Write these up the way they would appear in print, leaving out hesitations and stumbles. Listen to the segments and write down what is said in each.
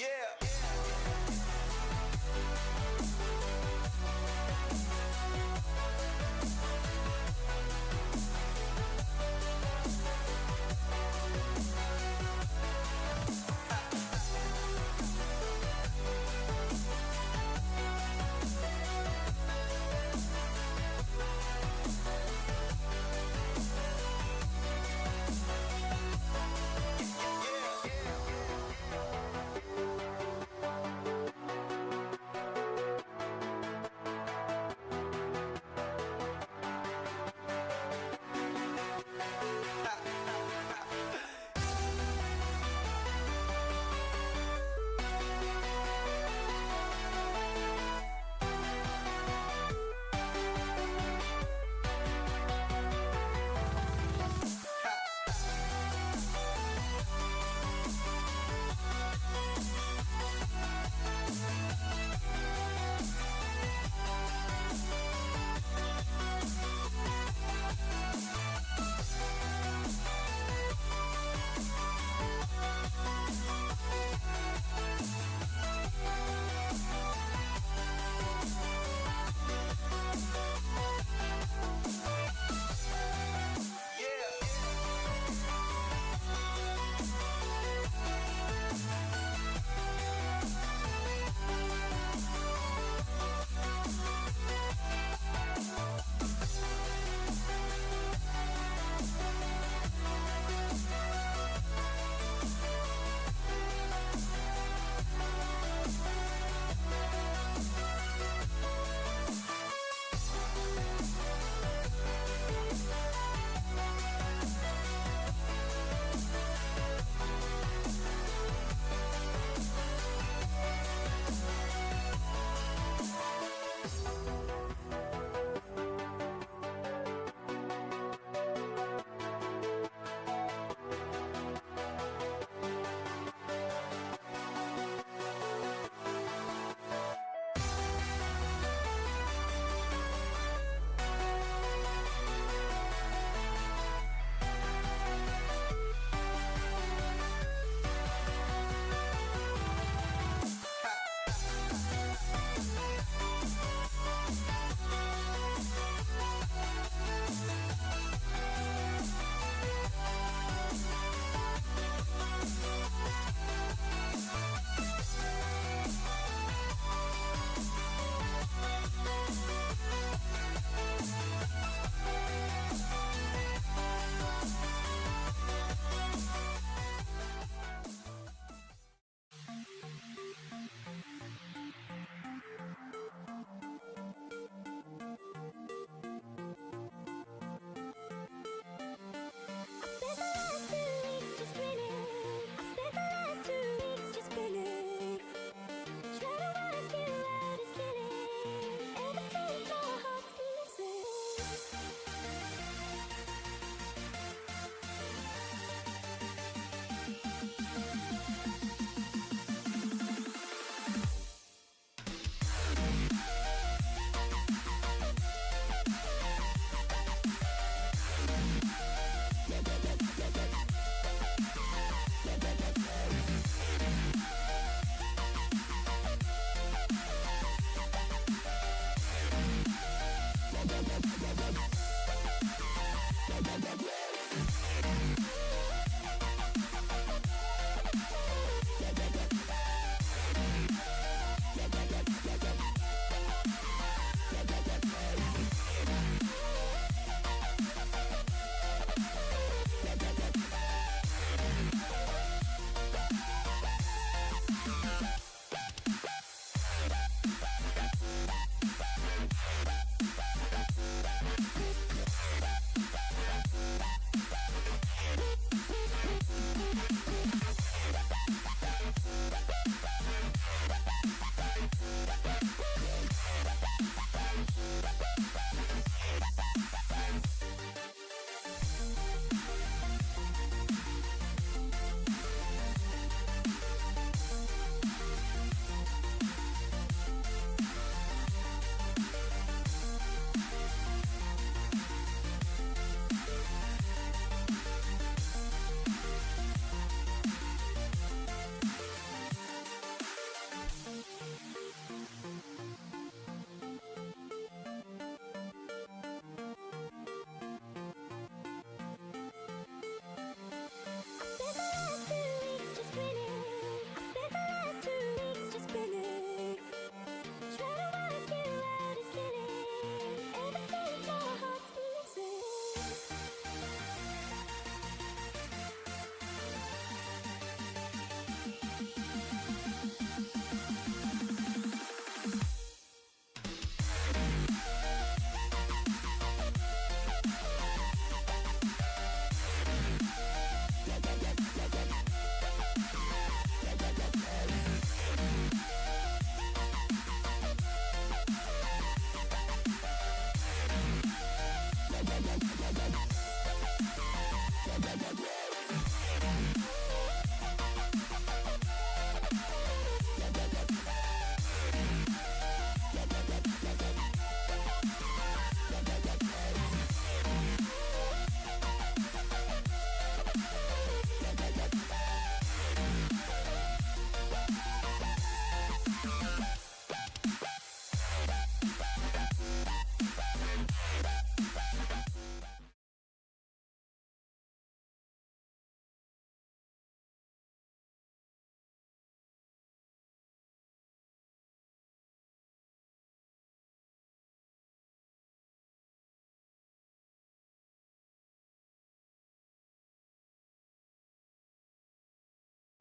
Yeah.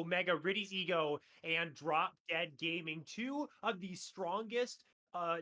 Omega, Ritty's Ego, and Drop Dead Gaming, two of the strongest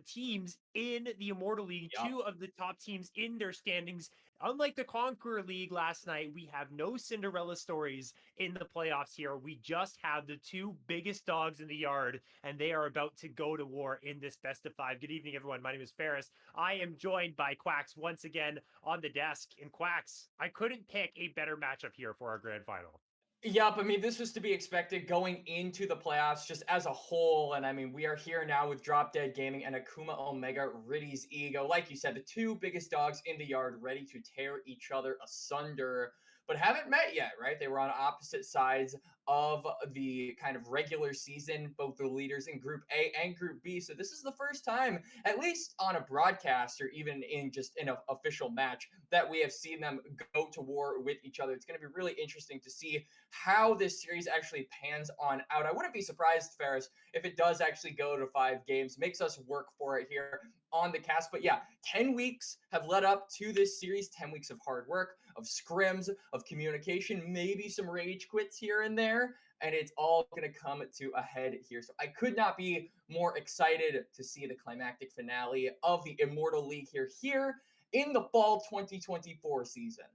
teams in the Immortal League, Yep. two of the top teams in their standings. Unlike the Conqueror League last night, we have no Cinderella stories in the playoffs here. We just have the two biggest dogs in the yard, and they are about to go to war in this best of five. Good evening, everyone. My name is Ferris. I am joined by Quacks once again on the desk. And Quacks, I couldn't pick a better matchup here for our grand final. Yep, I mean, this was to be expected going into the playoffs just as a whole. And I mean, we are here now with Drop Dead Gaming and Akuma Omega, Ritty's Ego. Like you said, the two biggest dogs in the yard ready to tear each other asunder, but haven't met yet, right? They were on opposite sides of the kind of regular season, both the leaders in Group A and Group B. So this is the first time, at least on a broadcast or even in just in an official match, that we have seen them go to war with each other. It's going to be really interesting to see how this series actually pans on out. I wouldn't be surprised, Ferris, if it does actually go to 5 games. Makes us work for it here on the cast. But yeah, 10 weeks have led up to this series, 10 weeks of hard work, of scrims, of communication, maybe some rage quits here and there, and it's all going to come to a head here. So I could not be more excited to see the climactic finale of the Immortal League here in the fall 2024 season.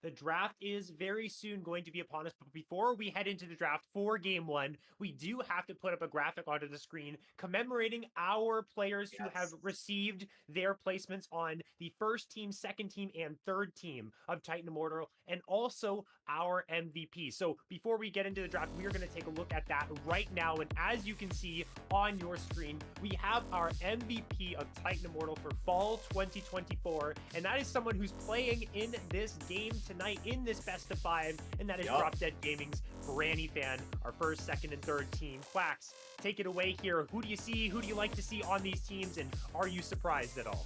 The draft is very soon going to be upon us, but before we head into the draft for game one, we do have to put up a graphic onto the screen commemorating our players who have received their placements on the first team, second team, and third team of Titan Immortal, and also our MVP. So before we get into the draft, we are going to take a look at that right now. And as you can see on your screen, we have our MVP of Titan Immortal for fall 2024, and that is someone who's playing in this game tonight in this best of five, and that is Drop Dead Gaming's Granny Fan, our first, second, and third team. Quacks, take it away here. Who do you see? Who do you like to see on these teams, and are you surprised at all?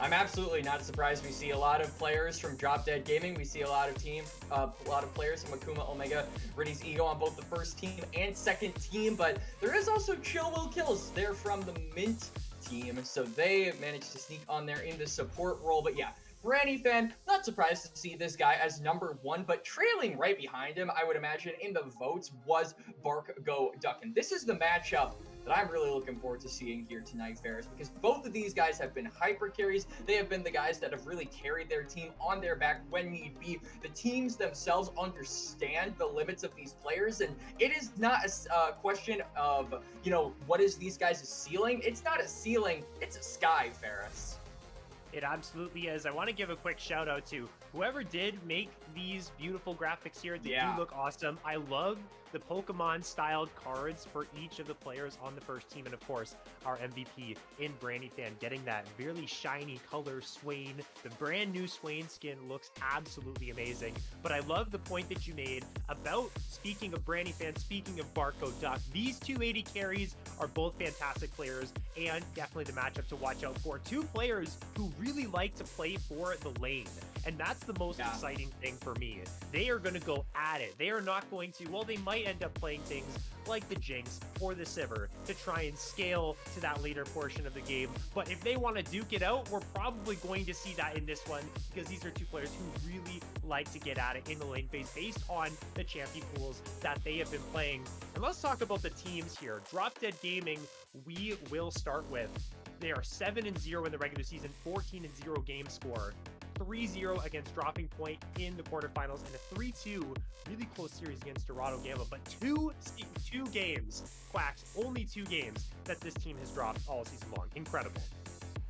I'm absolutely not surprised. We see a lot of players from Drop Dead Gaming. We see a lot of players from Akuma Omega, Ritty's Ego on both the first team and second team. But there is also Chill Will Kills. They're from the Mint team, so they managed to sneak on there in the support role. But yeah, Granny Fan, not surprised to see this guy as number one, but trailing right behind him, I would imagine, in the votes was Bark Go Duck. And this is the matchup that I'm really looking forward to seeing here tonight, Ferris, because both of these guys have been hyper carries. They have been the guys that have really carried their team on their back when need be. The teams themselves understand the limits of these players, and it is not a question of, what is these guys' ceiling? It's not a ceiling, it's a sky, Ferris. It absolutely is. I want to give a quick shout out to whoever did make these beautiful graphics here. They do look awesome. I love the Pokemon styled cards for each of the players on the first team. And of course, our MVP in Granny Fan getting that really shiny color Swain. The brand new Swain skin looks absolutely amazing. But I love the point that you made about, speaking of Granny Fan, speaking of Barco Duck, these 280 carries are both fantastic players and definitely the matchup to watch out for. Two players who really like to play for the lane. And that's the most exciting thing for me. They are going to go at it. They are not going to, well, they might end up playing things like the Jinx or the Sivir to try and scale to that later portion of the game. But if they want to duke it out, we're probably going to see that in this one, because these are two players who really like to get at it in the lane phase based on the champion pools that they have been playing. And let's talk about the teams here. Drop Dead Gaming, we will start with. They are 7-0 in the regular season, 14-0 game score, 3-0 against Dropping Point in the quarterfinals, and a 3-2 really close series against Dorado Gamma. But two games, Quacks, only 2 games that this team has dropped all season long. Incredible.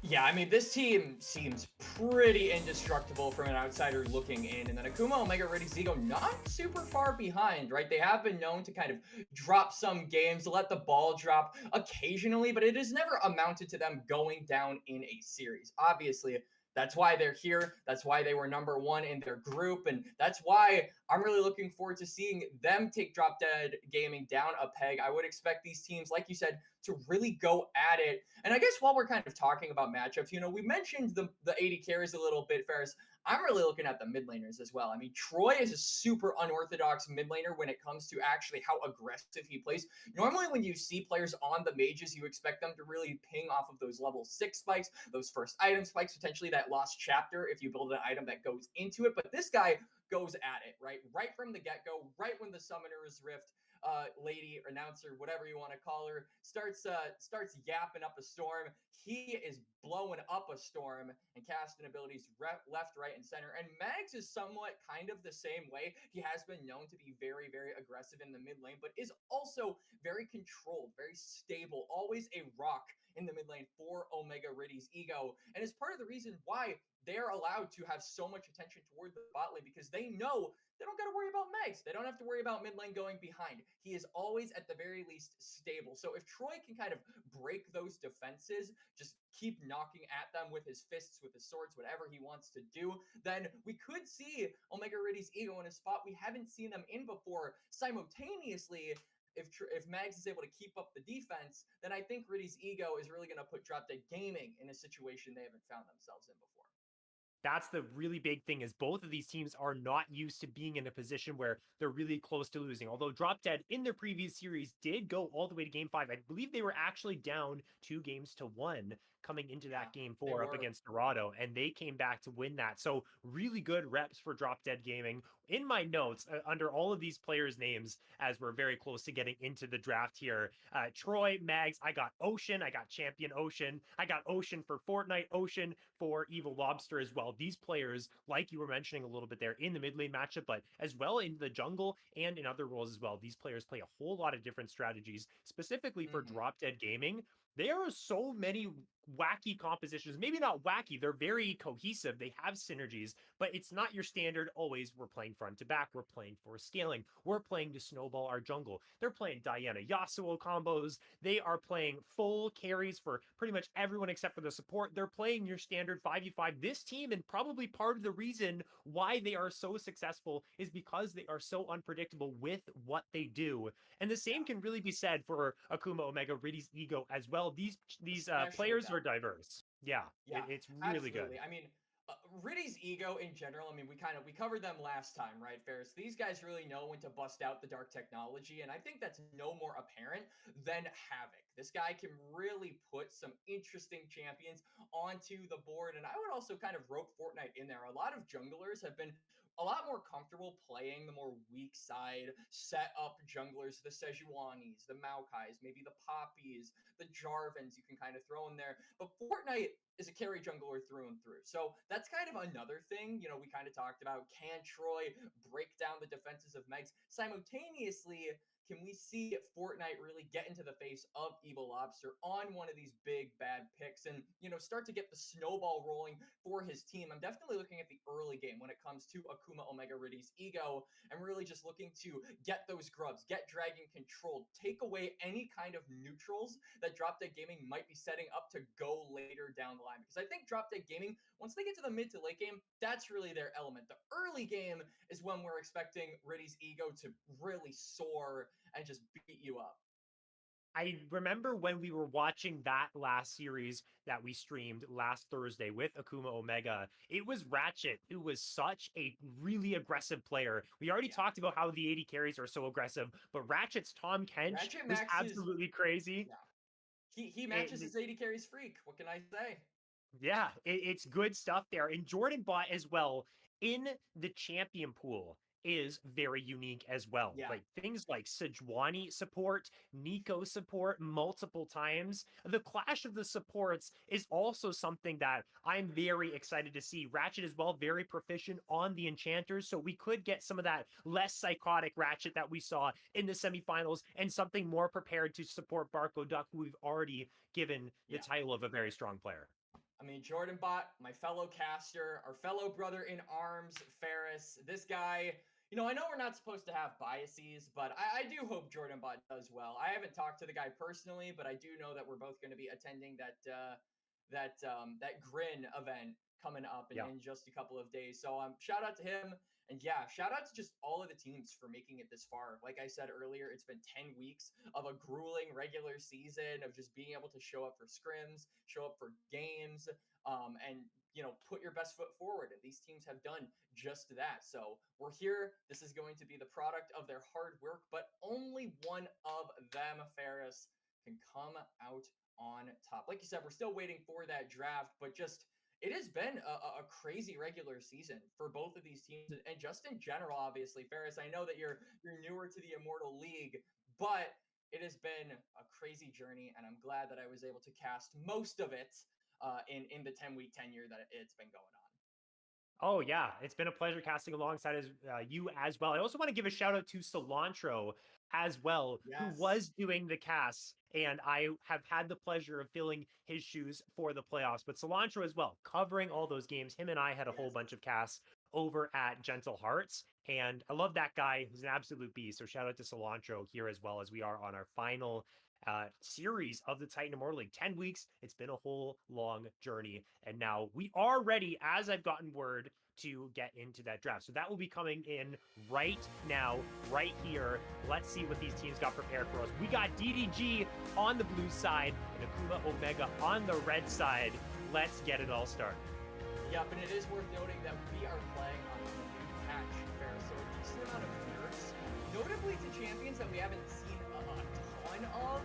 Yeah, I mean, this team seems pretty indestructible from an outsider looking in. And then Akuma, Omega, Ritty's Ego, not super far behind, right? They have been known to kind of drop some games, let the ball drop occasionally, but it has never amounted to them going down in a series. Obviously, that's why they're here. That's why they were number one in their group. And that's why I'm really looking forward to seeing them take Drop Dead Gaming down a peg. I would expect these teams, like you said, to really go at it. And I guess while we're kind of talking about matchups, we mentioned the 80 carries a little bit, Ferris. I'm really looking at the mid laners as well. I mean, Troy is a super unorthodox mid laner when it comes to actually how aggressive he plays. Normally, when you see players on the mages, you expect them to really ping off of those level 6 spikes, those first item spikes, potentially that lost chapter if you build an item that goes into it. But this guy goes at it, right from the get-go, right when the Summoner's Rift lady, announcer, whatever you want to call her, starts yapping up a storm. He is blowing up a storm and casting abilities left, right, and center. And Mags is somewhat kind of the same way. He has been known to be very, very aggressive in the mid lane, but is also very controlled, very stable, always a rock in the mid lane for Omega Ritty's ego. And is part of the reason why they're allowed to have so much attention toward the bot lane, because they know they don't got to worry about Megs. They don't have to worry about mid lane going behind. He is always at the very least stable. So if Troy can kind of break those defenses, just keep knocking at them with his fists, with his swords, whatever he wants to do, then we could see Omega Ritty's ego in a spot we haven't seen them in before. Simultaneously, if Mags is able to keep up the defense, then I think Ritty's ego is really going to put Drop Dead Gaming in a situation they haven't found themselves in before. That's the really big thing, is both of these teams are not used to being in a position where they're really close to losing. Although Drop Dead in their previous series did go all the way to game 5. I believe they were actually down 2-1 coming into that game 4 up against Dorado, and they came back to win that. So really good reps for Drop Dead Gaming. In my notes, under all of these players' names, as we're very close to getting into the draft here, Troy, Mags, I got Ocean, I got Champion Ocean, I got Ocean for Fortnite, Ocean for Evil Lobster as well. These players, like you were mentioning a little bit there in the mid lane matchup, but as well in the jungle and in other roles as well, these players play a whole lot of different strategies. Specifically for Drop Dead Gaming, there are so many wacky compositions. Maybe not wacky, they're very cohesive, they have synergies, but it's not your standard always we're playing front to back, we're playing for scaling, we're playing to snowball our jungle. They're playing Diana Yasuo combos, they are playing full carries for pretty much everyone except for the support. They're playing your standard 5v5. This team, and probably part of the reason why they are so successful, is because they are so unpredictable with what they do. And the same can really be said for Akuma, Omega, Ritty's ego as well. These players are diverse. Yeah, Yeah, it's really good. absolutely. I mean, Ritty's ego in general, I mean, we covered them last time, right, Ferris? These guys really know when to bust out the dark technology, and I think that's no more apparent than Havoc. This guy can really put some interesting champions onto the board, and I would also kind of rope Fortnite in there. A lot of junglers have been a lot more comfortable playing the more weak side, set up junglers, the Sejuanis, the Maokais, maybe the Poppies, the Jarvans you can kind of throw in there. But Fortnite is a carry jungler through and through. So that's kind of another thing, we kind of talked about. Can Troy break down the defenses of Megs? Simultaneously, can we see Fortnite really get into the face of Evil Lobster on one of these big bad picks and, start to get the snowball rolling for his team? I'm definitely looking at the early game when it comes to Akuma Omega Ritty's ego. I'm really just looking to get those grubs, get Dragon controlled, take away any kind of neutrals that Drop Dead Gaming might be setting up to go later down the line. Because I think Drop Dead Gaming, once they get to the mid to late game, that's really their element. The early game is when we're expecting Ritty's ego to really soar and just beat you up. I remember when we were watching that last series that we streamed last Thursday with Akuma Omega, it was Ratchet who was such a really aggressive player. We already talked about how the 80 carries are so aggressive, but Ratchet's Tom Kench Ratchet was maxes, absolutely crazy. yeah. He matches his 80 carries freak. What can I say? Yeah, it's good stuff there. And Jordan Bot as well in the champion pool is very unique as well. Yeah. Like things like Sejuani support, Nico support multiple times. The clash of the supports is also something that I'm very excited to see. Ratchet as well, very proficient on the enchanters, so we could get some of that less psychotic Ratchet that we saw in the semifinals and something more prepared to support Barco Duck, who we've already given the title of a very strong player. I mean, Jordan Bot, my fellow caster, our fellow brother in arms, Ferris, this guy, I know we're not supposed to have biases, but I do hope Jordan Bot does well. I haven't talked to the guy personally, but I do know that we're both going to be attending that Grin event coming up in just a couple of days. So shout out to him. And yeah, shout out to just all of the teams for making it this far. Like I said earlier, it's been 10 weeks of a grueling regular season of just being able to show up for scrims, show up for games, and put your best foot forward. And these teams have done just that. So we're here. This is going to be the product of their hard work, but only one of them, Ferris, can come out on top. Like you said, we're still waiting for that draft, but just it has been a crazy regular season for both of these teams, and just in general. Obviously, Ferris, I know that you're newer to the Immortal League, but it has been a crazy journey, and I'm glad that I was able to cast most of it in the 10-week tenure that it's been going on. Oh yeah, it's been a pleasure casting alongside you as well. I also want to give a shout out to Cilantro as well, who Yes. was doing the casts, and I have had the pleasure of filling his shoes for the playoffs. But Cilantro as well, covering all those games. Him and I had a whole Yes. bunch of casts over at Gentle Hearts, and I love that guy. He's an absolute beast. So shout out to Cilantro here as well, as we are on our final series of the Titan Immortal League. 10 weeks. It's been a whole long journey. And now we are ready, as I've gotten word, to get into that draft. So that will be coming in right now, right here. Let's see what these teams got prepared for us. We got DDG on the blue side and Akuma Omega on the red side. Let's get it all started. Yep, and it is worth noting that we are playing on a new patch fair, so a decent amount of nerfs, notably to champions that we haven't seen a ton of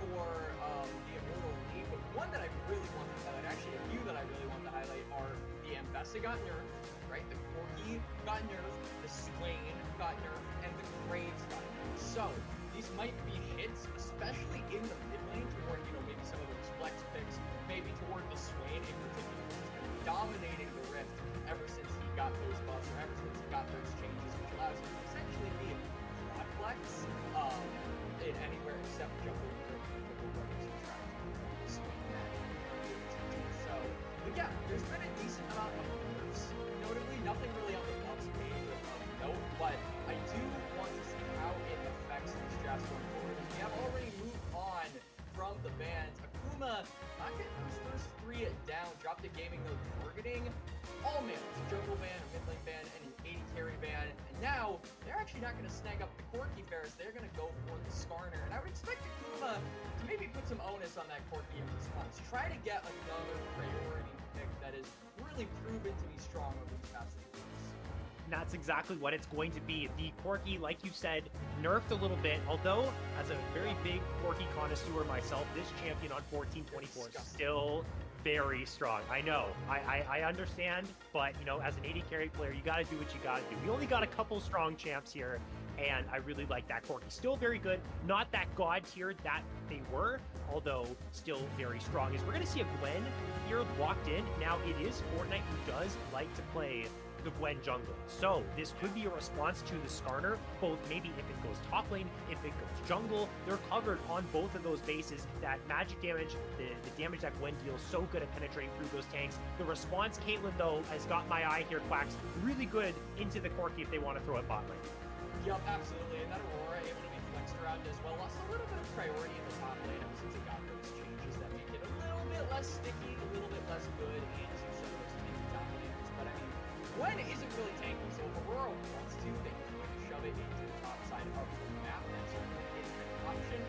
for the Immortal League, but one that I really want to highlight, actually a few that I really want to highlight, are the Ambessa got nerfed, right? The Corki got nerfed, the Swain got nerfed, and the Graves got nerfed. So these might be hits, especially in the mid lane, toward, you know, maybe some of those flex picks, maybe toward the Swain in particular, who's been dominating the Rift ever since he got those buffs, or ever since he got those changes, which allows him to essentially be quad flex in anywhere except jungle. So, but yeah, there's been a decent amount of nerfs. Notably, nothing really on the buffs page of note, but I do want to see how it affects these drafts going forward. We have already moved on from the bans. Akuma not getting those first three down, dropped the gaming mode targeting all males, jungle ban, a mid lane ban, and an 80 carry ban. And now they're actually not going to snag up the Corki Ferris, they're going to go for the Skarner. And I would expect Akuma to maybe put some onus on that Corki in response. Try to get another priority pick that is really proven to be strong over these past few weeks. And that's exactly what it's going to be. The Corki, like you said, nerfed a little bit, although as a very big Corki connoisseur myself, this champion on 1424 is still very strong. I know, I understand, but you know, as an 80 carry player, you gotta do what you gotta do. We only got a couple strong champs here, and I really like that Corki. Still very good, not that god tier that they were, although still very strong. As we're gonna see a Gwen here locked in. Now it is Fortnite who does like to play the Gwen jungle. So this could be a response to the Skarner, both maybe if it goes top lane, if it goes jungle. They're covered on both of those bases. That magic damage, the damage that Gwen deals, so good at penetrating through those tanks. The response, Caitlyn, though, has got my eye here, Quacks, really good into the Corki if they want to throw it bot lane. Yup, absolutely. And that Aurora able to be flexed around as well. Lost a little bit of priority in the top lane ever since it got those changes that make it a little bit less sticky, a little bit less good into some of those tanky top laners. But I mean, Gwen isn't really tanky, so if Aurora wants to, they can shove it into the top side of the map. That's certainly an option.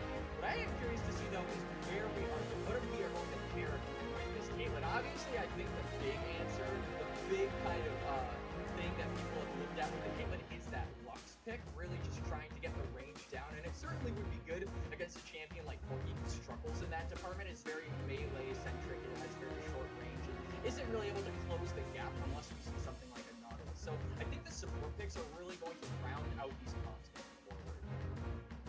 What I am curious to see, though, is where we are, what are we are going to pair with this Caitlyn. Obviously, I think the big answer, the big kind of thing that people have looked at with the Caitlyn is that Lux pick, really just trying to get the range down, and it certainly would be good against a champion like Corki who struggles in that department. It's very melee-centric, it has very short range, and isn't really able to close the gap unless we see something like a Nautilus. So I think the support picks are really going to round out these comps going forward.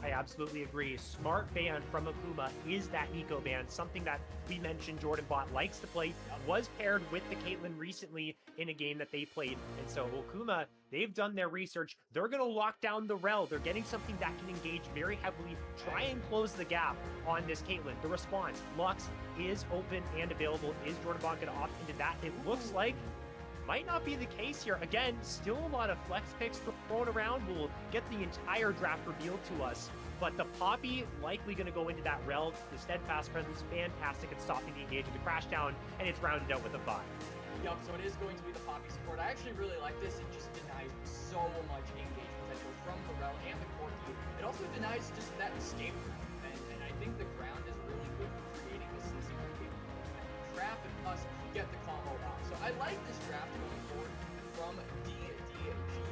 I absolutely agree. Smart ban from Akuma is that Nico ban, something that we mentioned Jordan Bot likes to play, was paired with the Caitlyn recently in a game that they played. And so Akuma, they've done their research. They're going to lock down the rel. They're getting something that can engage very heavily, try and close the gap on this Caitlyn. The response, Lux is open and available. Is Jordan Bot going to opt into that? It looks like might not be the case here. Again, still a lot of flex picks thrown around. We'll get the entire draft revealed to us, but the Poppy likely going to go into that rel. The Steadfast presence, fantastic at stopping the engage of the crash down, and it's rounded out with a 5. Yup, so it is going to be the Poppy support. I actually really like this. It just denies so much engage potential from the rel and the Corki. It also denies just that escape route, and I think the ground is really good for creating the CC trap and us get the combo off. So I like this draft going forward from DDG.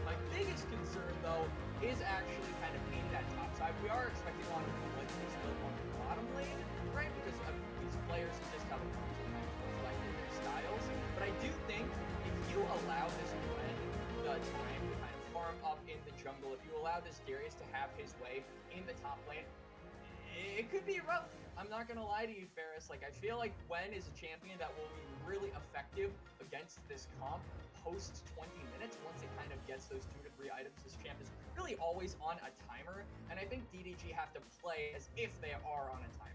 My biggest concern, though, is actually kind of in that top side. We are expecting a lot of split on the bottom lane, right? Because of these players and just how the comps are kind of reflected their styles. But But I do think if you allow this Gwen the time to kind of farm up in the jungle, if you allow this Darius to have his way in the top lane, it could be rough. I'm not gonna lie to you, Ferris. Like, I feel like Gwen is a champion that will be really effective against this comp post 20 minutes once it kind of gets those 2 to 3 items. This champ is really always on a timer, and I think DDG have to play as if they are on a timer.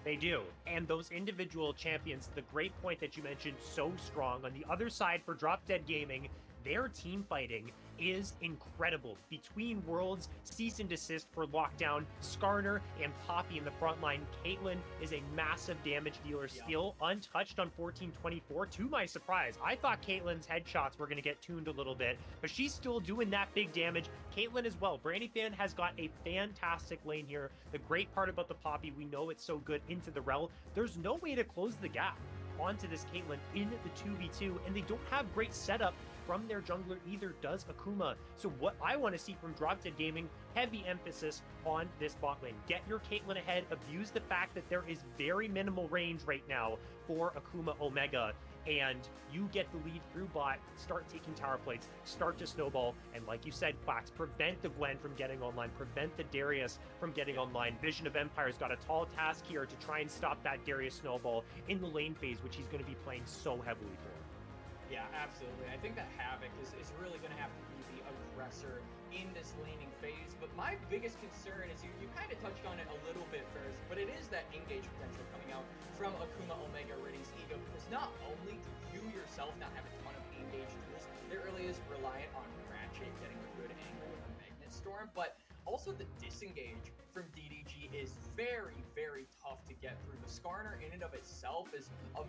They do. And those individual champions, the great point that you mentioned, so strong. On the other side for Drop Dead Gaming, their team fighting is incredible. Between worlds, cease and desist for Lockdown, Skarner and Poppy in the front line. Caitlyn is a massive damage dealer, still untouched on 1424. To my surprise, I thought Caitlyn's headshots were going to get tuned a little bit, but she's still doing that big damage. Caitlyn as well. Brandyfan has got a fantastic lane here. The great part about the Poppy, we know it's so good into the rel. There's no way to close the gap onto this Caitlyn in the 2v2, and they don't have great setup from their jungler, either does Akuma. So what I want to see from Drop Dead Gaming, heavy emphasis on this bot lane. Get your Caitlyn ahead, abuse the fact that there is very minimal range right now for Akuma Omega, and you get the lead through bot, start taking tower plates, start to snowball, and like you said, Quacks, prevent the Gwen from getting online, prevent the Darius from getting online. Vision of Empire's got a tall task here to try and stop that Darius snowball in the lane phase, which he's going to be playing so heavily for. Yeah, absolutely. I think that Havoc is really going to have to be the aggressor in this laning phase. But my biggest concern is you kind of touched on it a little bit first, but it is that engage potential coming out from Akuma Omega Ritty's ego. Because not only do you yourself not have a ton of engage tools, it really is reliant on Ratchet getting a good angle with a Magnet Storm, but also the disengage from DDG is very, very tough to get through. The Skarner in and of itself is a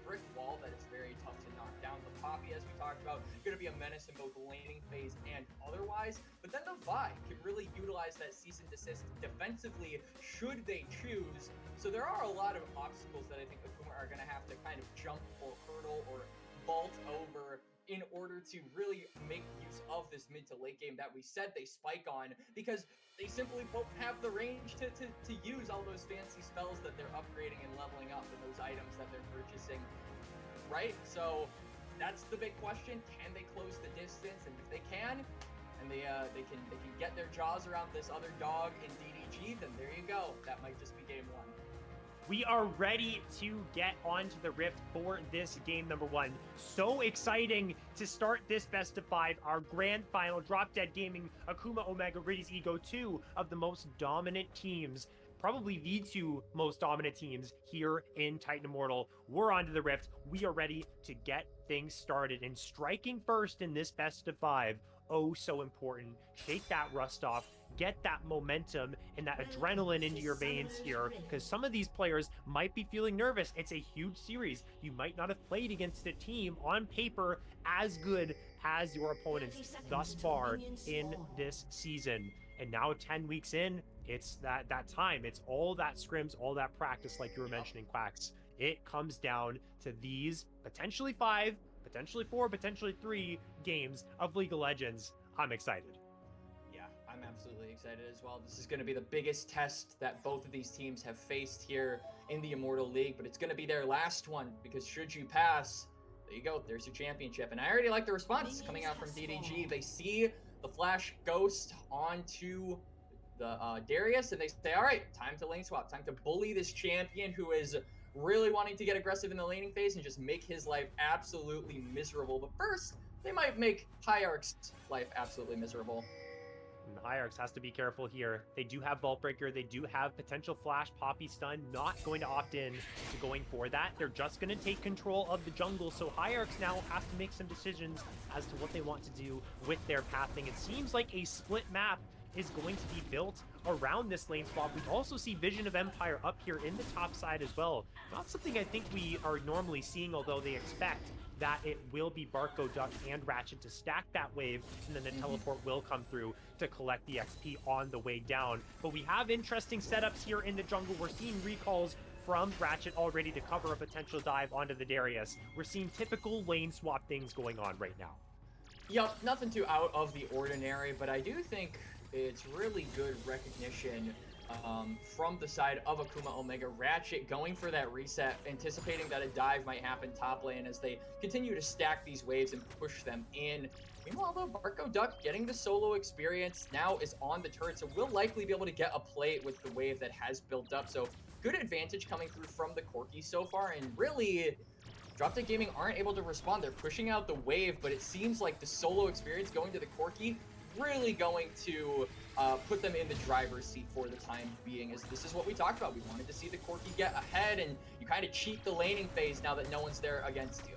brick wall that is very tough to knock down. The Poppy, as we talked about, going to be a menace in both the laning phase and otherwise. But then the Vi can really utilize that cease and desist defensively should they choose. So there are a lot of obstacles that I think Akuma are going to have to kind of jump or hurdle or vault over in order to really make use of this mid to late game that we said they spike on, because they simply won't have the range to use all those fancy spells that they're upgrading and leveling up and those items that they're purchasing, right? So that's the big question. Can they close the distance? And if they can, and they can get their jaws around this other dog in DDG, then there you go. That might just be game 1. We are ready to get onto the Rift for this game number 1. So exciting to start this best of 5, our grand final. Drop Dead Gaming, Akuma Omega, Ritty's Ego, 2 of the most dominant teams, probably the 2 most dominant teams here in Titan Immortal. We're onto the Rift. We are ready to get things started. And striking first in this best of 5, oh so important. Shake that rust off. Get that momentum and that adrenaline into your veins here, because some of these players might be feeling nervous. It's a huge series. You might not have played against a team on paper as good as your opponents thus far in this season. And now 10 weeks in, it's that time. It's all that scrims, all that practice, like you were mentioning, Quacks. It comes down to these potentially 5, potentially 4, potentially 3 games of League of Legends. I'm excited. I'm absolutely excited as well. This is going to be the biggest test that both of these teams have faced here in the Immortal League, but it's going to be their last one, because should you pass, there you go, there's your championship. And I already like the response coming out from DDG. They see the Flash Ghost onto the Darius, and they say, all right, time to lane swap, time to bully this champion who is really wanting to get aggressive in the laning phase and just make his life absolutely miserable. But first, they might make Hierarch's life absolutely miserable. And Hierarchs has to be careful here. They do have Vault Breaker. They do have potential Flash, Poppy Stun. Not going to opt in to going for that. They're just going to take control of the jungle. So Hierarchs now has to make some decisions as to what they want to do with their pathing. It seems like a split map is going to be built around this lane swap. We also see Vision of Empire up here in the top side as well. Not something I think we are normally seeing, although they expect that it will be Barco, Duck, and Ratchet to stack that wave, and then the teleport will come through to collect the XP on the way down. But we have interesting setups here in the jungle. We're seeing recalls from Ratchet already to cover a potential dive onto the Darius. We're seeing typical lane swap things going on right now. Yep, nothing too out of the ordinary, but I do think it's really good recognition from the side of Akuma Omega. Ratchet going for that reset, anticipating that a dive might happen top lane as they continue to stack these waves and push them in. Meanwhile, though, Barco Duck getting the solo experience now is on the turret, so we'll likely be able to get a plate with the wave that has built up. So good advantage coming through from the Corki so far, and really, Drop Dead Gaming aren't able to respond. They're pushing out the wave, but it seems like the solo experience going to the Corki really going to put them in the driver's seat for the time being, as this is what we talked about. We wanted to see the Corki get ahead, and you kind of cheat the laning phase now that no one's there against you.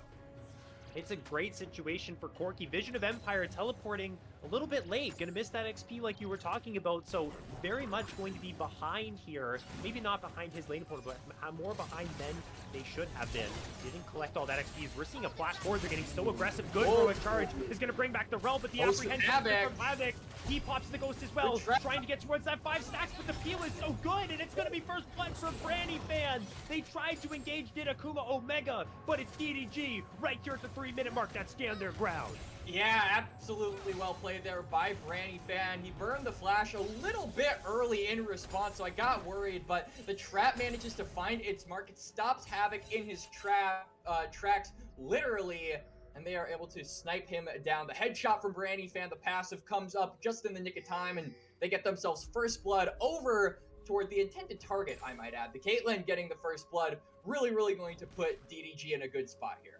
It's a great situation for Corki. Vision of Empire teleporting a little bit late. Gonna miss that XP like you were talking about, so very much going to be behind here. Maybe not behind his lane opponent, but more behind than they should have been. Didn't collect all that XP. We're seeing a flash forward. They're getting so aggressive. Good heroic charge is gonna bring back the realm, but the apprehension from Havoc. He pops the ghost as well, trying to get towards that 5 stacks, but the peel is so good, and it's gonna be first blood for Branny Fan. They tried to engage did Akuma Omega, but it's DDG right here at the 3-minute mark that stand their ground. Yeah, absolutely well played there by Branny Fan. He burned the flash a little bit early in response, so I got worried, but the trap manages to find its mark. It stops Havoc in his tracks, literally, and they are able to snipe him down. The headshot from Branny Fan, the passive comes up just in the nick of time, and they get themselves first blood over toward the intended target, I might add. The Caitlyn getting the first blood, really, really going to put DDG in a good spot here.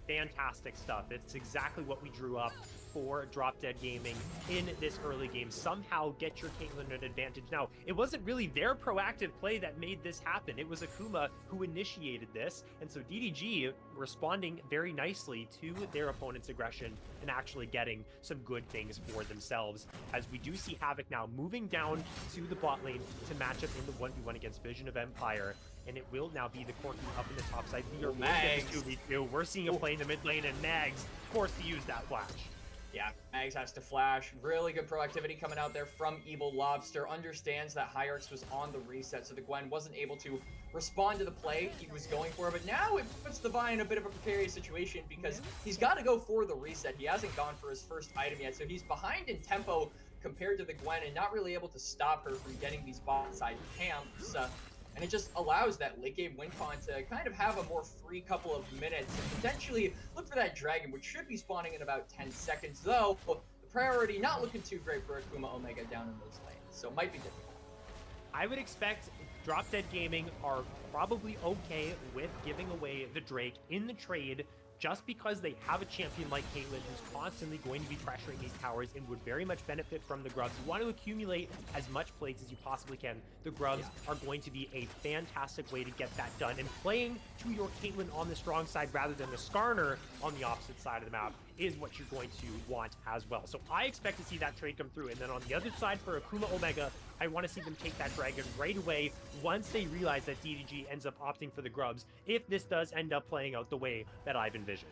Fantastic stuff. It's exactly what we drew up for Drop Dead Gaming in this early game. Somehow get your Caitlyn an advantage. Now, it wasn't really their proactive play that made this happen. It was Akuma who initiated this, and so DDG responding very nicely to their opponent's aggression and actually getting some good things for themselves, as we do see Havoc now moving down to the bot lane to match up in the 1v1 against Vision of Empire. And it will now be the Corki up in the top side. We are getting 2v2. We're seeing a play in the mid lane, and Nags forced to use that flash. Yeah, Nags has to flash. Really good proactivity coming out there from Evil Lobster. Understands that Hierarchs was on the reset, so the Gwen wasn't able to respond to the play he was going for. But now it puts the Vi in a bit of a precarious situation because he's got to go for the reset. He hasn't gone for his first item yet, so he's behind in tempo compared to the Gwen and not really able to stop her from getting these bot side camps. And it just allows that late game win con to kind of have a more free couple of minutes and potentially look for that dragon, which should be spawning in about 10 seconds, though the priority not looking too great for Akuma Omega down in those lanes, so might be difficult. I would expect Drop Dead Gaming are probably okay with giving away the Drake in the trade, just because they have a champion like Caitlyn who's constantly going to be pressuring these towers and would very much benefit from the grubs. You want to accumulate as much plates as you possibly can. The grubs are going to be a fantastic way to get that done. And playing to your Caitlyn on the strong side rather than the Skarner on the opposite side of the map is what you're going to want as well. So I expect to see that trade come through. And then on the other side for Akuma Omega, I want to see them take that dragon right away once they realize that DDG ends up opting for the grubs, if this does end up playing out the way that I've envisioned.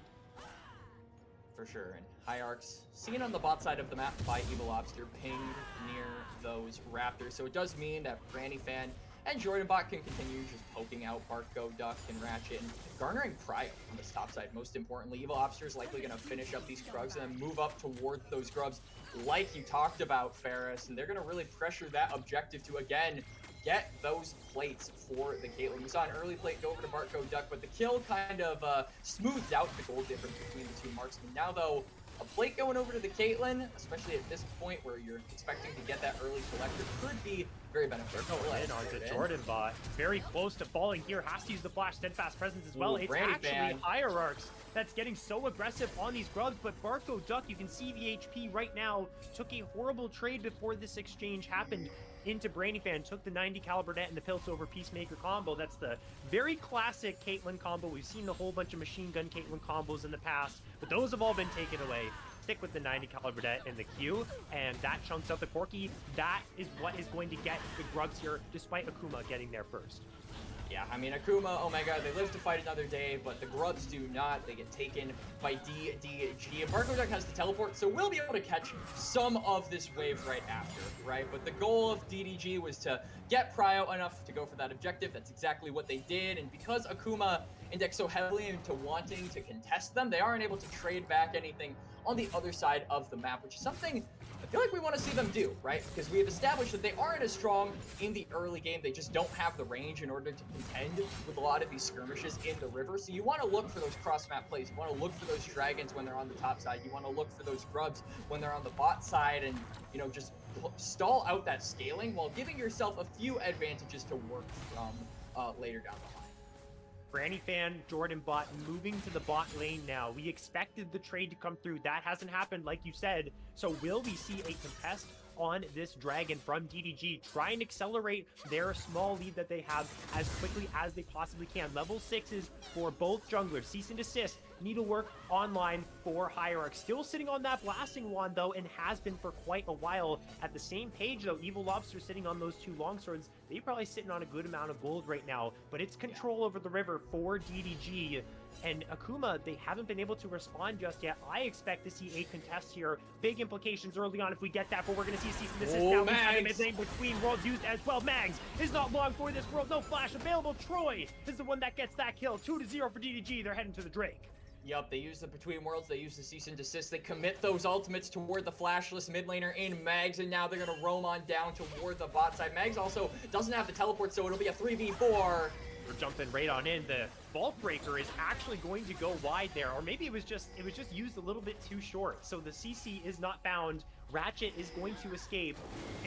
For sure, and Hierarchs seen on the bot side of the map by Evil Lobster, pinged near those Raptors. So it does mean that Branny Fan and Jordan Bot can continue just poking out Barco, Duck, and Ratchet, and garnering Cryo on the top side. Most importantly, Evil Lobster is likely going to finish up these Krugs and then move up toward those Grubs like you talked about, Ferris, and they're going to really pressure that objective to, again, get those plates for the Caitlyn. We saw an early plate go over to Barco Duck, but the kill kind of smoothed out the gold difference between the two marksmen. Now, though, a plate going over to the Caitlyn, especially at this point where you're expecting to get that early collector, could be very beneficial. In on the Jordan Bot. Very close to falling here. Has to use the flash steadfast presence as well. It's actually Hierarchs that's getting so aggressive on these grubs, but Barco Duck, you can see the HP right now, took a horrible trade before this exchange happened into Brainy Fan, took the 90 caliber net and the Pilt over Peacemaker combo. That's the very classic Caitlyn combo. We've seen a whole bunch of machine gun Caitlyn combos in the past, but those have all been taken away. Stick with the 90 caliber net in the queue, and that chunks out the Corki. That is what is going to get the grubs here, despite Akuma getting there first. Yeah, I mean, Akuma, Omega, they live to fight another day, but the Grubs do not. They get taken by DDG. And Barco Duck has to teleport, so we'll be able to catch some of this wave right after, right? But the goal of DDG was to get Prio enough to go for that objective. That's exactly what they did, and because Akuma indexed so heavily into wanting to contest them, they aren't able to trade back anything on the other side of the map, which is something I feel like we want to see them do, right? Because we have established that they aren't as strong in the early game. They just don't have the range in order to contend with a lot of these skirmishes in the river. So you want to look for those cross-map plays. You want to look for those dragons when they're on the top side. You want to look for those grubs when they're on the bot side, and, you know, just stall out that scaling while giving yourself a few advantages to work from later down the line. Granny fan, Jordan bot moving to the bot lane now. We expected the trade to come through. That hasn't happened, like you said. So will we see a contest on this dragon from DDG? Try and accelerate their small lead that they have as quickly as they possibly can. Level 6s for both junglers. Cease and desist. Needlework online for Hierarch. Still sitting on that blasting wand, though, and has been for quite a while. At the same page, though, Evil Lobster sitting on those 2 longswords. They're probably sitting on a good amount of gold right now, but it's control over the river for DDG. And Akuma, they haven't been able to respond just yet. I expect to see a contest here. Big implications early on if we get that, but we're going to see cease and desist now. Mid lane between worlds used as well. Mags is not long for this world. No flash available. Troy is the one that gets that kill. 2-0 for DDG. They're heading to the Drake. Yep, they use the Between Worlds, they use the Cease and Desist, they commit those ultimates toward the flashless mid laner in Mags, and now they're going to roam on down toward the bot side. Mags also doesn't have the teleport, so it'll be a 3v4. We're jumping right on in. The Vault Breaker is actually going to go wide there, or maybe it was just used a little bit too short. So the CC is not found. Ratchet is going to escape,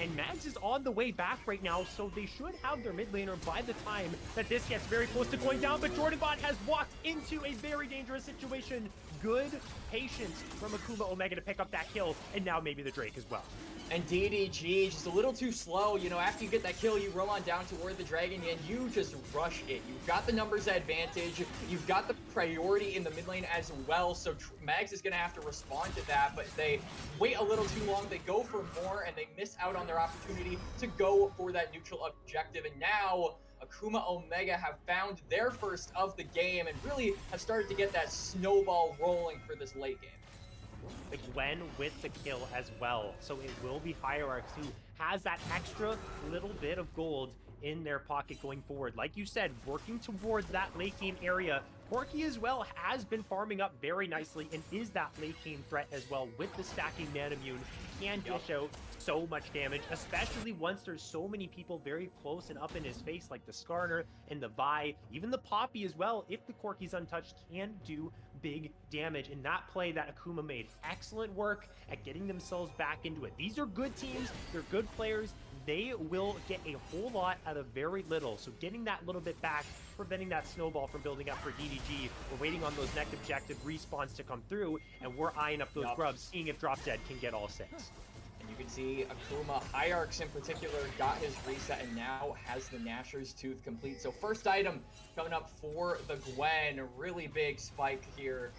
and Mags is on the way back right now, so they should have their mid laner by the time that this gets very close to going down. But Jordanbot has walked into a very dangerous situation. Good patience from Akuma Omega to pick up that kill, and now maybe the Drake as well. And DDG just a little too slow. You know, after you get that kill, you roam on down toward the dragon and you just rush it. You've got the numbers advantage. You've got the priority in the mid lane as well. So Mags is going to have to respond to that, but they wait a little too long. They go for more and they miss out on their opportunity to go for that neutral objective. And now Akuma Omega have found their first of the game and really have started to get that snowball rolling for this late game. The Gwen with the kill as well. So it will be Hierarchs who has that extra little bit of gold in their pocket going forward. Like you said, working towards that late game area. Porky as well has been farming up very nicely and is that late game threat as well with the stacking Manamune. Can dish out so much damage, especially once there's so many people very close and up in his face, like the Skarner and the Vi, even the Poppy as well. If the Corky's untouched, can do big damage. In that play that Akuma made excellent work at getting themselves back into it. These are good teams, they're good players. They will get a whole lot out of very little. So getting that little bit back, preventing that snowball from building up for DDG. We're waiting on those next objective respawns to come through, and we're eyeing up those grubs, seeing if Drop Dead can get all 6. And you can see Akuma, Hierarchs in particular, got his reset and now has the Gnasher's Tooth complete. So first item coming up for the Gwen. A really big spike here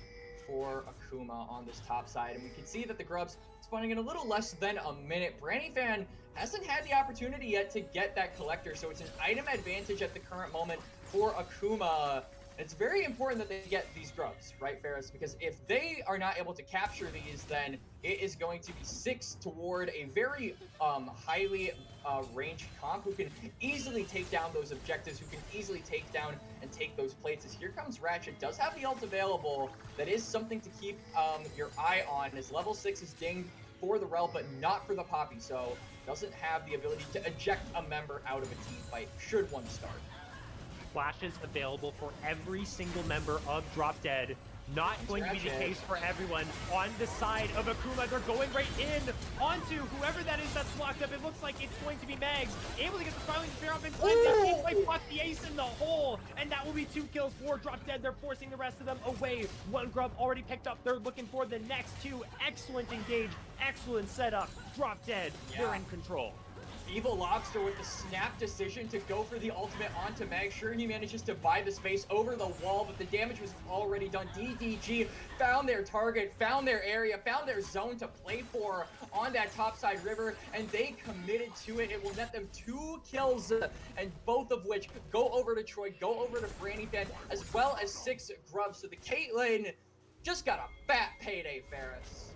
for Akuma on this top side. And we can see that the grubs spawning in a little less than a minute. Brannyfan hasn't had the opportunity yet to get that collector, so it's an item advantage at the current moment for Akuma. It's very important that they get these grubs, right, Ferris? Because if they are not able to capture these, then it is going to be 6 toward a very highly ranged comp who can easily take down those objectives, who can easily take down and take those plates. As here comes Ratchet, does have the ult available. That is something to keep your eye on, as level 6 is dinged for the Rel, but not for the Poppy, so doesn't have the ability to eject a member out of a team fight should one start. Flashes available for every single member of Drop Dead. Not going to be the case for everyone. On the side of Akuma, they're going right in onto whoever that is that's locked up. It looks like it's going to be Mags. Able to get the Smiling Spear up and put the ace in the hole. And that will be 2 kills for Drop Dead. They're forcing the rest of them away. 1 grub already picked up. They're looking for the next 2. Excellent engage. Excellent setup. Drop Dead. They're in control. Evil Lobster with the snap decision to go for the ultimate onto Mag. Sure, he manages to buy the space over the wall, but the damage was already done. DDG found their target, found their area, found their zone to play for on that topside river, and they committed to it. It will net them 2 kills, and both of which go over to Troy, go over to Brannyfan, as well as 6 grubs. So the Caitlyn just got a fat payday, Ferris.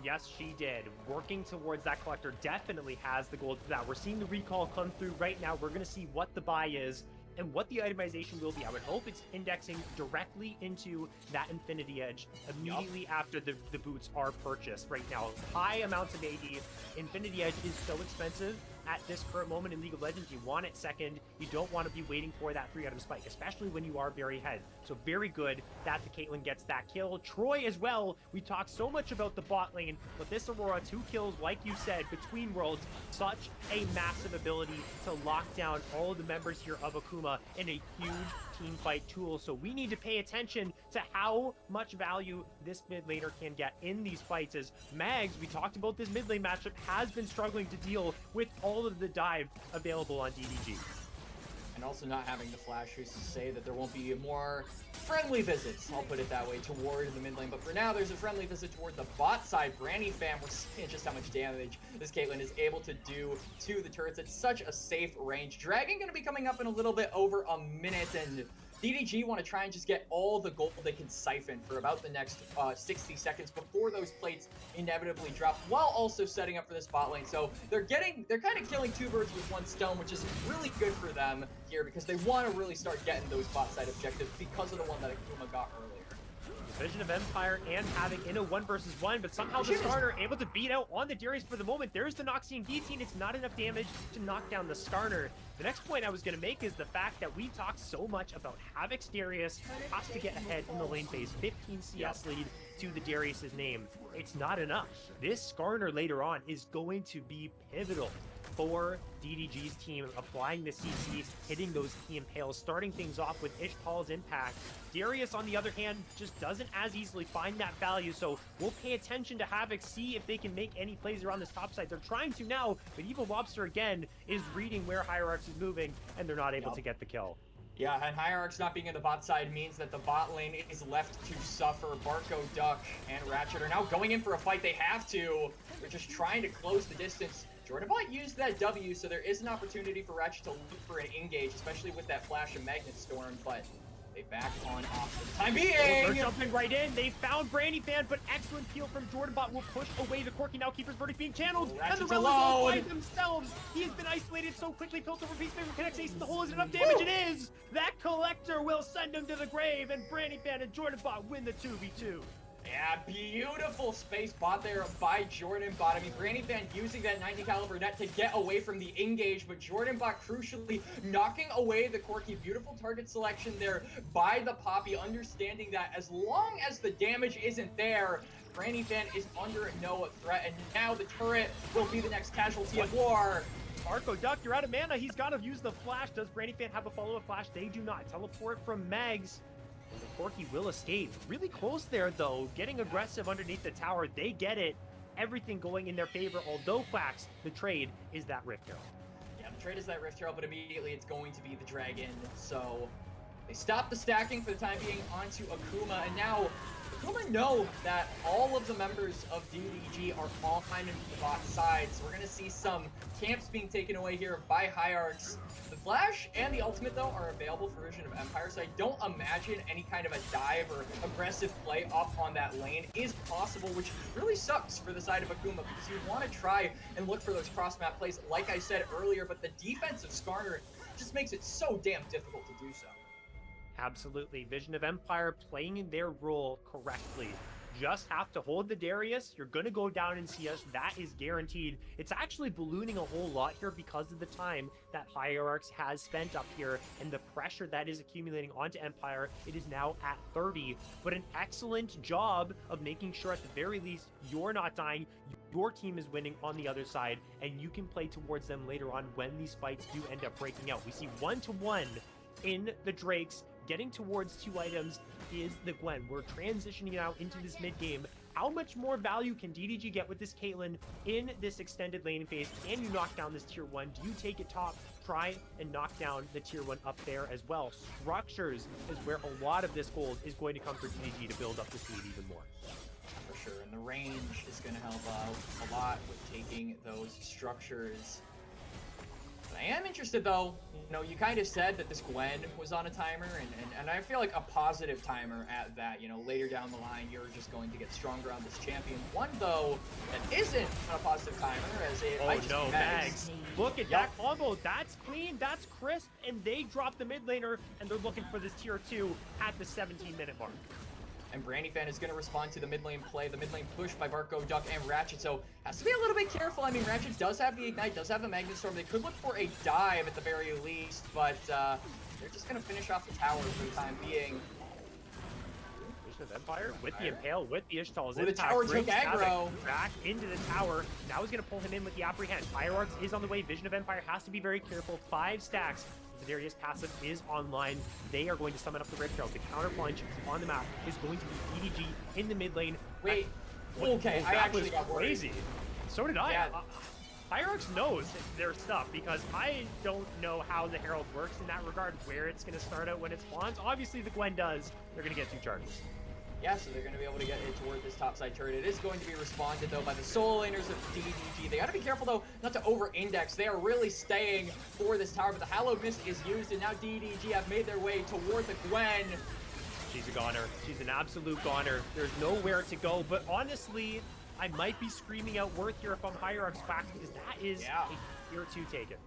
Yes, she did. Working towards that collector, definitely has the gold for that. We're seeing the recall come through right now. We're going to see what the buy is. and what the itemization will be. I would hope it's indexing directly into that Infinity Edge immediately after the boots are purchased. Right now, high amounts of AD. Infinity Edge is so expensive at this current moment in League of Legends. You want it second. You don't want to be waiting for that 3-item spike, especially when you are very ahead. So very good that the Caitlyn gets that kill. Troy as well. We talked so much about the bot lane, but this Aurora, 2 kills, like you said, between worlds, such a massive ability to lock down all of the members here of Akuma in a huge team fight tool. So we need to pay attention to how much value this mid laner can get in these fights, as Mags, we talked about this mid lane matchup, has been struggling to deal with all of the dive available on DDG. And also not having the flash, who's to say that there won't be more friendly visits, I'll put it that way, toward the mid lane. But for now, there's a friendly visit toward the bot side. Branny fam, we're seeing just how much damage this Caitlyn is able to do to the turrets at such a safe range. Dragon going to be coming up in a little bit over a minute, and DDG want to try and just get all the gold they can siphon for about the next 60 seconds before those plates inevitably drop, while also setting up for this bot lane. So they're kind of killing 2 birds with 1 stone, which is really good for them here because they want to really start getting those bot side objectives because of the one that Akuma got earlier. Vision of Empire and Havoc in a 1 versus 1, but somehow the Skarner able to beat out on the Darius for the moment. There's the Noxian guillotine. It's not enough damage to knock down the Skarner. The next point I was going to make is the fact that we talked so much about Havoc's Darius has to get ahead in the lane phase. 15 CS lead to the Darius's name. It's not enough. This Skarner later on is going to be pivotal for DDG's team, applying the CC, hitting those key impales, starting things off with Ishtal's impact. Darius, on the other hand, just doesn't as easily find that value, so we'll pay attention to Havoc, see if they can make any plays around this top side. They're trying to now, but Evil Lobster, again, is reading where Hierarchs is moving, and they're not able to get the kill. Yeah, and Hierarchs not being in the bot side means that the bot lane is left to suffer. Barco, Duck, and Ratchet are now going in for a fight. They have to. They're just trying to close the distance. Jordanbot used that W, so there is an opportunity for Ratchet to look for an engage, especially with that flash of Magnet Storm, but they back on off for the time being. They're jumping right in. They found Brandy Fan, but excellent peel from Jordanbot will push away the Corki. Now Keeper's Verdict being channeled, Ratchet's and the Relics all by themselves. He has been isolated so quickly. Piltover Peacemaker connects Ace in the hole. Is it enough damage? It is. That Collector will send him to the grave, and Brandy Fan and Jordanbot win the 2v2. Yeah, beautiful space bot there by Jordanbot. I mean, Brandy Fan using that 90 caliber net to get away from the engage, but Jordanbot crucially knocking away the Corki. Beautiful target selection there by the Poppy, understanding that as long as the damage isn't there, Brandy Fan is under no threat, and now the turret will be the next casualty of war. Arco Duck, you're out of mana. He's got to use the flash. Does Brandy Fan have a follow-up flash? They do not. Teleport from Mags. The Corki will escape. Really close there, though. Getting aggressive underneath the tower. They get it. Everything going in their favor. Although, Quacks, the trade is that Rift Herald. Yeah, the trade is that Rift Herald, but immediately it's going to be the Dragon. So they stop the stacking for the time being onto Akuma. And now Akuma know that all of the members of DDG are all kind of the bot side. So we're going to see some camps being taken away here by Hierarchs. The Flash and the Ultimate, though, are available for Vision of Empire, so I don't imagine any kind of a dive or aggressive play up on that lane is possible, which really sucks for the side of Akuma, because you want to try and look for those cross-map plays, like I said earlier, but the defense of Skarner just makes it so damn difficult to do so. Absolutely. Vision of Empire playing their role correctly. Just have to hold the Darius. You're going to go down in CS. That is guaranteed. It's actually ballooning a whole lot here because of the time that Hierarchs has spent up here and the pressure that is accumulating onto Empire. It is now at 30, but an excellent job of making sure at the very least you're not dying, your team is winning on the other side, and you can play towards them later on when these fights do end up breaking out. We see 1-to-1 in the Drakes. Getting towards 2 items is the Gwen. We're transitioning now into this mid game. How much more value can DDG get with this Caitlyn in this extended lane phase? Can you knock down this tier 1? Do you take it top? Try and knock down the tier 1 up there as well. Structures is where a lot of this gold is going to come for DDG to build up this lead even more. For sure, and the range is going to help out a lot with taking those structures. I am interested though. You know, you kind of said that this Gwen was on a timer, and I feel like a positive timer at that. You know, later down the line, you're just going to get stronger on this champion. One though that isn't a positive timer, as it might just be Mags. Look at that combo. That's clean. That's crisp. And they drop the mid laner, and they're looking for this tier 2 at the 17-minute mark. And Brandyfan is going to respond to the mid lane play, the mid lane push by Barco, Duck, and Ratchet. So has to be a little bit careful. I mean, Ratchet does have the Ignite, does have the Magnet Storm. They could look for a dive at the very least, but they're just going to finish off the tower for the time being. Vision of Empire with the Impale, with the Ishtal's impact. The tower took aggro. Back into the tower. Now he's going to pull him in with the Apprehend. Fireworks is on the way. Vision of Empire has to be very careful. 5 stacks. The Darius passive is online. They are going to summon up the Rift Herald. The counter punch on the map is going to be EDG in the mid lane. Wait, okay, I actually got crazy. So did I. Yeah. Fireworks knows their stuff because I don't know how the Herald works in that regard, where it's going to start out when it spawns. Obviously, the Gwen does. They're going to get 2 charges. Yeah, so they're going to be able to get it toward this topside turret. It is going to be responded, though, by the solo laners of DDG. They got to be careful, though, not to over-index. They are really staying for this tower, but the Hallowed Mist is used, and now DDG have made their way toward the Gwen. She's a goner. She's an absolute goner. There's nowhere to go, but honestly, I might be screaming out Worth here if I'm Hierarch's Quacks, because that is a tier 2 taken.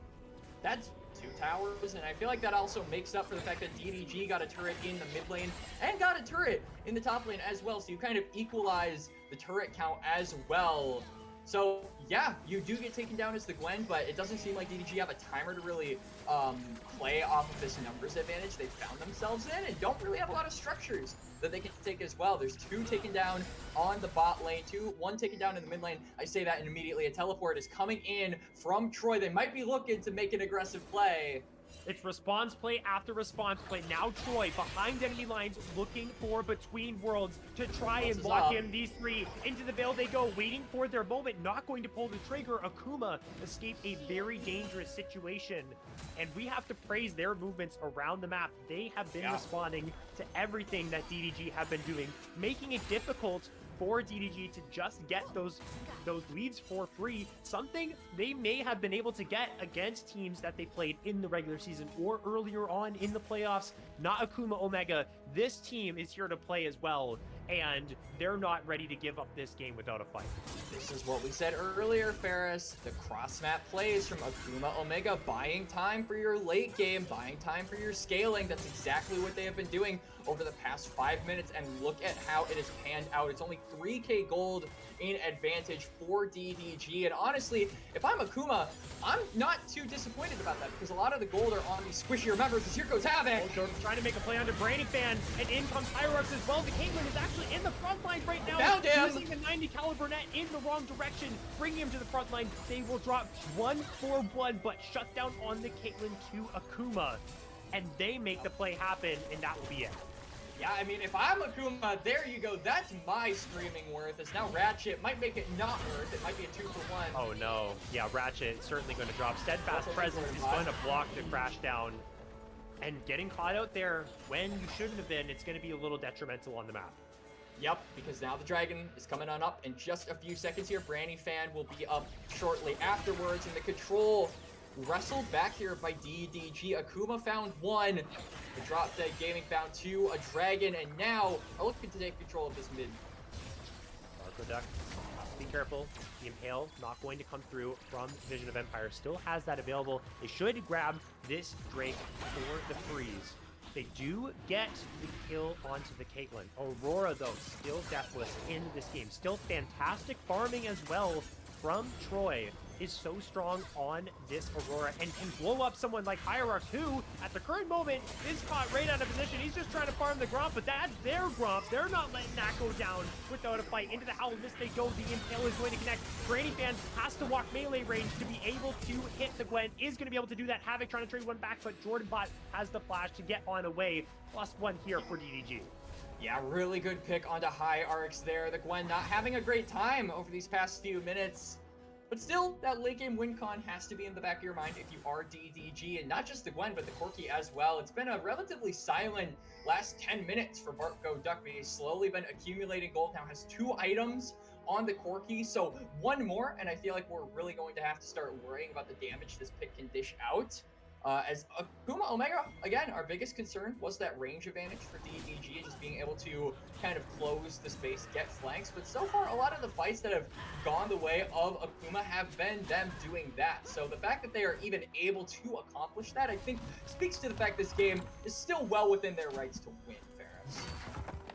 That's 2 towers, and I feel like that also makes up for the fact that DDG got a turret in the mid lane and got a turret in the top lane as well, so you kind of equalize the turret count as well. So yeah, you do get taken down as the Gwen, but it doesn't seem like DDG have a timer to really play off of this numbers advantage they found themselves in, and don't really have a lot of structures that they can take as well. There's 2 taken down on the bot lane, 1 taken down in the mid lane. I say that, and immediately a teleport is coming in from Troy. They might be looking to make an aggressive play. It's response play after response play. Now Troy behind enemy lines looking for Between Worlds to try and lock in these 3. Into the Veil they go, waiting for their moment, not going to pull the trigger. Akuma escaped a very dangerous situation, and we have to praise their movements around the map. They have been responding to everything that DDG have been doing, making it difficult for DDG to just get those leads for free, something they may have been able to get against teams that they played in the regular season or earlier on in the playoffs. Not Akuma Omega. This team is here to play as well, and they're not ready to give up this game without a fight. This is what we said earlier, Ferris. The cross-map plays from Akuma Omega, buying time for your late game, buying time for your scaling. That's exactly what they have been doing over the past 5 minutes, and look at how it has panned out. It's only 3k gold in advantage for DDG, and honestly, if I'm Akuma, I'm not too disappointed about that, because a lot of the gold are on these squishier members, as here goes Havoc. Oh, Jordan's trying to make a play onto Brandyfan, and in comes Hierarchs as well. The Caitlyn is actually in the front line right now. Found him! Using the 90 caliber net in the wrong direction, bringing him to the front line. They will drop 1-4-1, but shut down on the Caitlyn to Akuma, and they make the play happen, and that will be it. Yeah, I mean, if I'm Akuma, there you go. That's my screaming worth. As now Ratchet might make it not worth. It might be a 2-for-1. Oh no. Yeah, Ratchet certainly going to drop. Steadfast Presence is going to block the crash down. And getting caught out there when you shouldn't have been, it's going to be a little detrimental on the map. Yep, because now the dragon is coming on up in just a few seconds here. Brandyfan will be up shortly afterwards, and the control wrestled back here by DDG. Akuma found 1. The Drop Dead Gaming found 2. A dragon, and now are looking to take control of this mid. Barco Duck, be careful. The Impale not going to come through from Vision of Empire. Still has that available. They should grab this Drake for the freeze. They do get the kill onto the Caitlyn. Aurora, though, still deathless in this game. Still fantastic farming as well from Troy. Is so strong on this Aurora and can blow up someone like Hierarch, who, at the current moment, is caught right out of position. He's just trying to farm the Gromp, but that's their Gromp. They're not letting that go down without a fight. Into the Hallowed Mist they go. The Impale is going to connect. Brandyfan has to walk melee range to be able to hit the Gwen. Is going to be able to do that. Havoc trying to trade 1 back, but Jordan Bot has the flash to get on away. +1 here for DDG. Yeah, really good pick onto Hierarchs there. The Gwen not having a great time over these past few minutes. But still, that late game win con has to be in the back of your mind if you are DDG, and not just the Gwen, but the Corki as well. It's been a relatively silent last 10 minutes for Barco Duck, but he's slowly been accumulating gold. Now has 2 items on the Corki. So one more, and I feel like we're really going to have to start worrying about the damage this pick can dish out. As Akuma Omega, again, our biggest concern was that range advantage for DDG, just being able to kind of close the space, get flanks. But so far, a lot of the fights that have gone the way of Akuma have been them doing that. So the fact that they are even able to accomplish that, I think, speaks to the fact this game is still well within their rights to win, Ferris.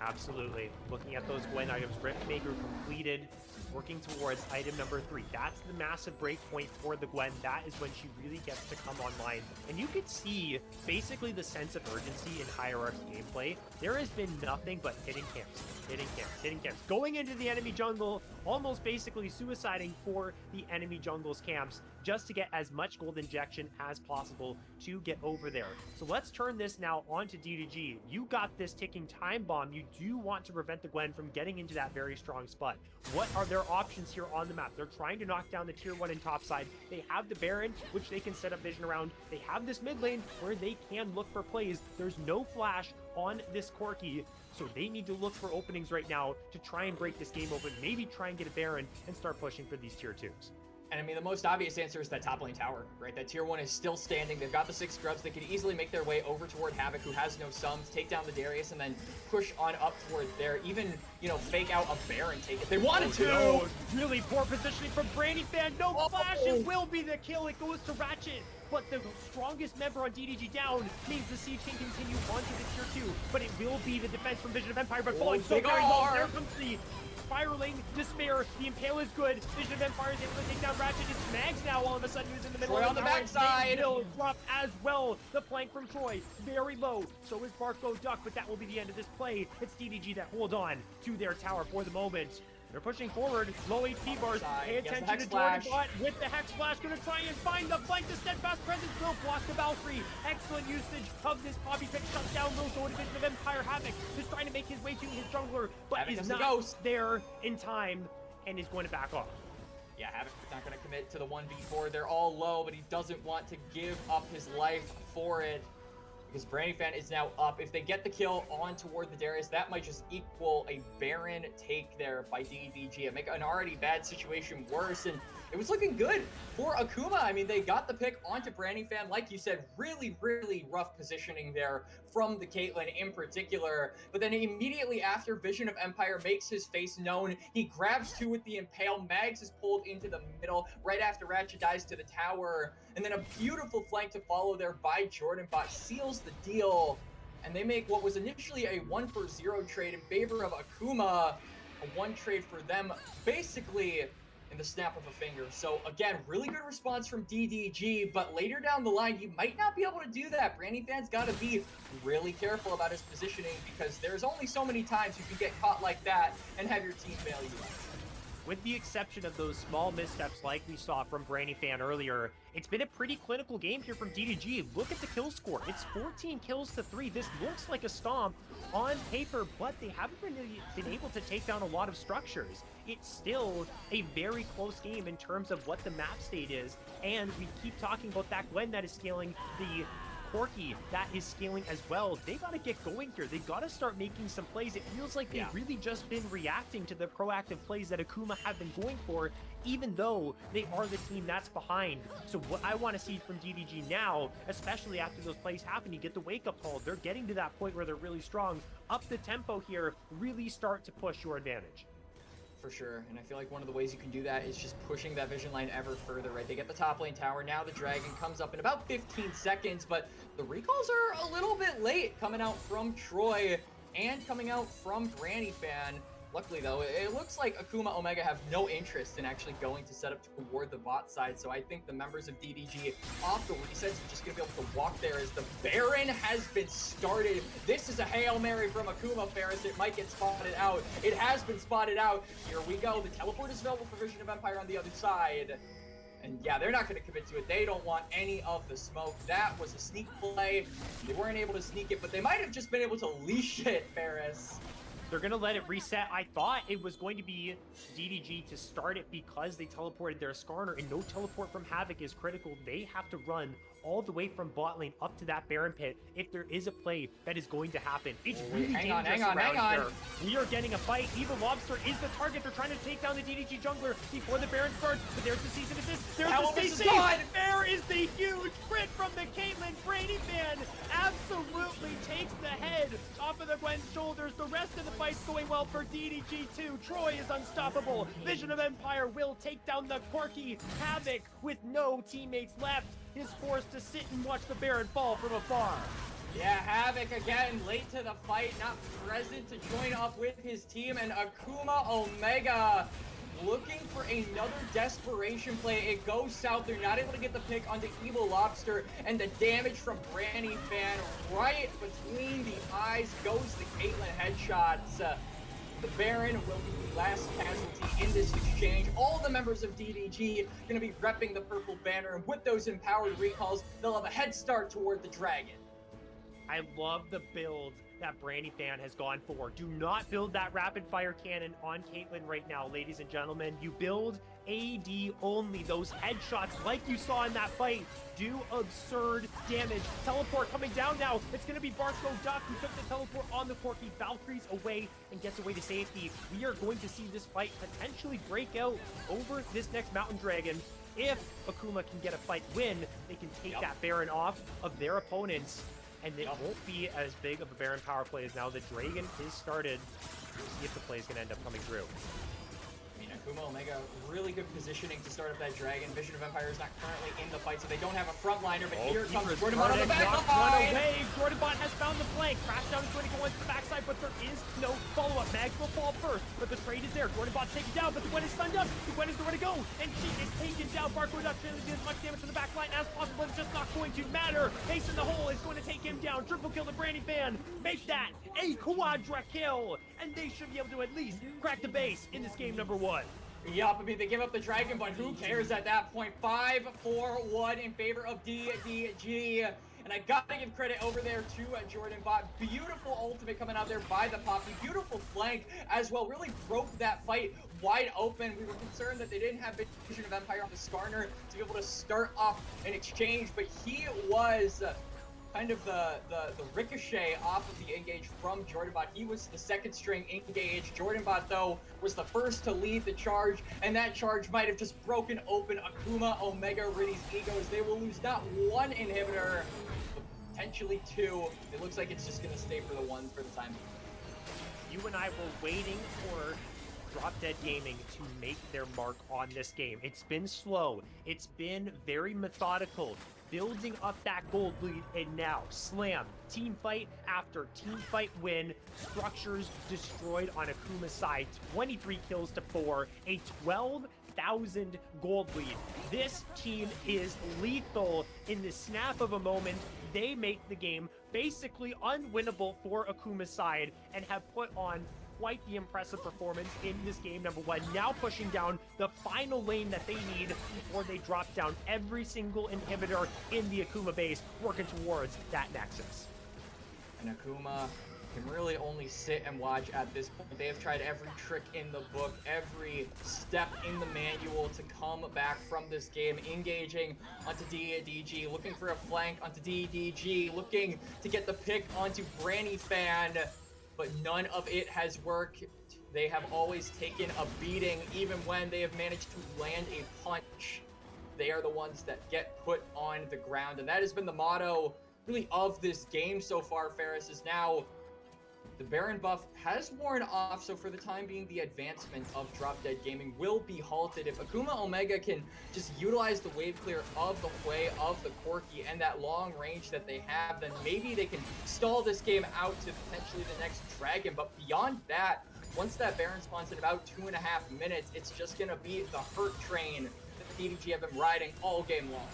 Absolutely. Looking at those Gwen items, Riftmaker completed, working towards item number 3. That's the massive break point for the Gwen. That is when she really gets to come online. And you could see basically the sense of urgency in Hierarch's gameplay. There has been nothing but hitting camps, hitting camps, hitting camps. Going into the enemy jungle, almost basically suiciding for the enemy jungle's camps just to get as much gold injection as possible to get over there. So let's turn this now onto DDG. You got this ticking time bomb. You do want to prevent the Gwen from getting into that very strong spot. What are their options here on the map? They're trying to knock down the tier 1 and top side. They have the Baron, which they can set up vision around. They have this mid lane where they can look for plays. There's no flash on this Corki, so they need to look for openings right now to try and break this game open, maybe try and get a Baron and start pushing for these tier 2s. And I mean, the most obvious answer is that top lane tower, right? That tier 1 is still standing. They've got the 6 scrubs. They could easily make their way over toward Havoc, who has no sums, take down the Darius, and then push on up toward there. Even, you know, fake out a Baron take if they wanted to. No. Really poor positioning from Brandyfan. No flash. It will be the kill. It goes to Ratchet. But the strongest member on DDG down means the siege can continue onto the tier 2. But it will be the defense from Vision of Empire. But falling so very low. There comes the spiraling despair. The Impale is good. Vision of Empire is able to take down Ratchet. It's Mags now all of a sudden who's in the middle. Troy on the backside. Will drop as well. The flank from Troy very low. So is Barco Duck, but that will be the end of this play. It's DDG that hold on to their tower for the moment. They're pushing forward. Low HP bars. Pay attention to Jordan Bot with the Hex Flash. Gonna try and find the flank. The Steadfast Presence will block the Valkyrie. Excellent usage of this Poppy pick. Shut down those go to Vision of Empire. Havoc just trying to make his way to his jungler, but Havoc is not there in time and is going to back off. Yeah, Havoc's not going to commit to the 1v4. They're all low, but he doesn't want to give up his life for it, because Brandyfan is now up. If they get the kill on toward the Darius, that might just equal a Baron take there by DDG and make an already bad situation worse. And it was looking good for Akuma. I mean, they got the pick onto Brandyfan. Like you said, really, really rough positioning there from the Caitlyn in particular. But then immediately after, Vision of Empire makes his face known. He grabs 2 with the Impale. Mags is pulled into the middle right after Ratchet dies to the tower. And then a beautiful flank to follow there by Jordan Bot seals the deal. And they make what was initially a 1-for-0 trade in favor of Akuma. A 1 trade for them, basically in the snap of a finger. So again, really good response from DDG, but later down the line, you might not be able to do that. Brandyfan's got to be really careful about his positioning, because there's only so many times you can get caught like that and have your team bail you out. With the exception of those small missteps like we saw from Brandyfan earlier, it's been a pretty clinical game here from DDG. Look at the kill score. It's 14 kills to 3. This looks like a stomp on paper, but they haven't really been able to take down a lot of structures. It's still a very close game in terms of what the map state is, and we keep talking about that Gwen that is scaling, the Corki that is scaling as well. They got to get going here. They got to start making some plays. It feels like they've really just been reacting to the proactive plays that Akuma have been going for, even though they are the team that's behind. So what I want to see from DDG now, especially after those plays happen, you get the wake-up call. They're getting to that point where they're really strong. Up the tempo here, really start to push your advantage. For sure, and I feel like one of the ways you can do that is just pushing that vision line ever further, right? They get the top lane tower, now the dragon comes up in about 15 seconds, but the recalls are a little bit late coming out from Troy and coming out from Brandyfan. Luckily though, it looks like Akuma Omega have no interest in actually going to set up toward the bot side, so I think the members of DDG off the resets are just going to be able to walk there as the Baron has been started. This is a Hail Mary from Akuma, Ferris. It might get spotted out. It has been spotted out. Here we go. The teleport is available for Vision of Empire on the other side. And yeah, they're not going to commit to it. They don't want any of the smoke. That was a sneak play. They weren't able to sneak it, but they might have just been able to leash it, Ferris. They're going to let it reset. I thought it was going to be DDG to start it because they teleported their Skarner, and no teleport from Havoc is critical. They have to run all the way from bot lane up to that Baron pit if there is a play that is going to happen. It's Oh, really hang on, dangerous hang around on. here. We are getting a fight. Evil Lobster is the target. They're trying to take down the DDG jungler before the Baron starts, but there's the cease and desist. There's the Elvis is CC. gone. There is the huge crit from the Caitlyn. Brady fan absolutely takes the head off of the Gwen's shoulders. The rest of the fight's going well for DDG2. Troy is unstoppable. Vision of Empire will take down the quirky Havoc with no teammates left. Is forced to sit and watch the Baron fall from afar. Yeah, Havoc again, late to the fight, not present to join up with his team, and Akuma Omega looking for another desperation play. It goes south. They're not able to get the pick onto Evil Lobster, and the damage from Granny Fan right between the eyes goes the Caitlyn headshots. The Baron will be the last casualty in this exchange. All the members of DDG going to be repping the purple banner, and with those empowered recalls, they'll have a head start toward the dragon. I love the build that Brandy Fan has gone for. Do not build that rapid fire cannon on Caitlyn right now, ladies and gentlemen. You build AD only. Those headshots, like you saw in that fight, do absurd damage. Teleport coming down now. It's going to be Barco Duck who took the teleport on the Corky. Valkyries away and gets away to safety. We are going to see this fight potentially break out over this next Mountain Dragon. If Akuma can get a fight win, they can take that Baron off of their opponents. And it won't be as big of a Baron power play as now. The Dragon is started. We'll see if the play is going to end up coming through. I mean, Akuma Omega, really good positioning to start up that Dragon. Vision of Empire is not currently in the fight, so they don't have a frontliner, but here comes Jordan Bot on the back line. Jordan Bot has found the flank. Crash down is going to go into the backside, but there is no follow-up. Mags will fall first, but the trade is there. Jordan Bot's taken down, but the Gwen is stunned up. The Gwen is nowhere to go, and she is taken down. Barco Duck trying to do as much damage to the back line as possible. It's just not going to matter. Ace in the hole is going to take him down. Triple kill the Brandy Fan. Make that a quadra kill, and they should be able to at least crack the base in this game number 1. Yup, I mean, they give up the Dragon, but who cares at that point? 5-4-1 in favor of DDG. And I gotta give credit over there to Jordan Bot. Beautiful ultimate coming out there by the Poppy. Beautiful flank as well. Really broke that fight wide open. We were concerned that they didn't have Vision of Empire on the Skarner to be able to start off an exchange, but he was kind of the ricochet off of the engage from Jordan Bot. He was the second string engage. Jordan Bot, though, was the first to lead the charge, and that charge might have just broken open Akuma Omega Ritty's egos. They will lose not one inhibitor, but potentially 2. It looks like it's just going to stay for the 1 for the time being. You and I were waiting for Drop Dead Gaming to make their mark on this game. It's been slow. It's been very methodical, building up that gold lead, and now slam, team fight after team fight win, structures destroyed on Akuma's side, 23 kills to 4, a 12,000 gold lead. This team is lethal. In the snap of a moment, they make the game basically unwinnable for Akuma's side and have put on quite the impressive performance in this game number 1, now pushing down the final lane that they need before they drop down every single inhibitor in the Akuma base, working towards that Nexus. And Akuma can really only sit and watch at this point. They have tried every trick in the book, every step in the manual to come back from this game, engaging onto DDG, looking for a flank onto DDG, looking to get the pick onto Branny Fan, but none of it has worked. They have always taken a beating, even when they have managed to land a punch. They are the ones that get put on the ground, and that has been the motto, really, of this game so far. Ferris is now the Baron buff has worn off, so for the time being, the advancement of Drop Dead Gaming will be halted. If Akuma Omega can just utilize the wave clear of the Hui, of the Corky, and that long range that they have, then maybe they can stall this game out to potentially the next Dragon. But beyond that, once that Baron spawns in about 2.5 minutes, it's just going to be the hurt train that the DDG have been riding all game long.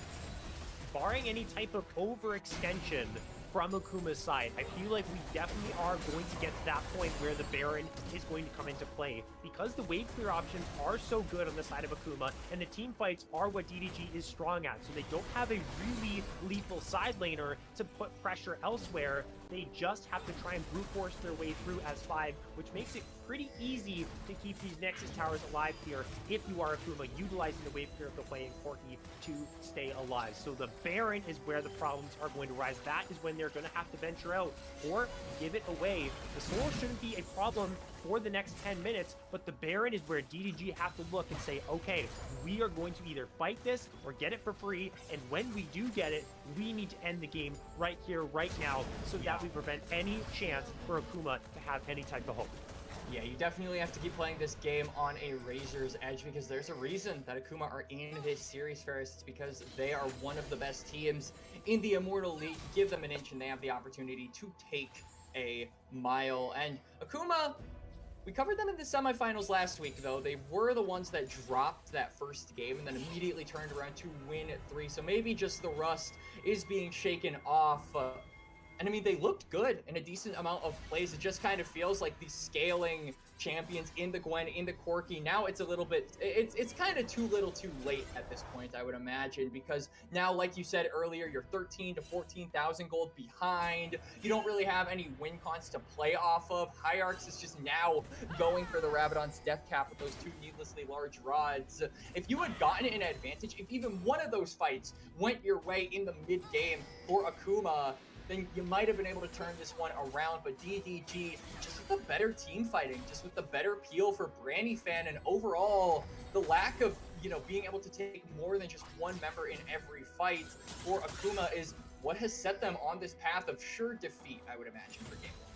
Barring any type of overextension from Akuma's side. I feel like we definitely are going to get to that point where the Baron is going to come into play. Because the wave clear options are so good on the side of Akuma, and the team fights are what DDG is strong at, so they don't have a really lethal side laner to put pressure elsewhere. They just have to try and brute force their way through as 5, which makes it pretty easy to keep these Nexus towers alive here if you are Akuma, utilizing the wave clear of the play and Corki to stay alive. So the Baron is where the problems are going to rise. That is when they're going to have to venture out or give it away. The Soul shouldn't be a problem for the next 10 minutes, but the Baron is where DDG have to look and say, okay, we are going to either fight this or get it for free, and when we do get it, we need to end the game right here, right now, so that we prevent any chance for Akuma to have any type of hope. Yeah, you definitely have to keep playing this game on a razor's edge, because there's a reason that Akuma are in this series, Ferris. It's because they are one of the best teams in the Immortal League. Give them an inch and they have the opportunity to take a mile. And Akuma, we covered them in the semifinals last week, though. They were the ones that dropped that first game and then immediately turned around to win 3. So maybe just the rust is being shaken off. And I mean, they looked good in a decent amount of plays. It just kind of feels like these scaling champions in the Gwen, in the Corki. Now it's a little bit, it's kind of too little too late at this point, I would imagine, because now, like you said earlier, you're 13 to 14,000 gold behind. You don't really have any win cons to play off of. Hierarchs is just now going for the Rabadon's death cap with those 2 needlessly large rods. If you had gotten an advantage, if even one of those fights went your way in the mid-game for Akuma, then you might have been able to turn this one around. But DDG, just with the better team fighting, just with the better peel for Branny Fan, and overall, the lack of, being able to take more than just one member in every fight for Akuma is what has set them on this path of sure defeat, I would imagine, for game 1.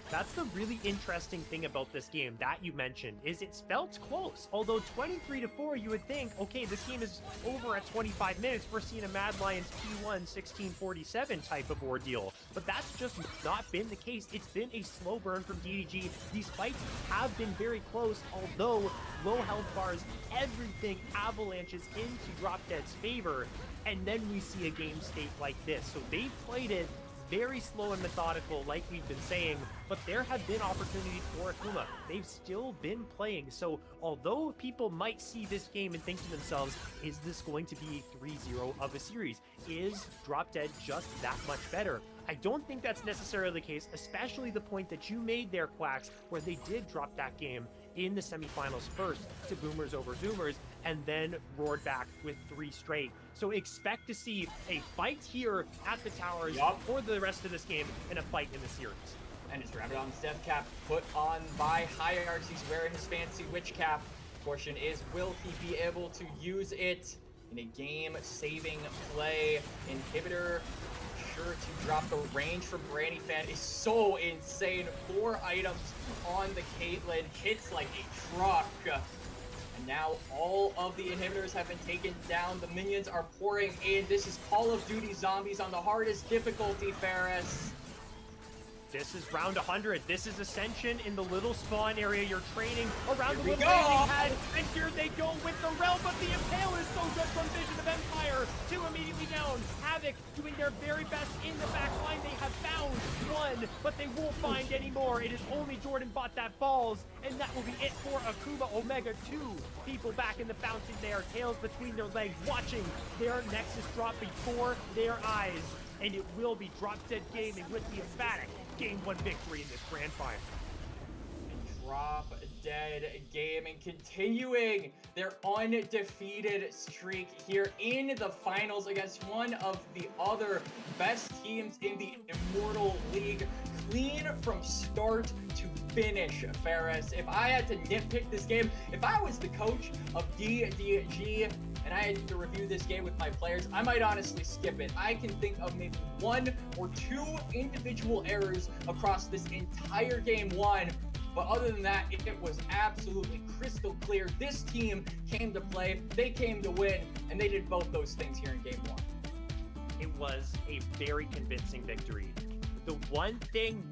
That's the really interesting thing about this game that you mentioned, is it's felt close. Although 23-4, you would think, okay, this game is over at 25 minutes. We're seeing a Mad Lions P1 1647 type of ordeal. But that's just not been the case. It's been a slow burn from DDG. These fights have been very close, although low health bars, everything avalanches into Drop Dead's favor. And then we see a game state like this. So they've played it very slow and methodical, like we've been saying, but there have been opportunities for Akuma. They've still been playing. So although people might see this game and think to themselves, is this going to be a 3-0 of a series? Is Drop Dead just that much better? I don't think that's necessarily the case, especially the point that you made there, Quacks, where they did drop that game in the semifinals first to Boomers over Zoomers, and then roared back with 3 straight. So expect to see a fight here at the towers for the rest of this game, and a fight in the series. And it's Rabadon's death cap put on by Hierarchs. He's wearing his fancy witch cap. Question is, will he be able to use it in a game-saving play? Inhibitor, sure to drop. The range from Branny Fan is so insane. 4 items on the Caitlyn, hits like a truck. And now all of the inhibitors have been taken down. The minions are pouring in. This is Call of Duty Zombies on the hardest difficulty, Ferris. This is round 100. This is Ascension in the little spawn area. You're training around the little go. pad, and here they go with the Realm, but the Impale is so good from Vision of Empire. 2 immediately down. Havoc doing their very best in the back line. They have found 1, but they won't find any more. It is only Jordan Bot that falls, and that will be it for Akuma Omega. 2 people back in the fountain there, tails between their legs, watching their Nexus drop before their eyes. And it will be Drop Dead Gaming with the emphatic Game 1 victory in this grand final. Drop Dead Gaming continuing their undefeated streak here in the finals against one of the other best teams in the Immortal League. Clean from start to finish, Ferris. If I had to nitpick this game, if I was the coach of DDG and I had to review this game with my players, I might honestly skip it. I can think of maybe 1 or 2 individual errors across this entire game 1. But other than that, it was absolutely crystal clear. This team came to play, they came to win, and they did both those things here in game 1. It was a very convincing victory. The one thing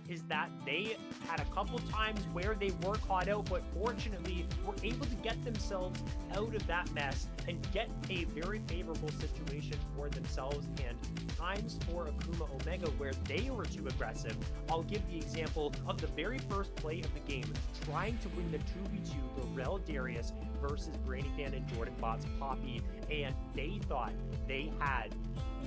is that they had a couple times where they were caught out, but fortunately were able to get themselves out of that mess and get a very favorable situation for themselves, and times for Akuma Omega where they were too aggressive. I'll give the example of the very first play of the game, trying to win the 2v2 Varel Darius versus Brainy Fan and Jordan Bot's Poppy, and they thought they had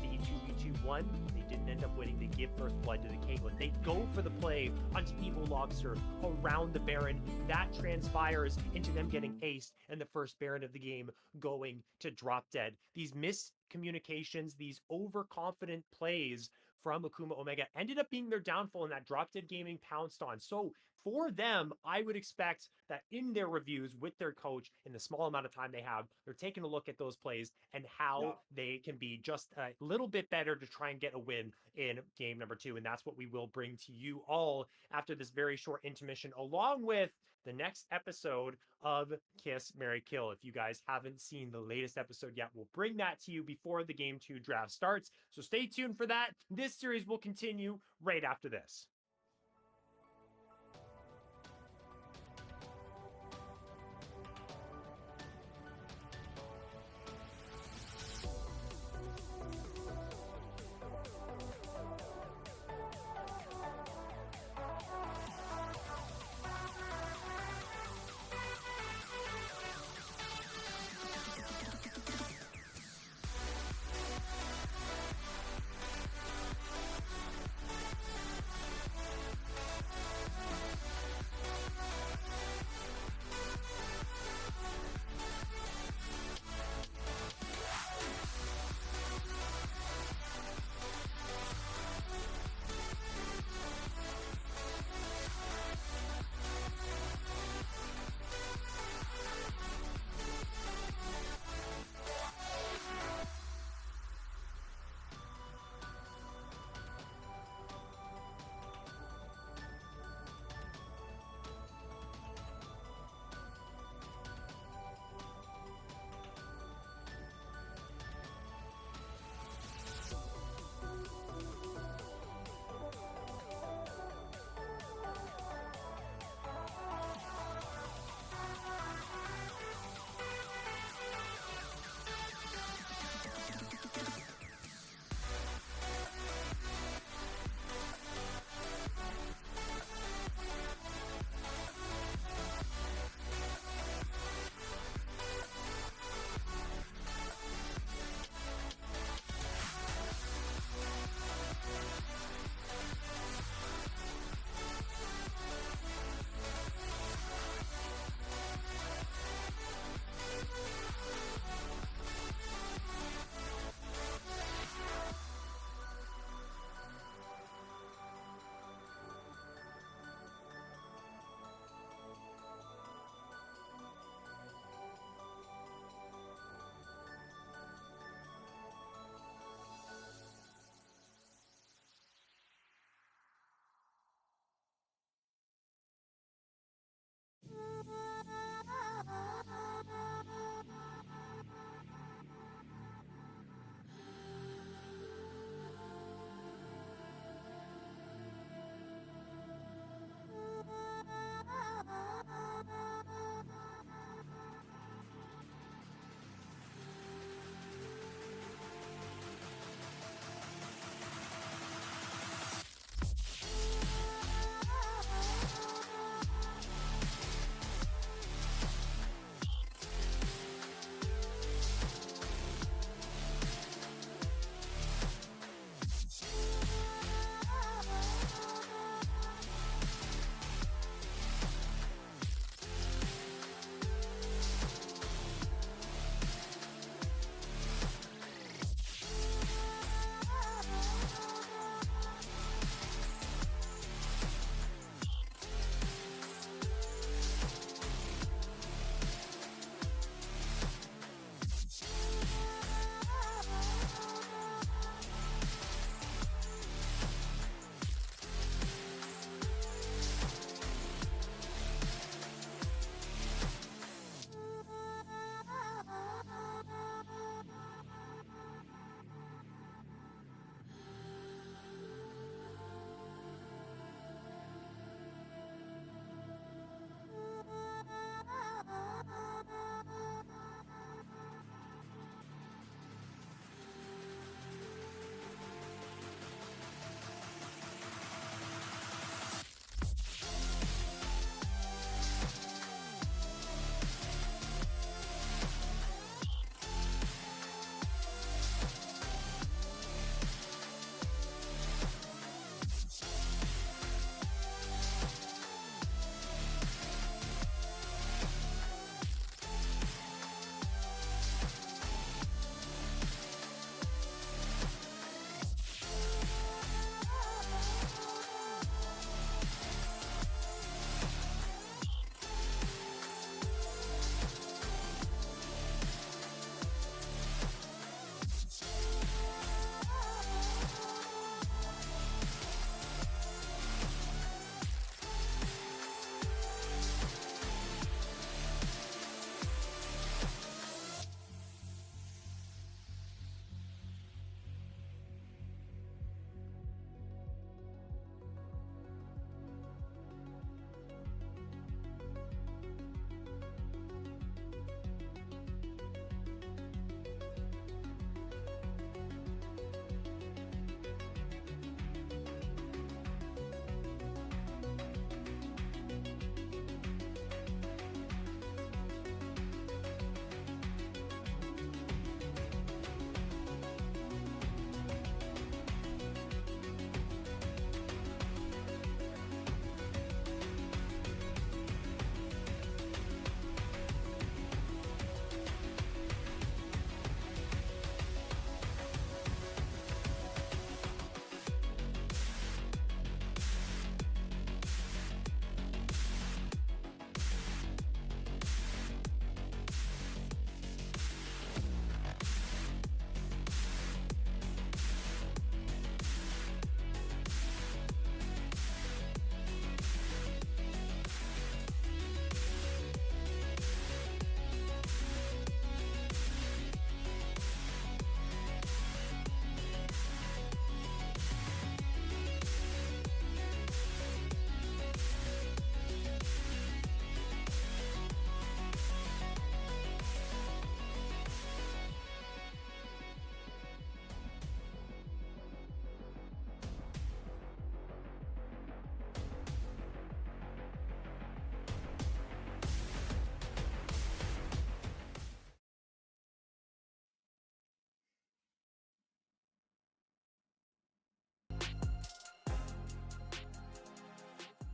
the 2v2 They didn't end up winning. They give first blood to the Caitlyn. They go for the play onto Evil Lobster around the Baron. That transpires into them getting aced and the first Baron of the game going to drop dead. These miscommunications, these overconfident plays from Akuma Omega ended up being their downfall, and that drop dead gaming pounced on. So for them, I would expect that in their reviews with their coach, in the small amount of time they have, they're taking a look at those plays and how they can be just a little bit better to try and get a win in game number 2. And that's what we will bring to you all after this very short intermission, along with the next episode of Kiss, Marry, Kill. If you guys haven't seen the latest episode yet, we'll bring that to you before the Game 2 draft starts. So stay tuned for that. This series will continue right after this.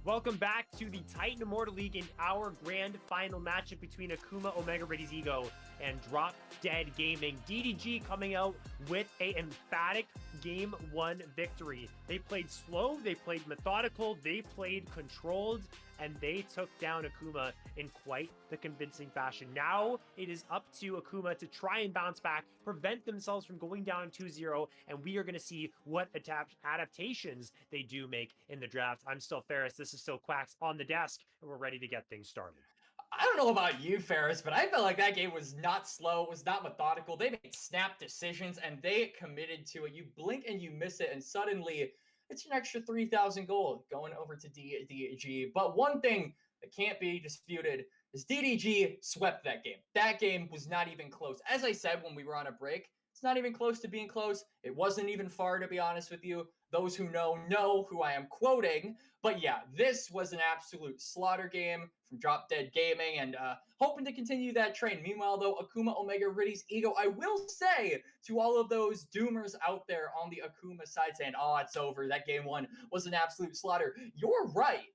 Welcome back to the Titan Immortal League in our grand final matchup between Akuma, Omega Ritty's Ego, and Drop Dead Gaming. DDG coming out with an emphatic Game 1 victory. They played slow, they played methodical, they played controlled, and they took down Akuma in quite the convincing fashion. Now it is up to Akuma to try and bounce back, prevent themselves from going down 2-0, and we are going to see what adaptations they do make in the draft. I'm still Ferris, this is still Quacks on the desk, and we're ready to get things started. I don't know about you, Ferris, but I felt like that game was not slow, it was not methodical. They made snap decisions, and they committed to it. You blink and you miss it, and suddenly it's an extra 3,000 gold going over to DDG. But one thing that can't be disputed is DDG swept that game. That game was not even close. As I said when we were on a break, it's not even close to being close. It wasn't even far, to be honest with you. Those who know who I am quoting. But yeah, this was an absolute slaughter game from Drop Dead Gaming, and hoping to continue that train. Meanwhile, though, Akuma, Omega Ritty's Ego, I will say to all of those doomers out there on the Akuma side saying, oh, it's over, that game 1 was an absolute slaughter. You're right,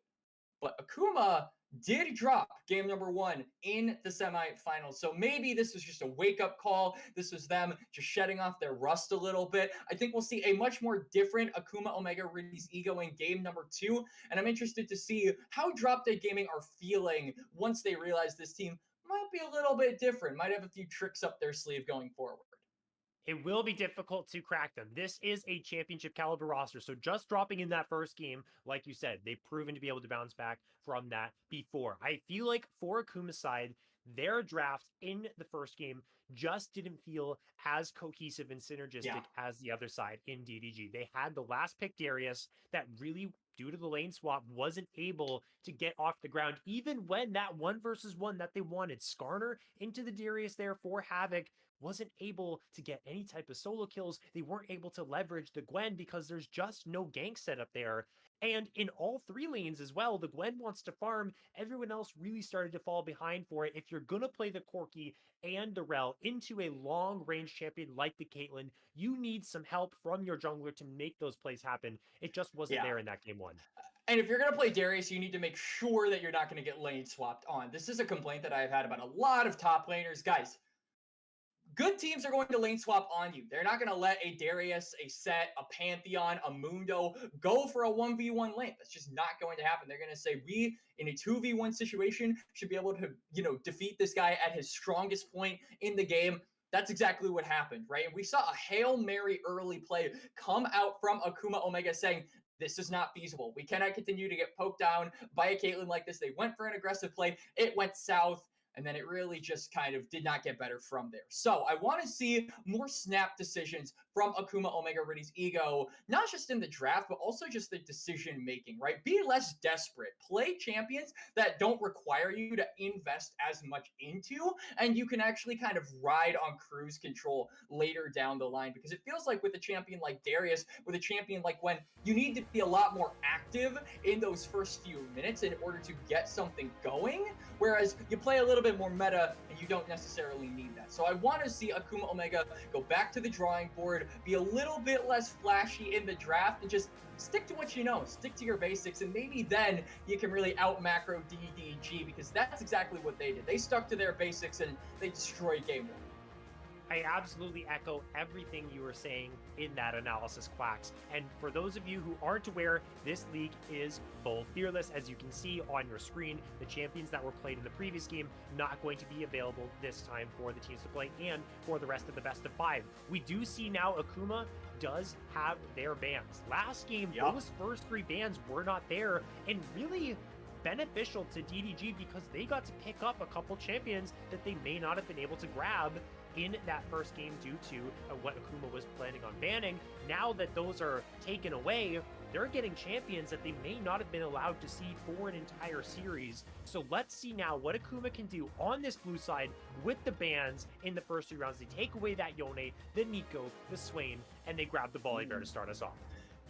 but Akuma did drop game number 1 in the semifinals. So maybe this was just a wake-up call. This was them just shedding off their rust a little bit. I think we'll see a much more different Akuma, Omega Ritty's Ego in game number 2. And I'm interested to see how Drop Dead Gaming are feeling once they realize this team might be a little bit different, might have a few tricks up their sleeve going forward. It will be difficult to crack them. This is a championship caliber roster. So just dropping in that first game, like you said, they've proven to be able to bounce back from that before. I feel like for Akuma's side, their draft in the first game just didn't feel as cohesive and synergistic as the other side in DDG. They had the last pick Darius that really, due to the lane swap, wasn't able to get off the ground, even when that 1v1 that they wanted, Skarner into the Darius there for Havoc, wasn't able to get any type of solo kills. They weren't able to leverage the Gwen because there's just no gank setup there. And in all 3 lanes as well, the Gwen wants to farm. Everyone else really started to fall behind for it. If you're going to play the Corki and the Rel into a long-range champion like the Caitlyn, you need some help from your jungler to make those plays happen. It just wasn't there in that game 1. And if you're going to play Darius, you need to make sure that you're not going to get lane swapped on. This is a complaint that I've had about a lot of top laners. Guys, good teams are going to lane swap on you. They're not going to let a Darius, a Set, a Pantheon, a Mundo go for a 1v1 lane. That's just not going to happen. They're going to say, we, in a 2v1 situation, should be able to, defeat this guy at his strongest point in the game. That's exactly what happened, right? And we saw a Hail Mary early play come out from Akuma Omega saying, this is not feasible. We cannot continue to get poked down by a Caitlyn like this. They went for an aggressive play. It went south. And then it really just kind of did not get better from there. So I want to see more snap decisions from Akuma Omega Ritty's Ego, not just in the draft, but also just the decision making, right? Be less desperate. Play champions that don't require you to invest as much into, and you can actually kind of ride on cruise control later down the line. Because it feels like with a champion like Darius, with a champion like Gwen, you need to be a lot more active in those first few minutes in order to get something going. Whereas you play a little bit more meta and you don't necessarily need that. So I want to see Akuma Omega go back to the drawing board, be a little bit less flashy in the draft, and just stick to what you know, stick to your basics, and maybe then you can really out macro DDG, because that's exactly what they did. They stuck to their basics and they destroyed game 1. I absolutely echo everything you were saying in that analysis, Quacks. And for those of you who aren't aware, this league is full fearless. As you can see on your screen, the champions that were played in the previous game not going to be available this time for the teams to play and for the rest of the best of 5. We do see now Akuma does have their bans. Last game, those first 3 bans were not there, and really beneficial to DDG because they got to pick up a couple champions that they may not have been able to grab in that first game due to what Akuma was planning on banning. Now that those are taken away, they're getting champions that they may not have been allowed to see for an entire series. So let's see now what Akuma can do on this blue side with the bans in the first 3 rounds. They take away that Yone, the Nico, the Swain, and they grab the Volibear to start us off.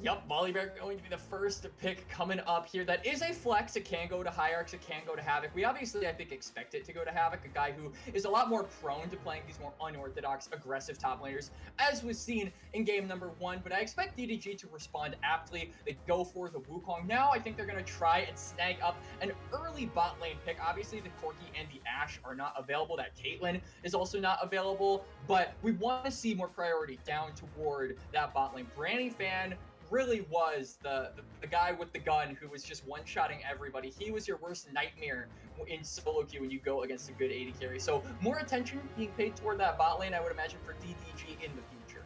Yep, Volibear going to be the first pick coming up here. That is a flex. It can go to Hierarchs, it can go to Havoc. We obviously, I think, expect it to go to Havoc, a guy who is a lot more prone to playing these more unorthodox, aggressive top laners, as was seen in game number 1. But I expect DDG to respond aptly. They go for the Wukong. Now I think they're going to try and snag up an early bot lane pick. Obviously, the Corki and the Ashe are not available. That Caitlyn is also not available. But we want to see more priority down toward that bot lane. Branny Fan really was the guy with the gun who was just one-shotting everybody. He was your worst nightmare in solo queue when you go against a good AD carry. So more attention being paid toward that bot lane, I would imagine, for DDG in the future.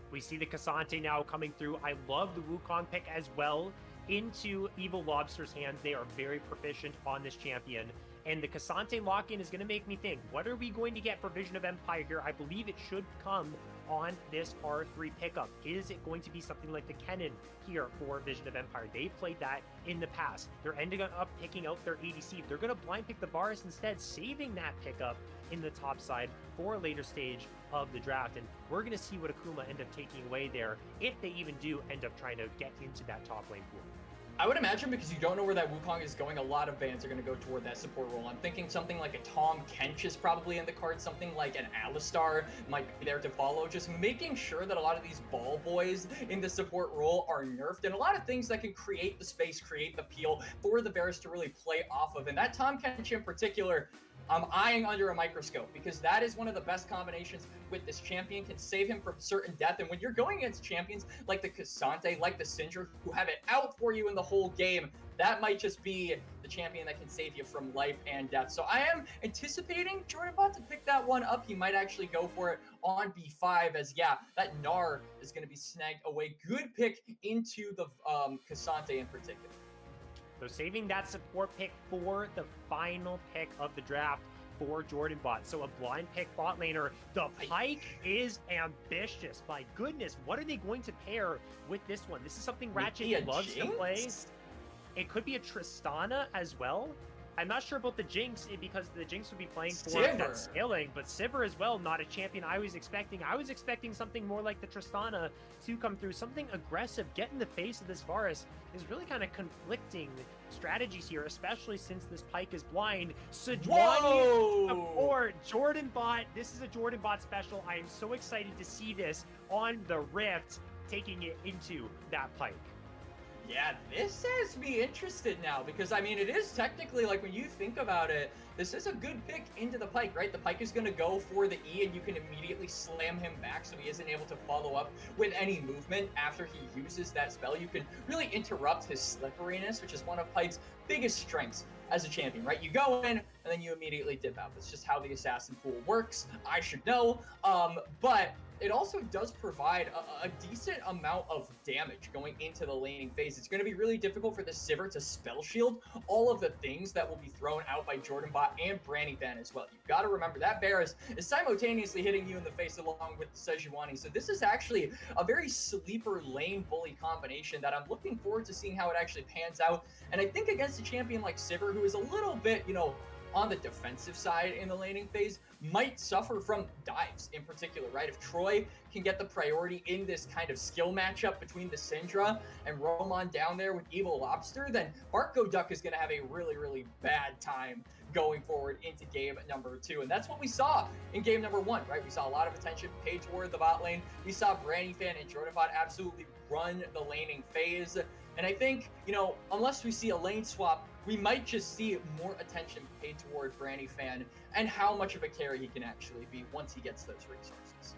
We see the Cassante now coming through. I love the Wukong pick as well into Evil Lobster's hands. They are very proficient on this champion. And the Cassante lock-in is going to make me think, what are we going to get for Vision of Empire here? I believe it should come on this R3 pickup. Is it going to be something like the Kennen here for Vision of Empire? They've played that in the past. They're ending up picking out their ADC. They're going to blind pick the Varus instead, saving that pickup in the top side for a later stage of the draft. And we're going to see what Akuma end up taking away there, if they even do end up trying to get into that top lane pool. I would imagine, because you don't know where that Wukong is going, a lot of bans are going to go toward that support role. I'm thinking something like a Tom Kench is probably in the card, something like an Alistar might be there to follow, just making sure that a lot of these ball boys in the support role are nerfed, and a lot of things that can create the space, create the peel for the Varus to really play off of. And that Tom Kench in particular, I'm eyeing under a microscope, because that is one of the best combinations with this champion, can save him from certain death. And when you're going against champions like the Cassante, like the Syndra, who have it out for you in the whole game, that might just be the champion that can save you from life and death. So I am anticipating Jordanbot to pick that one up. He might actually go for it on B5, as yeah, that Gnar is going to be snagged away. Good pick into the Cassante in particular. So saving that support pick for the final pick of the draft for Jordanbot. So a blind pick bot laner. The Pyke is ambitious. My goodness, what are they going to pair with this one? This is something Ratchet loves to play. It could be a Tristana as well. I'm not sure about the Jinx, because the Jinx would be playing for that scaling, but Sivir as well, not a champion I was expecting. I was expecting something more like the Tristana to come through, something aggressive, get in the face of this Varus. Is really kind of conflicting strategies here, especially since this Pyke is blind. Sejuani support, Jordanbot. This is a Jordanbot special. I am so excited to see this on the Rift, taking it into that Pyke. Yeah, this has me interested now, because I mean, it is technically, like, when you think about it, this is a good pick into the Pyke, right? The Pyke is going to go for the E, and you can immediately slam him back, so he isn't able to follow up with any movement after he uses that spell. You can really interrupt his slipperiness, which is one of Pyke's biggest strengths as a champion, right? You go in, and then you immediately dip out. That's just how the assassin pool works. I should know, but it also does provide a decent amount of damage going into the laning phase. It's going to be really difficult for the Sivir to spell shield all of the things that will be thrown out by Jordanbot and Branny Fan as well. You've got to remember that Varus is simultaneously hitting you in the face along with Sejuani. So this is actually a very sleeper lane bully combination that I'm looking forward to seeing how it actually pans out. And I think against a champion like Sivir, who is a little bit, you know, on the defensive side in the laning phase, might suffer from dives in particular, right? If Troy can get the priority in this kind of skill matchup between the Syndra and roam on down there with Evil Lobster, then Barco Duck is going to have a really, really bad time going forward into game number 2. And that's what we saw in game number 1, right? We saw a lot of attention paid toward the bot lane. We saw Branny Fan and Jordanbot absolutely run the laning phase. And I think, you know, unless we see a lane swap, we might just see more attention paid toward Branny Fan and how much of a carry he can actually be once he gets those resources.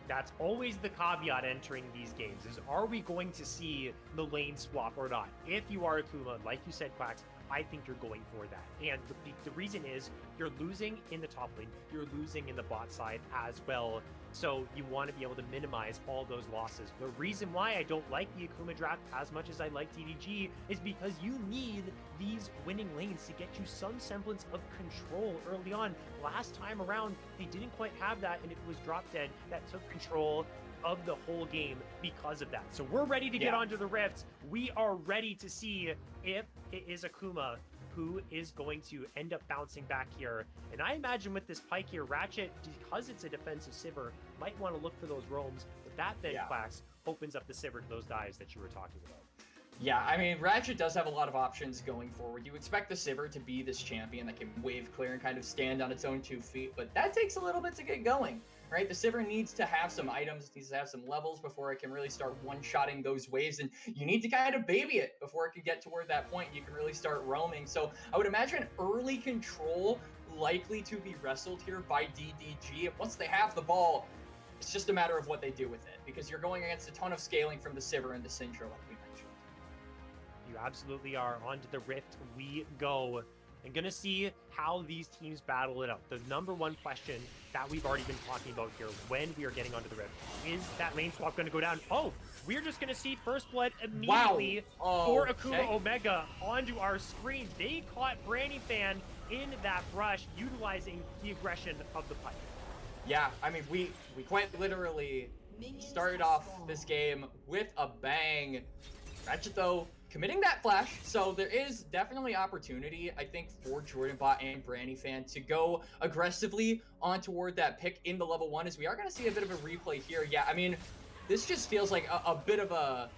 That's always the caveat entering these games, is are we going to see the lane swap or not? If you are Akuma, like you said, Quacks, I think you're going for that. And the reason is you're losing in the top lane, you're losing in the bot side as well. So you want to be able to minimize all those losses. The reason why I don't like the Akuma draft as much as I like DDG is because you need these winning lanes to get you some semblance of control early on. Last time around, they didn't quite have that, and it was Drop Dead that took control of the whole game because of that. So we're ready to get onto the Rifts. We are ready to see if it is Akuma who is going to end up bouncing back here. And I imagine with this Pyke here, Ratchet, because it's a defensive Sivir, might want to look for those roams. But that then, Quacks, opens up the Sivir to those dives that you were talking about. Yeah, I mean, Ratchet does have a lot of options going forward. You expect the Sivir to be this champion that can wave clear and kind of stand on its own 2 feet, but that takes a little bit to get going, right? The Sivir needs to have some items, needs to have some levels before it can really start one-shotting those waves, and you need to kind of baby it before it can get toward that point. You can really start roaming. So I would imagine early control likely to be wrestled here by DDG, and once they have the ball, it's just a matter of what they do with it, because you're going against a ton of scaling from the Sivir and the Syndra, like we mentioned. You absolutely are. Onto the Rift we go. And gonna see how these teams battle it out. The number one question that we've already been talking about here when we are getting onto the Rift, is that lane swap gonna go down? Oh, we're just gonna see First Blood immediately for Akuma Omega onto our screen. They caught Branyfan in that brush, utilizing the aggression of the pipe. Yeah, I mean, we quite literally started off this game with a bang. Ratchet, though, committing that flash, so there is definitely opportunity, I think, for JordanBot and Branyfan to go aggressively on toward that pick in the level 1, as we are going to see a bit of a replay here. Yeah, I mean, this just feels like a bit of a...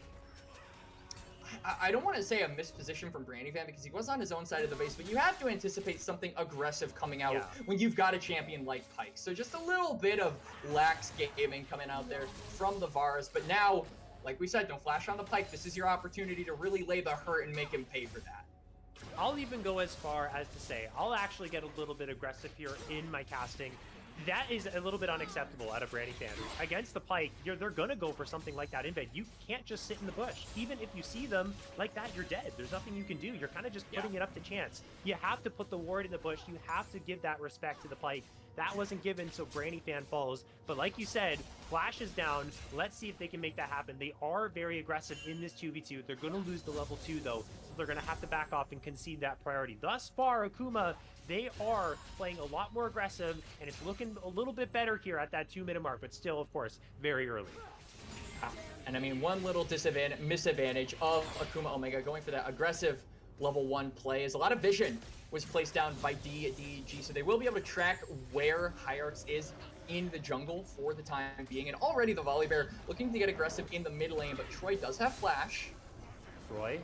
I don't want to say a misposition from Branyfan because he was on his own side of the base, but you have to anticipate something aggressive coming out when you've got a champion like Pyke. So just a little bit of lax gaming coming out there from the Vars, but now... Like we said, don't flash on the Pyke. This is your opportunity to really lay the hurt and make him pay for that. I'll even go as far as to say, I'll actually get a little bit aggressive here in my casting. That is a little bit unacceptable out of Branyfan. Against the Pyke, they're going to go for something like that invade. You can't just sit in the bush. Even if you see them like that, you're dead. There's nothing you can do. You're kind of just putting it up to chance. You have to put the ward in the bush. You have to give that respect to the Pyke. That wasn't given, so Branyfan falls. But like you said, Flash is down. Let's see if they can make that happen. They are very aggressive in this 2v2. They're going to lose the level 2, though, so they're going to have to back off and concede that priority. Thus far, Akuma, they are playing a lot more aggressive, and it's looking a little bit better here at that 2-minute mark, but still, of course, very early. And I mean, one little misadvantage of Akuma Omega going for that aggressive level 1 play is a lot of vision was placed down by DDG, so they will be able to track where Hierarchs is in the jungle for the time being. And already the Volibear looking to get aggressive in the mid lane, but Troy does have flash. Troy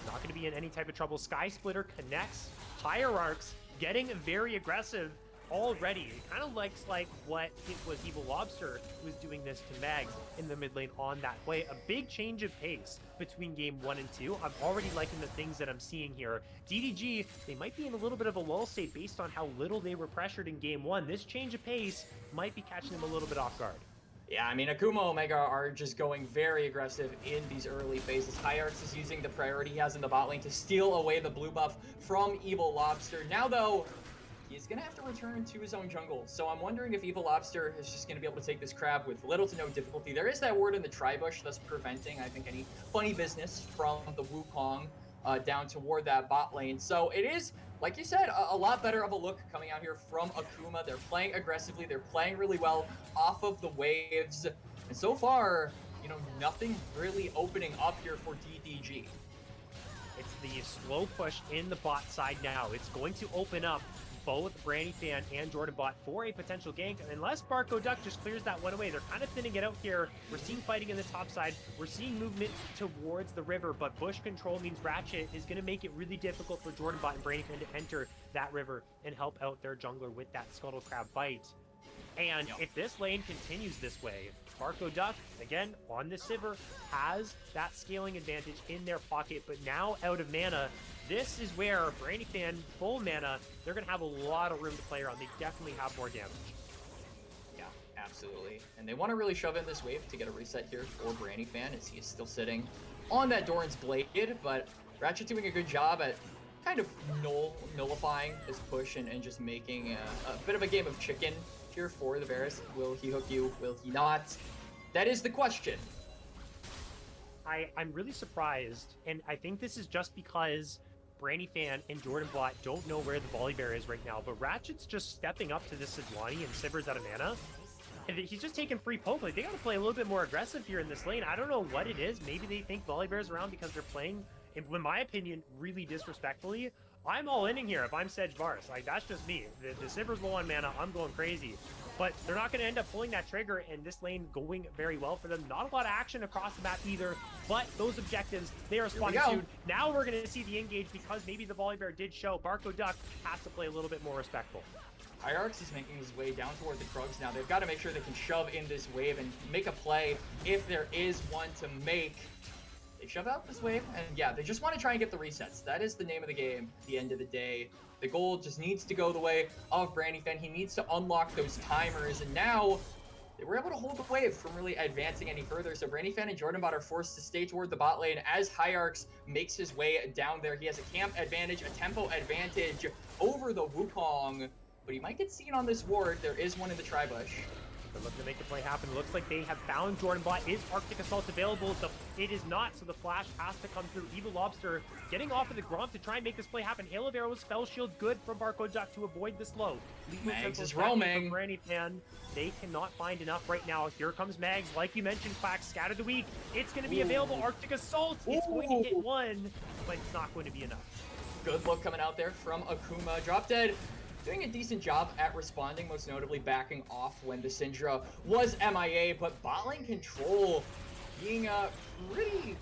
not going to be in any type of trouble. Sky Splitter connects. Hierarchs getting very aggressive already. It kind of looks like what it was Evil Lobster who was doing this to Mags in the mid lane on that play. A big change of pace between game 1 and 2. I'm already liking the things that I'm seeing here. DDG, they might be in a little bit of a lull state based on how little they were pressured in game 1. This change of pace might be catching them a little bit off guard. Yeah, I mean, Akuma Omega are just going very aggressive in these early phases. Hierarchs is using the priority he has in the bot lane to steal away the blue buff from Evil Lobster. Now, though, he's going to have to return to his own jungle. So I'm wondering if Evil Lobster is just going to be able to take this crab with little to no difficulty. There is that ward in the tri-bush, thus preventing, I think, any funny business from the Wukong down toward that bot lane. So it is, like you said, a lot better of a look coming out here from Akuma. They're playing aggressively. They're playing really well off of the waves. And so far, you know, nothing really opening up here for DDG. It's the slow push in the bot side now. It's going to open up both Branyfan and JordanBot for a potential gank, unless Barco Duck just clears that one away. They're kind of thinning it out here. We're seeing fighting in the top side. We're seeing movement towards the river, but bush control means Ratchet is going to make it really difficult for JordanBot and Branyfan to enter that river and help out their jungler with that Scuttle Crab fight. And if this lane continues this way, Barco Duck, again, on the Sivir, has that scaling advantage in their pocket, but now out of mana. This is where Branyfan, full mana, they're going to have a lot of room to play around. They definitely have more damage. Yeah, absolutely. And they want to really shove in this wave to get a reset here for Branyfan, as he is still sitting on that Doran's Blade, but Ratchet doing a good job at kind of nullifying his push and just making a bit of a game of chicken here for the Varus. Will he hook you? Will he not? That is the question. I'm really surprised, and I think this is just because Branyfan and JordanBot don't know where the Volibear is right now, but Ratchet's just stepping up to this Sejuani and Sivir's out of mana. And he's just taking free poke. Like, they gotta play a little bit more aggressive here in this lane. I don't know what it is. Maybe they think Volibear's around because they're playing, in my opinion, really disrespectfully. I'm all in here if I'm Sej Vars. Like, that's just me. The Sivir's low on mana. I'm going crazy. but they're not going to end up pulling that trigger, and this lane going very well for them. Not a lot of action across the map either, but those objectives, they are spawning soon. Now we're going to see the engage because maybe the volley bear did show. Barco Duck has to play a little bit more respectful. Hierarchs is making his way down toward the Krugs now. They've got to make sure they can shove in this wave and make a play if there is one to make. They shove out this wave, and yeah, they just want to try and get the resets. That is the name of the game at the end of the day. The goal just needs to go the way of Brandyfen. He needs to unlock those timers, and now they were able to hold the wave from really advancing any further. So Brandyfen and Jordanbot are forced to stay toward the bot lane as Hierarchs makes his way down there. He has a camp advantage, a tempo advantage over the Wukong, but he might get seen on this ward. There is one in the tri-bush. They're looking to make the play happen. It looks like they have found Jordanbot. Is Arctic Assault available? It is not, so the flash has to come through. Evil Lobster getting off of the Gromp to try and make this play happen. Hail of Arrows, Spell Shield, good from Barco Duck to avoid the slow. Mags is roaming. Brandyfen. They cannot find enough right now. Here comes Mags. Like you mentioned, Quack, Scatter the Weak. It's going to be available. Arctic Assault. It's going to hit one, but it's not going to be enough. Good look coming out there from Akuma. Drop Dead doing a decent job at responding, most notably backing off when the Syndra was MIA, but bot lane control being pretty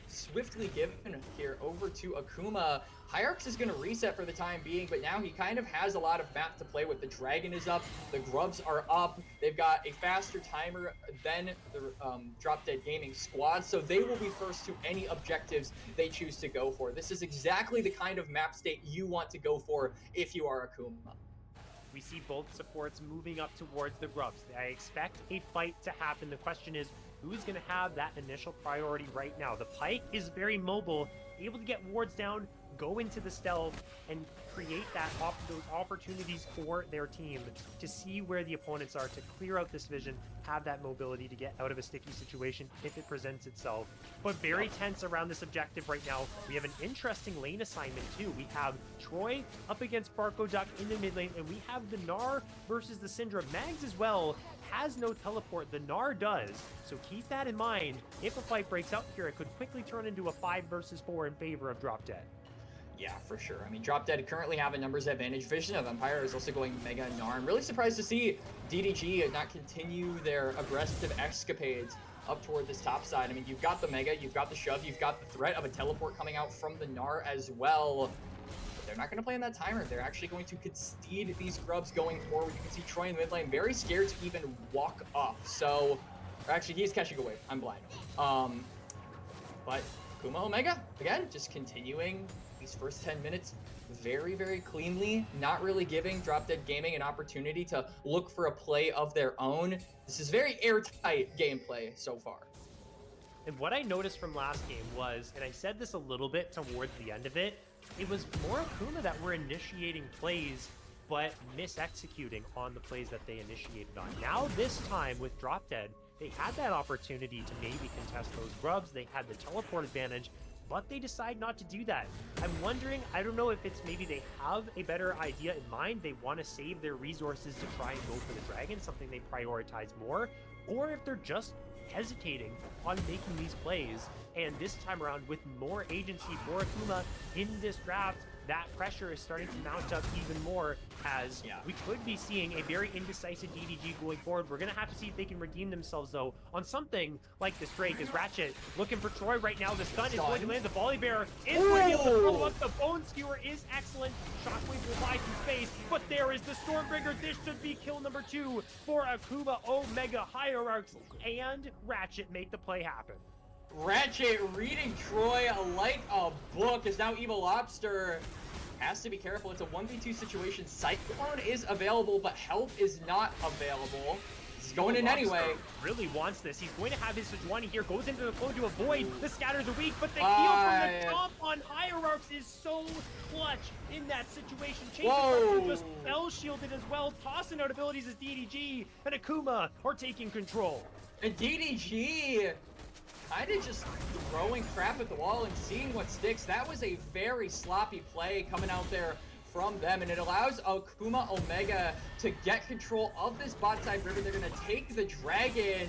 swiftly given here over to Akuma. Hierarchs is going to reset for the time being, but now he kind of has a lot of map to play with. The Dragon is up, the Grubs are up, they've got a faster timer than the Drop Dead Gaming squad, so they will be first to any objectives they choose to go for. This is exactly the kind of map state you want to go for if you are Akuma. We see both supports moving up towards the Grubs. I expect a fight to happen. The question is, who's going to have that initial priority right now? The Pyke is very mobile, able to get wards down, go into the stealth, and create those opportunities for their team to see where the opponents are, to clear out this vision, have that mobility to get out of a sticky situation if it presents itself. But very tense around this objective right now. We have an interesting lane assignment too. We have Troy up against Barco Duck in the mid lane, and we have the Gnar versus the Syndra. Mags as well has no teleport. The Gnar does, so keep that in mind. If a fight breaks out here, it could quickly turn into a 5 versus 4 in favor of Drop Dead. Yeah, for sure. I mean, Drop Dead currently have a numbers advantage. Vision of Empire is also going Mega Gnar. I'm really surprised to see DDG not continue their aggressive escapades up toward this top side. I mean, you've got the Mega, you've got the shove, you've got the threat of a teleport coming out from the Gnar as well. But they're not going to play in that timer. They're actually going to concede these Grubs going forward. You can see Troy in the mid lane very scared to even walk up. So, or actually, he's catching a wave. I'm blind. But Akuma Omega, again, just continuing these first 10 minutes very, very cleanly, not really giving Drop Dead Gaming an opportunity to look for a play of their own. This is very airtight gameplay so far. And what I noticed from last game was, and I said this a little bit towards the end of it, it was more Akuma that were initiating plays, but mis-executing on the plays that they initiated on. Now this time with Drop Dead, they had that opportunity to maybe contest those Grubs. They had the teleport advantage, but they decide not to do that. I'm wondering, I don't know if it's maybe they have a better idea in mind, they want to save their resources to try and go for the Dragon, something they prioritize more, or if they're just hesitating on making these plays. And this time around, with more agency for Akuma in this draft, that pressure is starting to mount up even more, as we could be seeing a very indecisive DDG going forward. We're going to have to see if they can redeem themselves, though, on something like this Drake. Is Ratchet looking for Troy right now. The stun is going to land. The volley bear is going to be able to follow up. The bone skewer is excellent. Shockwave will buy some space, but there is the Stormbringer. This should be kill number 2 for Akuma Omega. Hierarchs and Ratchet make the play happen. Ratchet reading Troy like a book, as now Evil Lobster has to be careful. It's a 1v2 situation. Cyclone is available, but help is not available. He's going in anyway. Really wants this. He's going to have his Sejuani here. Goes into the clone to avoid the Scatter the Weak, but the heal from the top on Hierarchs is so clutch in that situation. Chasing just spell shielded as well. Tossing out abilities as DDG and Akuma are taking control. And DDG kind of just throwing crap at the wall and seeing what sticks. That was a very sloppy play coming out there from them, and it allows Akuma Omega to get control of this bot side river. They're going to take the Dragon,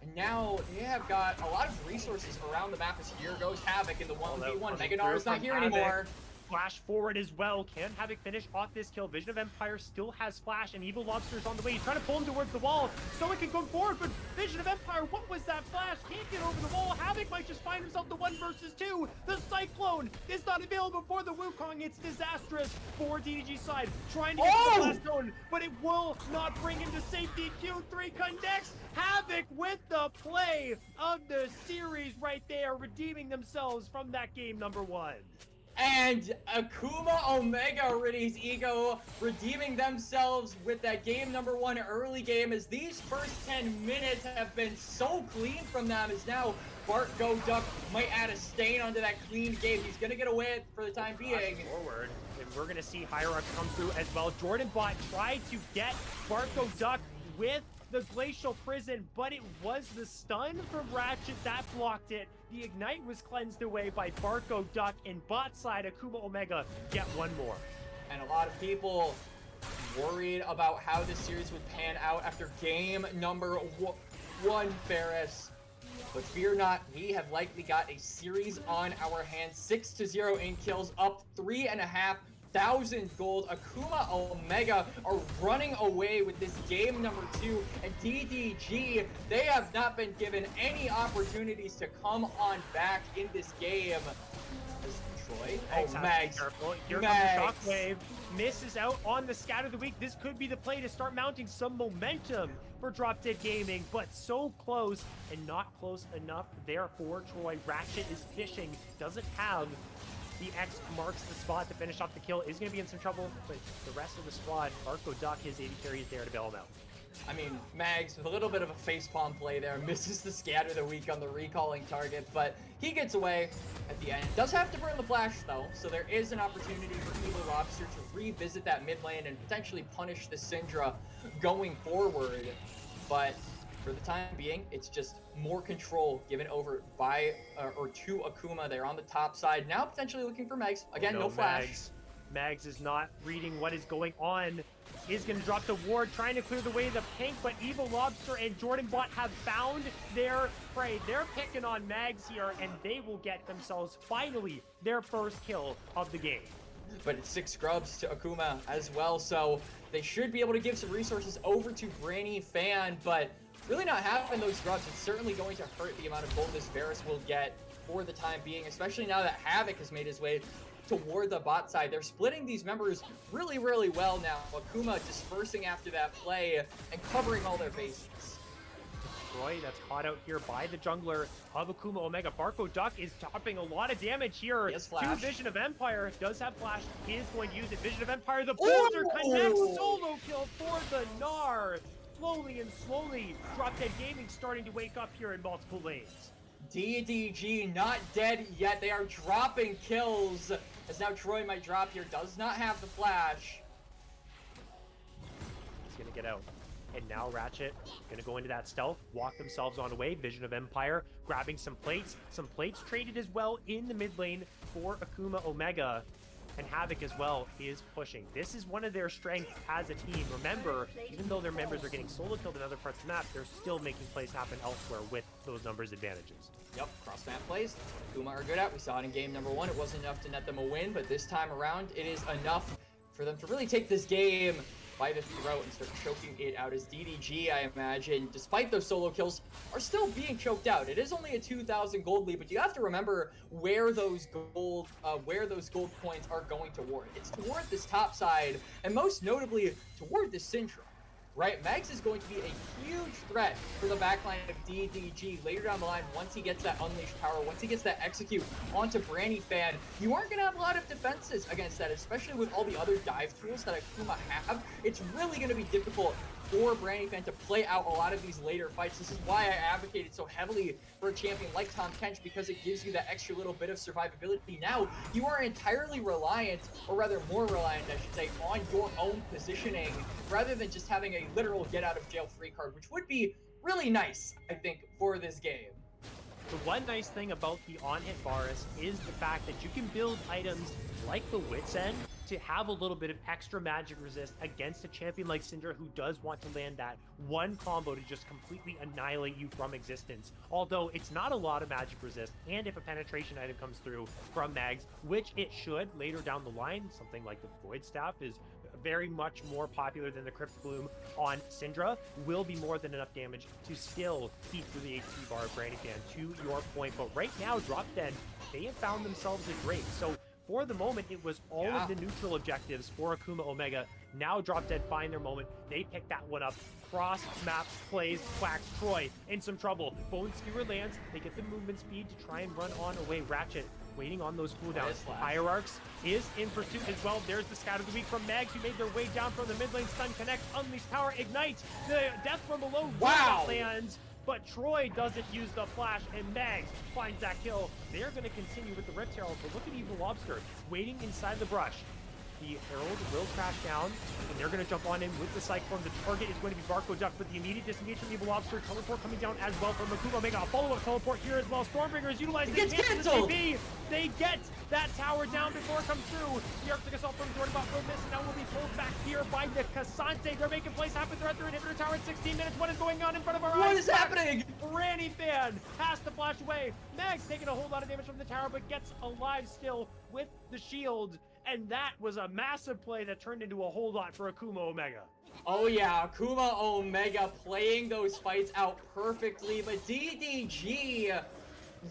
and now they have got a lot of resources around the map as here goes Havoc in the 1v1. Mega Gnar is not here anymore. flash forward as well. Can Havoc finish off this kill? Vision of Empire still has flash, and Evil Lobster's on the way. He's trying to pull him towards the wall so it can go forward, but Vision of Empire, what was that flash? Can't get over the wall. Havoc might just find himself the 1 versus 2. The Cyclone is not available for the Wukong. It's disastrous for DDG side, trying to get to the blast zone, but it will not bring him to safety. Q3 connects. Havoc with the play of the series right there, redeeming themselves from that game number 1. And Akuma Omega Ritty's ego redeeming themselves with that game number 1 early game, as these first 10 minutes have been so clean from them, as now Bart Go Duck might add a stain onto that clean game. He's gonna get away for the time being. Forward, and we're gonna see Hierarchs come through as well. Jordan Bot tried to get Bart Go Duck with the Glacial Prison, but it was the stun from Ratchet that blocked it. The Ignite was cleansed away by Barco Duck, and bot side Akuma Omega get one more. And a lot of people worried about how this series would pan out after game number 1, Ferris. But fear not, we have likely got a series on our hands. 6-0 in kills, up 3,500 gold. Akuma Omega are running away with this game number 2, and DDG, they have not been given any opportunities to come on back in this game. Troy. Mags. Here comes the Shockwave. Misses out on the scout of the week. This could be the play to start mounting some momentum for Drop Dead Gaming, but so close and not close enough there for Troy. Ratchet is fishing, doesn't have the X marks the spot to finish off the kill, is going to be in some trouble, but the rest of the squad, Arco Duck, his AD carry is there to bail him out. I mean, Mags with a little bit of a facepalm play there, misses the scatter of the week on the recalling target, but he gets away at the end. Does have to burn the flash though, so there is an opportunity for Evil Lobster to revisit that mid lane and potentially punish the Syndra going forward. But for the time being, it's just more control given over by or to Akuma. They're on the top side now, potentially looking for Mags. Again, no flash. Mags is not reading what is going on. Is going to drop the ward, trying to clear the way the pink, but Evil Lobster and Jordan Bot have found their prey. They're picking on Mags here, and they will get themselves finally their first kill of the game. But it's 6 scrubs to Akuma as well, so they should be able to give some resources over to Granny Fan, but really not having those scrubs, it's certainly going to hurt the amount of gold this Varus will get for the time being, especially now that Havoc has made his way toward the bot side. They're splitting these members really, really well now. Akuma dispersing after that play and covering all their bases. Troy, that's caught out here by the jungler of Akuma Omega. Barco Duck is topping a lot of damage here. To Vision of Empire, does have flash, is going to use it. Vision of Empire, the Boulder connects, solo kill for the Gnar. Slowly and slowly, Drop Dead Gaming starting to wake up here in multiple lanes. DDG not dead yet. They are dropping kills, as now Troy might drop here. Does not have the flash. He's gonna get out. And now Ratchet gonna go into that stealth, walk themselves on away. Vision of Empire grabbing some plates. Some plates traded as well in the mid lane for Akuma Omega. And Havoc as well is pushing. This is one of their strengths as a team. Remember, even though their members are getting solo killed in other parts of the map, they're still making plays happen elsewhere with those numbers advantages. Yep, cross map plays, Akuma are good at. We saw it in game number 1. It wasn't enough to net them a win, but this time around, it is enough for them to really take this game by the throat and start choking it out, as DDG, I imagine, despite those solo kills, are still being choked out. It is only a 2,000 gold lead, but you have to remember where those gold coins are going toward. It's toward this top side, and most notably toward the Syndra. Right, Mags is going to be a huge threat for the backline of DDG later down the line. Once he gets that unleashed power, once he gets that execute onto Branny Fan, you aren't going to have a lot of defenses against that, especially with all the other dive tools that Akuma have. It's really going to be difficult for Branny Fan to play out a lot of these later fights. This is why I advocated so heavily for a champion like Tahm Kench, because it gives you that extra little bit of survivability. Now, you are entirely reliant, or rather more reliant, I should say, on your own positioning, rather than just having a literal get-out-of-jail-free card, which would be really nice, I think, for this game. The one nice thing about the on-hit Varus is the fact that you can build items like the Wit's End to have a little bit of extra magic resist against a champion like Syndra who does want to land that one combo to just completely annihilate you from existence. Although it's not a lot of magic resist, and if a penetration item comes through from Mags, which it should later down the line, something like the Void Staff is very much more popular than the Crypt Bloom on Syndra, will be more than enough damage to still keep through the HP bar of Brandy Fan, to your point. But right now, Drop Dead, they have found themselves a Drake. So for the moment, it was all of the neutral objectives for Akuma Omega. Now Drop Dead find their moment. They pick that one up. Cross map plays, Quacks Troy in some trouble. Bone Skewer lands. They get the movement speed to try and run on away. Ratchet waiting on those cooldowns. Hierarchs is in pursuit as well. There's the scout of the week from Mags, who made their way down from the mid lane. Stun connect, Unleash Power, Ignite. The death from below lands, but Troy doesn't use the flash, and Mags finds that kill. They're going to continue with the Rift Herald, but look at Evil Lobster waiting inside the brush. The Herald will crash down, and they're going to jump on in with the Cyclone. The target is going to be Barco Duck, but the immediate disengage from Evil Lobster. Teleport coming down as well from Akuma Omega. A follow-up teleport here as well. Stormbringer is utilizing the canceled. They get that tower down before it comes through. The Arctic Assault from Jordan Bot will miss, and now will be pulled back here by the Cassante. They're making plays happen. They're at their inhibitor tower in 16 minutes. What is going on in front of our eyes? What is happening? Granny Fan has to flash away. Mags taking a whole lot of damage from the tower, but gets alive still with the shield. And that was a massive play that turned into a whole lot for Akuma Omega. Oh yeah, Akuma Omega playing those fights out perfectly, but DDG,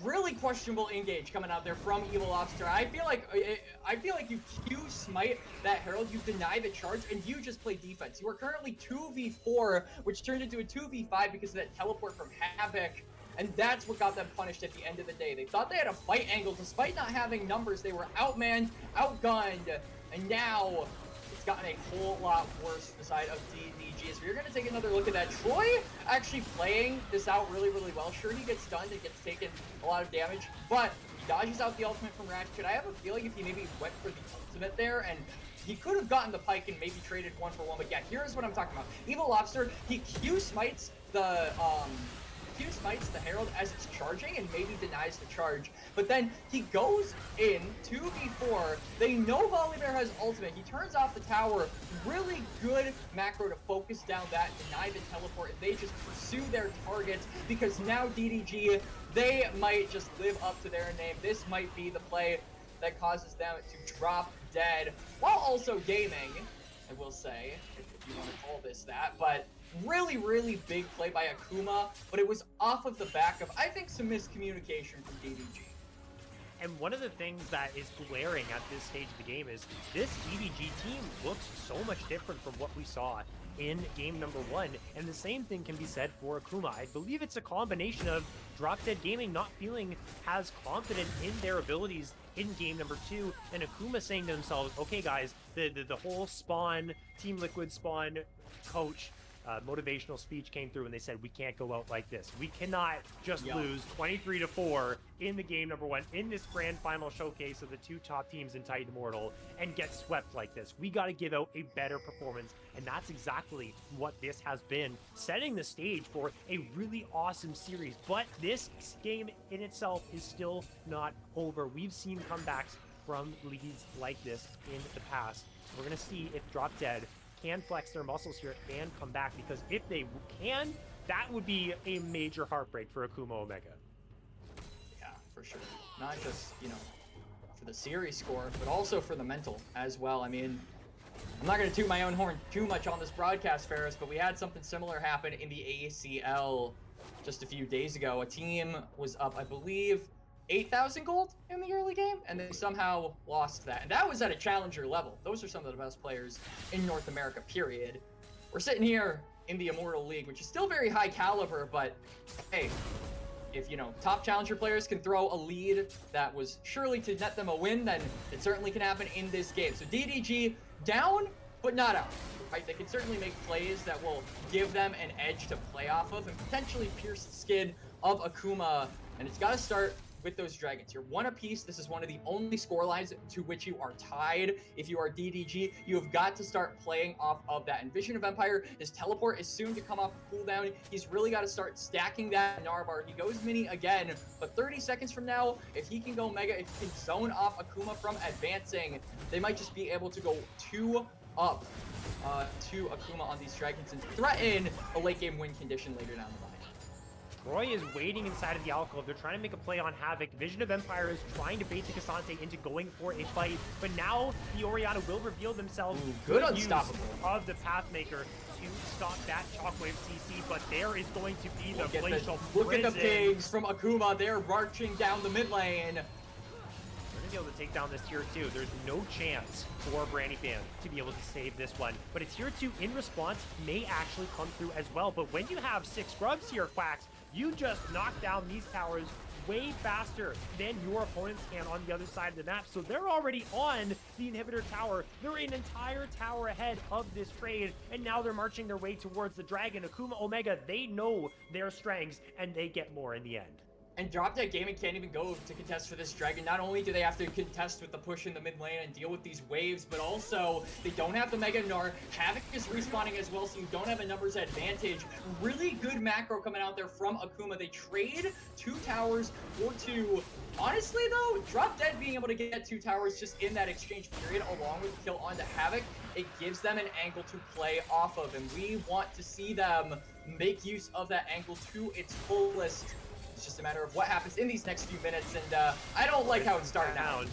really questionable engage coming out there from Evil Lobster. I feel like you Q smite that Herald, you deny the charge, and you just play defense. You are currently 2v4, which turned into a 2v5 because of that teleport from Havoc. And that's what got them punished at the end of the day. They thought they had a fight angle. Despite not having numbers, they were outmanned, outgunned, and now it's gotten a whole lot worse the side of DDG. So we're going to take another look at that. Troy actually playing this out really, really well. Sure, he gets stunned and gets taken a lot of damage, but he dodges out the ultimate from Ratchet. I have a feeling if he maybe went for the ultimate there, and he could have gotten the pike and maybe traded 1-for-1, but yeah, here's what I'm talking about. Evil Lobster, he Q smites the Herald as it's charging and maybe denies the charge. But then he goes in 2v4. They know Volibear has ultimate. He turns off the tower. Really good macro to focus down that, deny the teleport, and they just pursue their targets because now DDG, they might just live up to their name. This might be the play that causes them to drop dead while also gaming, I will say, if you want to call this that. But really, really big play by Akuma, but it was off of the back of, I think, some miscommunication from DDG. And one of the things that is glaring at this stage of the game is this DDG team looks so much different from what we saw in game number 1. And the same thing can be said for Akuma. I believe it's a combination of Drop Dead Gaming not feeling as confident in their abilities in game number 2, and Akuma saying to themselves, okay guys, the whole Spawn, Team Liquid Spawn coach motivational speech came through, and they said we can't go out like this. We cannot just lose 23-4 in the game number 1 in this grand final showcase of the two top teams in Titan Immortal and get swept like this. We got to give out a better performance, and that's exactly what this has been, setting the stage for a really awesome series. But this game in itself is still not over. We've seen comebacks from leads like this in the past. We're gonna see if Drop Dead can flex their muscles here and come back, because if they can, that would be a major heartbreak for Akuma Omega. Yeah, for sure. Not just, you know, for the series score, but also for the mental as well. I mean, I'm not going to toot my own horn too much on this broadcast, Ferris, but we had something similar happen in the ACL just a few days ago. A team was up, I believe, 8,000 gold in the early game, and they somehow lost that. And that was at a challenger level. Those are some of the best players in North America, period. We're sitting here in the Immortal League, which is still very high caliber, but hey, if, you know, top challenger players can throw a lead that was surely to net them a win, then it certainly can happen in this game. So DDG down, but not out. Right? They can certainly make plays that will give them an edge to play off of and potentially pierce the skin of Akuma. And it's got to start with those dragons. You're one apiece. This is one of the only score lines to which you are tied. If you are DDG, you have got to start playing off of that. And Vision of Empire, his teleport is soon to come off of cooldown. He's really got to start stacking that Narbar. He goes mini again, but 30 seconds from now, if he can go mega, if he can zone off Akuma from advancing, they might just be able to go 2 up to Akuma on these dragons and threaten a late game win condition later down the line. Troy is waiting inside of the alcove. They're trying to make a play on Havoc. Vision of Empire is trying to bait the Cassante into going for a fight, but now the Orianna will reveal themselves. Good unstoppable of the Pathmaker to stop that Shockwave CC, but there is going to be the glacial Look at the pigs from Akuma. They're marching down the mid lane. They're gonna be able to take down this tier 2. There's no chance for Brandyfan to be able to save this one, but a tier 2 in response may actually come through as well. But when you have 6 scrubs here, Quacks, you just knock down these towers way faster than your opponents can on the other side of the map. So they're already on the inhibitor tower. They're an entire tower ahead of this trade, and now they're marching their way towards the dragon. Akuma Omega, they know their strengths, and they get more in the end. And Drop Dead Gaming can't even go to contest for this dragon. Not only do they have to contest with the push in the mid lane and deal with these waves, but also they don't have the Mega Gnar. Havoc is respawning as well, so you don't have a numbers advantage. Really good macro coming out there from Akuma. They trade 2 towers for 2. Honestly, though, Drop Dead being able to get 2 towers just in that exchange period, along with the kill onto Havoc, it gives them an angle to play off of, and we want to see them make use of that angle to its fullest. It's just a matter of what happens in these next few minutes, and I don't like how it's starting out.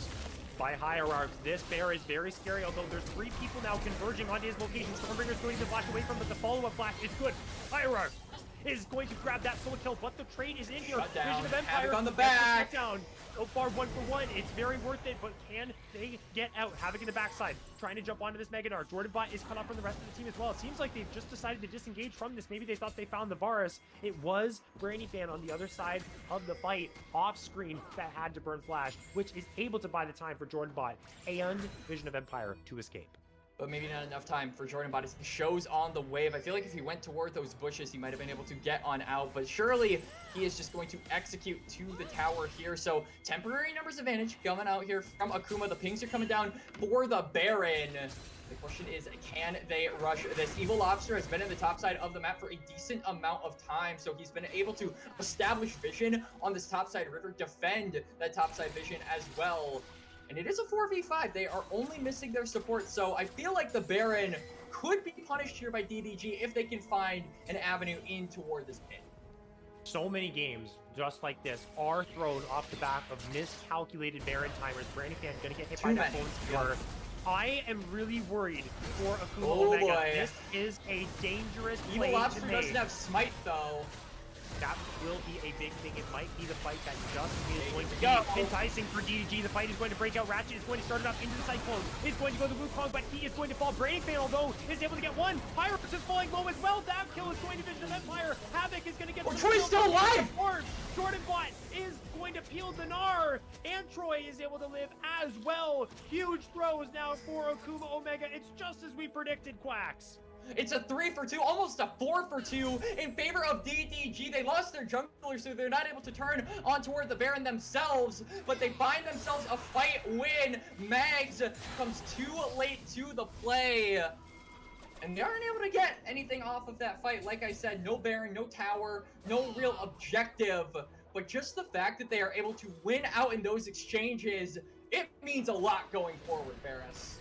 By Hierarchs, this bear is very scary, although there's 3 people now converging onto his location. Stormbringer's going to flash away from, but the follow-up flash is good. Hierarchs is going to grab that solo kill, but the trade is in here. Vision of Empire Havoc on the back. Down. So far, 1 for 1. It's very worth it, but can they get out? Havoc in the backside, trying to jump onto this Mega Gnar. Jordan Bot is cut off from the rest of the team as well. It seems like they've just decided to disengage from this. Maybe they thought they found the Varus. It was Brandyfan on the other side of the fight, off screen, that had to burn Flash, which is able to buy the time for Jordan Bot and Vision of Empire to escape. But maybe not enough time for Jordan Bot as he shows on the wave. I feel like if he went toward those bushes, he might have been able to get on out, but surely he is just going to execute to the tower here. So temporary numbers advantage coming out here from Akuma. The pings are coming down for the Baron. The question is, can they rush this? Evil Lobster has been in the top side of the map for a decent amount of time, so he's been able to establish vision on this top side river, defend that top side vision as well. And it is a 4v5. They are only missing their support, so I feel like the Baron could be punished here by DDG if they can find an avenue in toward this pit. So many games just like this are thrown off the back of miscalculated Baron timers. Brandyfan gonna get hit by that phone score. I am really worried for Akuma Omega. Boy. This is a dangerous play Evil Lobster to make. doesn't have smite though. That will be a big thing. It might be the fight that just is going to be enticing for DDG. The fight is going to break out. Ratchet is going to start it up into the Cyclone. Is going to go to Wukong, but he is going to fall. Brandyfan, although, is able to get 1. Hierarchs is falling low as well. That kill is going to Vision of Empire. Havoc is going to get... Troy's still alive! Jordan Bot is going to peel the Gnar, and Troy is able to live as well. Huge throws now for Akuma Omega. It's just as we predicted, Quacks. It's a 3 for 2, almost a 4 for 2 in favor of DDG. They lost their jungler, so they're not able to turn on toward the Baron themselves, but they find themselves a fight win. Mags comes too late to the play, and they aren't able to get anything off of that fight. Like I said, no Baron, no tower, no real objective, but just the fact that they are able to win out in those exchanges, it means a lot going forward, Varus.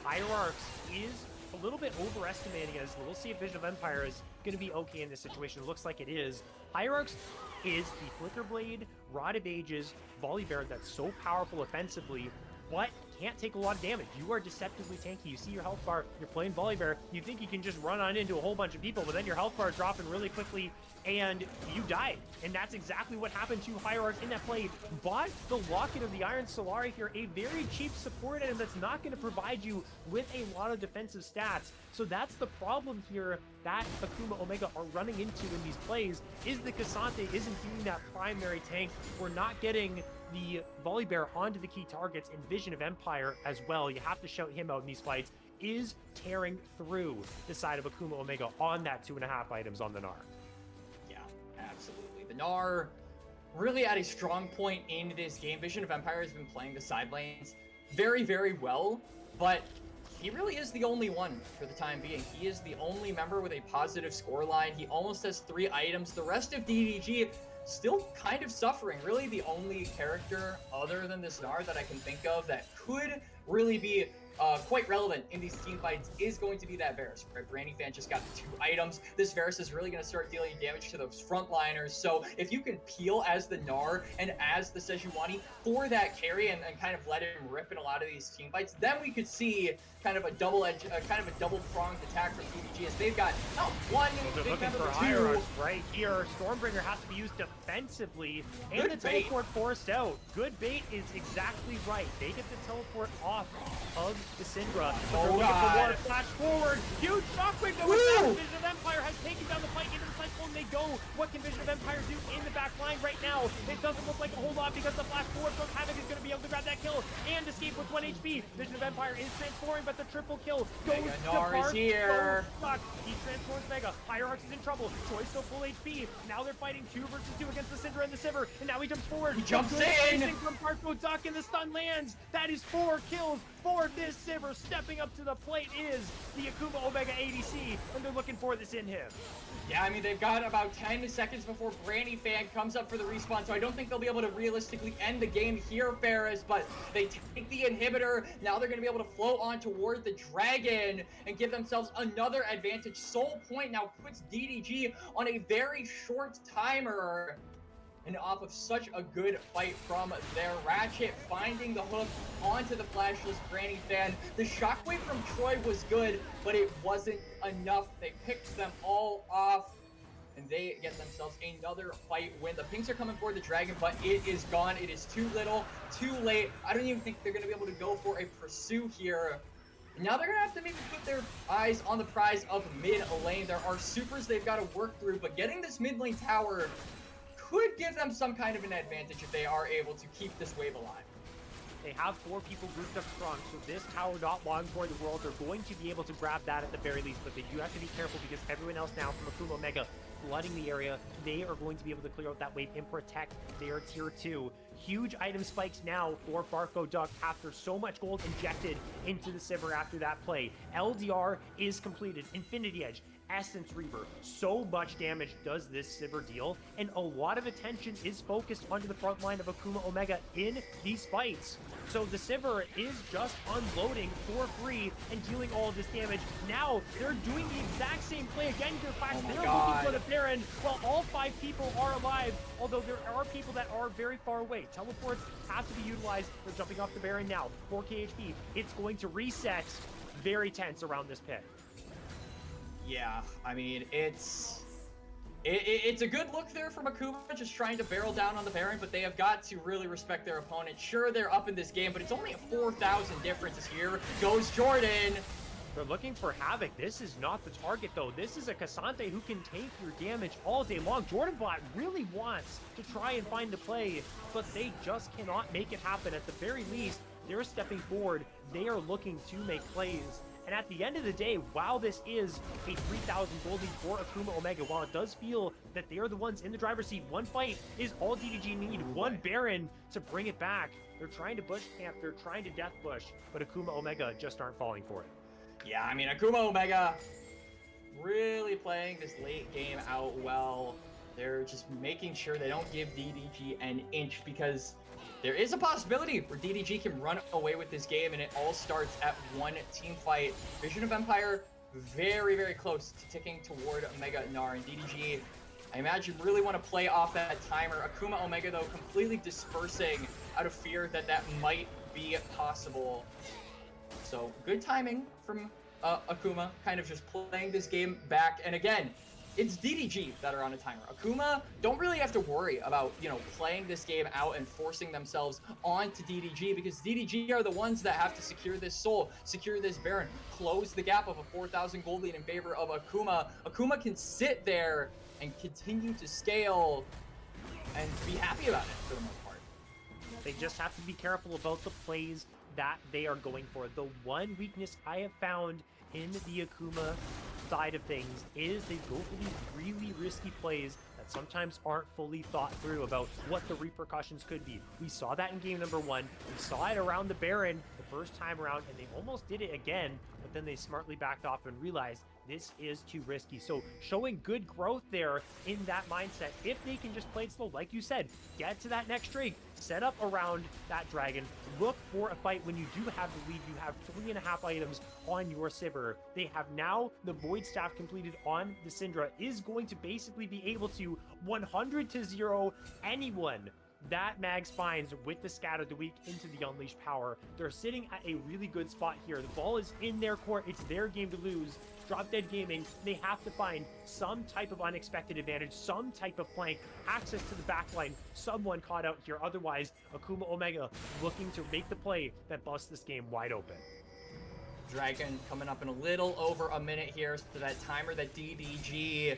Hierarchs is a little bit overestimating us. We'll see if Vision of Empire is going to be okay in this situation. It looks like it is. Hierarchs is the Flicker Blade, Rod of Ages, Volibear that's so powerful offensively, but can't take a lot of damage. You are deceptively tanky. You see your health bar, you're playing Volibear, you think you can just run on into a whole bunch of people, but then your health bar is dropping really quickly, and you died. And that's exactly what happened to Hierarchs in that play. But the Locket of the Iron Solari here, a very cheap support item that's not going to provide you with a lot of defensive stats. So that's the problem here that Akuma Omega are running into in these plays, is the Cassante isn't doing that primary tank. We're not getting the Volibear onto the key targets, and Vision of Empire as well. You have to shout him out in these fights, is tearing through the side of Akuma Omega on that 2.5 items on the Gnar. Yeah, absolutely. The Gnar, really at a strong point in this game. Vision of Empire has been playing the side lanes very, very well, but he really is the only one for the time being. He is the only member with a positive scoreline. He almost has 3 items. The rest of DDG still kind of suffering. Really the only character other than this Gnar that I can think of that could really be quite relevant in these team fights is going to be that Varus. Right? Brandy Fan just got the 2 items. This Varus is really going to start dealing damage to those frontliners. So if you can peel as the Gnar and as the Sejuani for that carry and kind of let him rip in a lot of these team fights, then we could see kind of a double-pronged attack from DDG as they've got not one they're big looking member, for but hierarchs 2. right here. Stormbringer has to be used defensively, and Good the bait. teleport forced out. Good bait is exactly right. They get the teleport off of the Syndra. But they're looking for more. Flash forward. Huge shockwave though. With that, Vision of Empire has taken down the fight into the Cyclone. They go. What can Vision of Empire do in the back line right now? It doesn't look like a whole lot because the flash forward from Havoc is going to be able to grab that kill and escape with 1 HP. Vision of Empire is transforming, but the triple kill goes Mega to Gnar is here. He transforms Mega. Hierarchs is in trouble. Choice still full HP. Now they're fighting 2 versus 2 against the Syndra and the Sivir. And now he jumps forward. He jumps in. From Parko Duck and the stun lands. That is 4 kills for this Sivir. Stepping up to the plate is the Akuma Omega ADC. And they're looking for this in him. Yeah, I mean, they've got about 10 seconds before Brandy Fan comes up for the respawn, so I don't think they'll be able to realistically end the game here, Ferris, but they take the inhibitor. Now they're going to be able to float on toward the dragon and give themselves another advantage. Soul Point now puts DDG on a very short timer. And off of such a good fight from their Ratchet, finding the hook onto the flashless Brandy Fan. The shockwave from Troy was good, but it wasn't enough. They picked them all off, and they get themselves another fight win. The pinks are coming for the dragon, but it is gone. It is too little, too late. I don't even think they're going to be able to go for a pursue here. Now they're going to have to maybe put their eyes on the prize of mid lane. There are supers they've got to work through, but getting this mid lane tower could give them some kind of an advantage if they are able to keep this wave alive. They have 4 people grouped up strong, so this tower not long for the world. They're going to be able to grab that at the very least, but they do have to be careful because everyone else now from Akuma Omega flooding the area. They are going to be able to clear out that wave and protect their tier 2. Huge item spikes now for Barco Duck after so much gold injected into the Sivir after that play. LDR is completed. Infinity Edge, Essence Reaver. So much damage does this Sivir deal, and a lot of attention is focused onto the front line of Akuma Omega in these fights. So the Sivir is just unloading for free and dealing all of this damage. Now they're doing the exact same play again. They're looking for the Baron while all 5 people are alive, although there are people that are very far away. Teleports have to be utilized. They're jumping off the Baron now. 4k HP. It's going to reset. Very tense around this pit. Yeah, I mean, it's a good look there from Akuma, just trying to barrel down on the Baron, but they have got to really respect their opponent. Sure, they're up in this game, but it's only a 4,000 difference. Here goes Jordan. They're looking for Havoc. This is not the target, though. This is a Cassante who can take your damage all day long. JordanBot really wants to try and find the play, but they just cannot make it happen. At the very least, they're stepping forward. They are looking to make plays. And at the end of the day, while this is a 3,000 gold lead for Akuma Omega, while it does feel that they are the ones in the driver's seat, one fight is all DDG need. One Baron to bring it back. They're trying to bush camp. They're trying to death bush, but Akuma Omega just aren't falling for it. Yeah, I mean, Akuma Omega really playing this late game out well. They're just making sure they don't give DDG an inch, because there is a possibility where DDG can run away with this game, and it all starts at one team fight. Vision of Empire very, very close to ticking toward Mega Gnar, and DDG, I imagine, really want to play off that timer. Akuma Omega, though, completely dispersing out of fear that that might be possible. So good timing from Akuma, kind of just playing this game back. And again, it's DDG that are on a timer. Akuma don't really have to worry about, you know, playing this game out and forcing themselves onto DDG, because DDG are the ones that have to secure this soul, secure this Baron, close the gap of a 4,000 gold lead in favor of Akuma. Akuma can sit there and continue to scale and be happy about it for the most part. They just have to be careful about the plays that they are going for. The one weakness I have found in the Akuma side of things is they go for these really risky plays that sometimes aren't fully thought through about what the repercussions could be. We saw that in game number 1. We saw it around the Baron the first time around, and they almost did it again, but then they smartly backed off and realized this is too risky. So showing good growth there in that mindset. If they can just play it slow, like you said, get to that next Drake, set up around that dragon, look for a fight when you do have the lead. You have 3.5 items on your Sivir. They have now the Void Staff completed on the Syndra, is going to basically be able to 100-0 anyone that Mags finds with the Scatter the Weak into the Unleashed Power. They're sitting at a really good spot here. The ball is in their court. It's their game to lose. Drop Dead Gaming, they have to find some type of unexpected advantage, some type of flank, access to the backline, someone caught out here. Otherwise, Akuma Omega looking to make the play that busts this game wide open. Dragon coming up in a little over a minute here, so that timer that DDG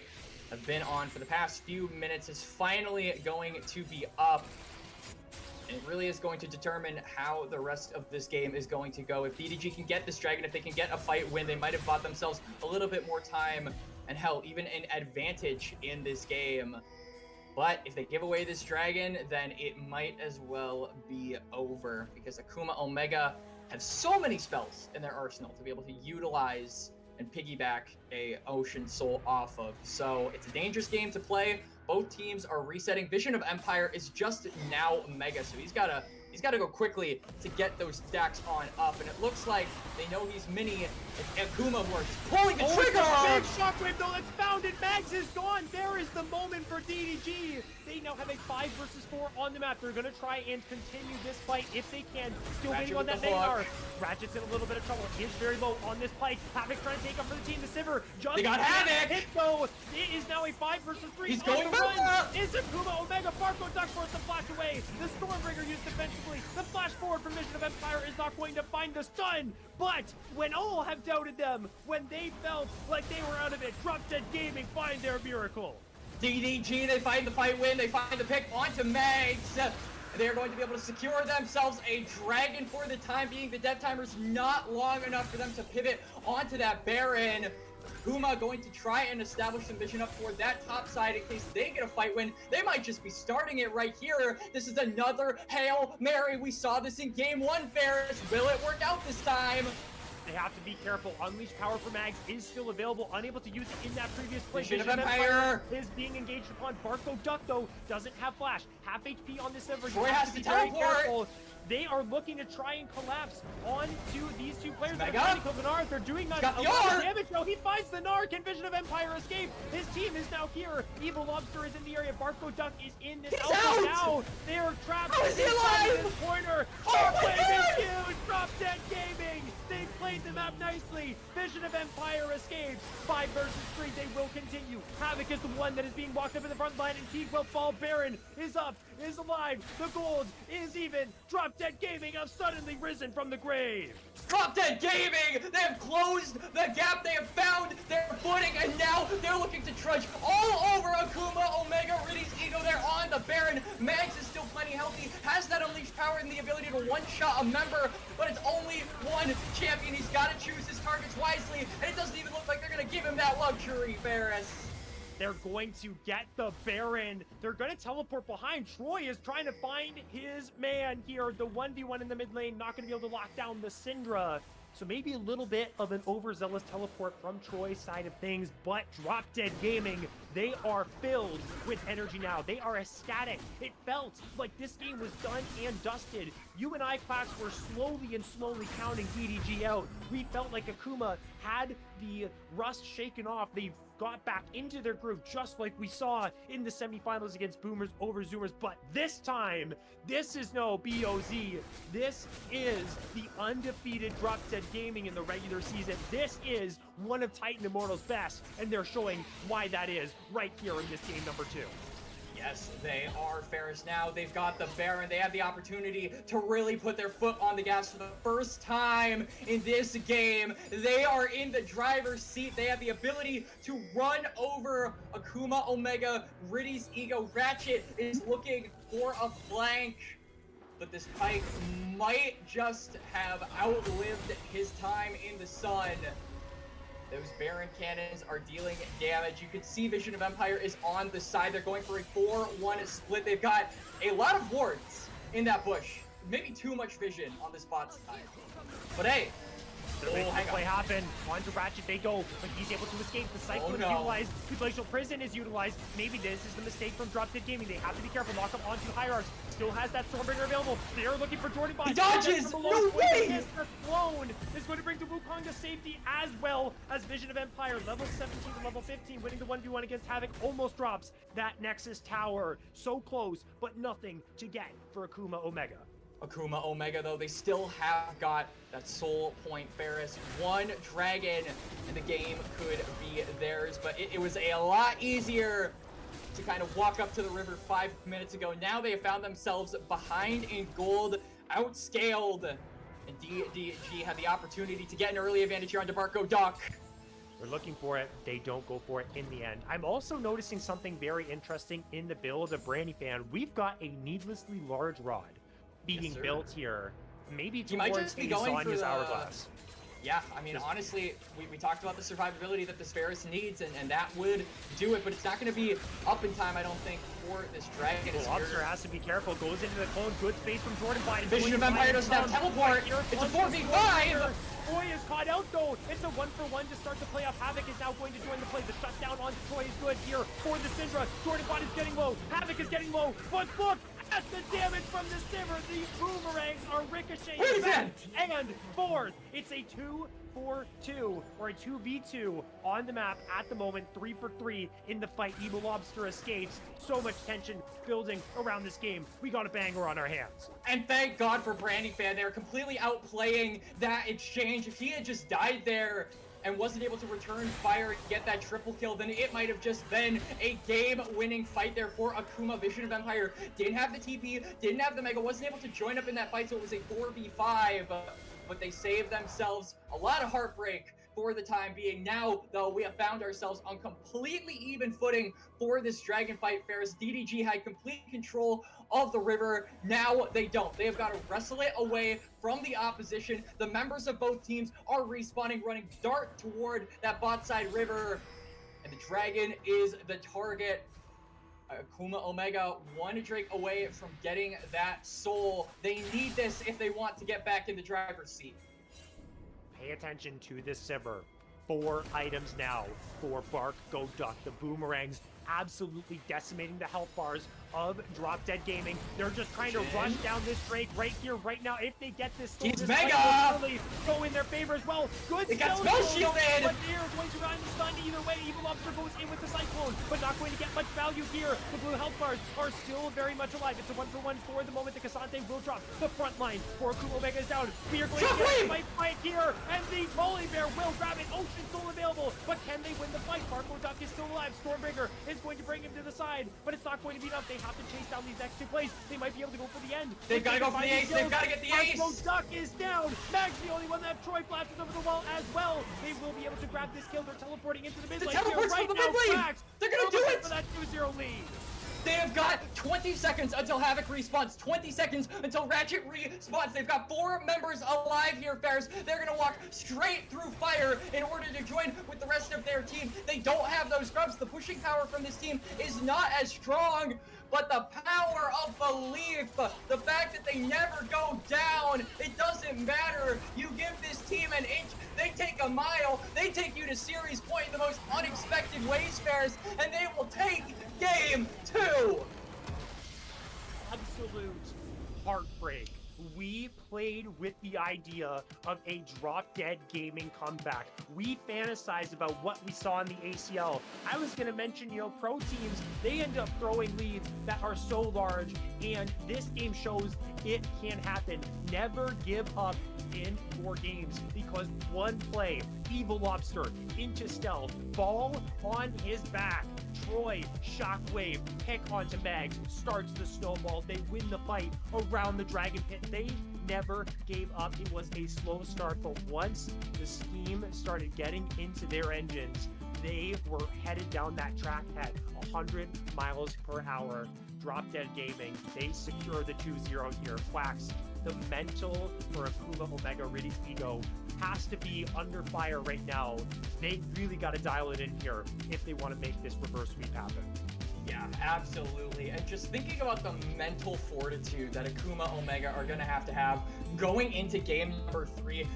have been on for the past few minutes is finally going to be up. And it really is going to determine how the rest of this game is going to go. If DDG can get this dragon, if they can get a fight win, they might have bought themselves a little bit more time and hell, even an advantage in this game. But if they give away this dragon, then it might as well be over, because Akuma Omega have so many spells in their arsenal to be able to utilize and piggyback a Ocean Soul off of. So it's a dangerous game to play. Both teams are resetting. Vision of Empire is just now Mega, so he's gotta go quickly to get those stacks on up. And it looks like they know he's mini. It's Akuma who are just pulling the trigger! Big shockwave though, that's found it. Mags is gone. There is the moment for DDG. They now have a 5 versus 4 on the map. They're gonna try and continue this fight if they can. Still waiting on that Magar. Ratchet's in a little bit of trouble. Is very low on this pike. Havoc trying to take up for the team. The Sivir just they got Havoc! Hit though. It is now a 5 versus 3. He's going run. Is Akuma Omega? Barco Duck forced the flash away. The Stormbringer used defensively. The flash forward from Vision of Empire is not going to find the stun. But when all have doubted them, when they felt like they were out of it, Drop Dead Gaming find their miracle. DDG, they find the fight win, they find the pick onto Mags. They're going to be able to secure themselves a dragon for the time being. The death timer's not long enough for them to pivot onto that Baron. Akuma going to try and establish some vision up for that top side in case they get a fight win. They might just be starting it right here. This is another Hail Mary. We saw this in game 1, Ferris. Will it work out this time? They have to be careful. Unleashed Power for Mags is still available. Unable to use it in that previous play. Vision of Empire is being engaged upon. Barco Duck, though, doesn't have flash. Half HP on this server. Troy has to teleport. They are looking to try and collapse onto these two players. They're doing not a lot of damage. No, he finds the Narc, and Vision of Empire escape. His team is now here. Evil Lobster is in the area. Barco Duck is in this alpha now. They are trapped. How is he alive? The corner. Oh my God! Huge. Drop Dead Gaming. They played the map nicely. Vision of Empire escapes. 5 versus 3. They will continue. Havoc is the one that is being walked up in the front line, and Keeg will fall. Baron is up, is alive. The gold is even. Drop Dead Gaming have suddenly risen from the grave. Drop Dead Gaming! They have closed the gap. They have found their footing, and now they're looking to trudge all over Akuma Omega. Ritty's ego there on the Baron. Mags is still plenty healthy, has that Unleashed Power and the ability to one-shot a member, but it's only one champion. He's got to choose his targets wisely, and it doesn't even look like they're going to give him that luxury, Ferris. They're going to get the Baron. They're going to teleport behind. Troy is trying to find his man here. The 1v1 in the mid lane, not going to be able to lock down the Syndra. So maybe a little bit of an overzealous teleport from Troy's side of things, but Drop Dead Gaming, they are filled with energy now. They are ecstatic. It felt like this game was done and dusted. You and I, Class, were slowly counting DDG out. We felt like Akuma had the rust shaken off. They've got back into their groove, just like we saw in the semifinals against Boomers over Zoomers. But this time, this is no BOZ. This is the undefeated Drop Dead Gaming in the regular season. This is one of Titan Immortal's best, and they're showing why that is right here in this game number 2. Yes, they are, Ferris. Now they've got the Baron. They have the opportunity to really put their foot on the gas for the first time in this game. They are in the driver's seat. They have the ability to run over Akuma Omega. Ritty's ego. Ratchet is looking for a flank, but this Pike might just have outlived his time in the sun. Those Baron cannons are dealing damage. You can see Vision of Empire is on the side. They're going for a 4-1 split. They've got a lot of wards in that bush. Maybe too much vision on the spot side. But hey, they're making the play happen. Onto Ratchet they go, but he's able to escape. The Cyclone is utilized. The Glacial Prison is utilized. Maybe this is the mistake from Drop Dead Gaming. They have to be careful. Lock up onto Hierarchs. Still has that Stormbringer available. They are looking for Jordan Bot. He dodges! No way! The clone is going to bring to Wukong to safety, as well as Vision of Empire. Level 17 to level 15, winning the 1v1 against Havoc. Almost drops that Nexus Tower. So close, but nothing to get for Akuma Omega. Akuma Omega, though, they still have got that soul point, Ferris. One dragon in the game could be theirs, but it was a lot easier to kind of walk up to the river 5 minutes ago. Now they have found themselves behind in gold, outscaled, and DDG had the opportunity to get an early advantage here on DeBarco Dock. They're looking for it. They don't go for it in the end. I'm also noticing something very interesting in the build of Brandy Fan. We've got a needlessly large rod being built here, maybe towards Sonya's Hourglass. Yeah, I mean, honestly, we talked about the survivability that this Ferris needs, and that would do it, but it's not going to be up in time, I don't think, for this dragon. Lobster has to be careful, goes into the clone, good space from Jordan Biden. Vision of Empire doesn't have teleport, it's a 4v5! Troy is caught out though. It's a 1-for-1 to start the playoff. Havoc is now going to join the play. The shutdown on Troy is good here for the Syndra. Jordan Bot is getting low. Havoc is getting low. But look at the damage from the Simmer. The boomerangs are ricocheting back and forth. It's a 2-4-2 or a 2v2 on the map at the moment. 3-for-3 in the fight. Evil Lobster escapes. So much tension building around this game. We got a banger on our hands. And thank God for Brandy Fan. They're completely outplaying that exchange. If he had just died there and wasn't able to return fire and get that triple kill, then it might have just been a game-winning fight there for Akuma. Vision of Empire didn't have the TP, didn't have the Mega, wasn't able to join up in that fight, so it was a 4v5. But they saved themselves a lot of heartbreak for the time being. Now, though, we have found ourselves on completely even footing for this dragon fight. Ferris, DDG had complete control of the river. Now they don't. They have got to wrestle it away from the opposition. The members of both teams are respawning, running dart toward that bot side river, and the dragon is the target. Akuma Omega one Drake away from getting that soul. They need this if they want to get back in the driver's seat. Pay attention to this Simmer. 4 items now for Bark Go Duck. The boomerangs absolutely decimating the health bars of Drop Dead Gaming. They're just trying to rush down this Drake right here, right now. If they get this, he's Mega! Really go in their favor as well. Good. They got spell shielded. But they're going to run the stun either way. Evil Lobster goes in with the Cyclone, but not going to get much value here. The blue health bars are still very much alive. It's a 1-for-1 for the moment. The Cassante will drop. The front line for Akuma Omega is down. We are going to get a fight here, and the Poly Bear will grab it. Ocean still available, but can they win the fight? Barco Duck is still alive. Stormbringer is going to bring him to the side, but it's not going to be enough. They have to chase down these next 2 plays. They might be able to go for the end. They've got to go for the ace. They've got to get the ace. Barco Duck is down. Mag's the only one that Troy flashes over the wall as well. They will be able to grab this kill. They're teleporting into the mid lane here right the now. mid lane. They're going to do it. For that 2-0 lead. They have got 20 seconds until Havoc respawns, 20 seconds until Ratchet respawns. They've got 4 members alive here, Ferris. They're going to walk straight through fire in order to join with the rest of their team. They don't have those grubs. The pushing power from this team is not as strong, but the power of belief, the fact that they never go down, it doesn't matter. You give this team an inch, they take a mile, they take you to series point in the most unexpected ways, Ferris, and they will take game 2. Absolute heartbreak. We played with the idea of a Drop Dead Gaming comeback. We fantasized about what we saw in the ACL. I was going to mention, pro teams, they end up throwing leads that are so large, and this game shows it can happen. Never give up in 4 games, because one play, Evil Lobster into stealth, ball on his back, Troy, Shockwave, pick onto Mags, starts the snowball. They win the fight around the Dragon Pit. They never gave up. It was a slow start, but once the steam started getting into their engines, they were headed down that track at 100 miles per hour. Drop Dead Gaming, they secure the 2-0 here. Quacks the mental for Akuma Omega Ritty's ego has to be under fire right now. They really got to dial it in here if they want to make this reverse sweep happen. Yeah, absolutely. And just thinking about the mental fortitude that Akuma Omega are going to have going into game number 3,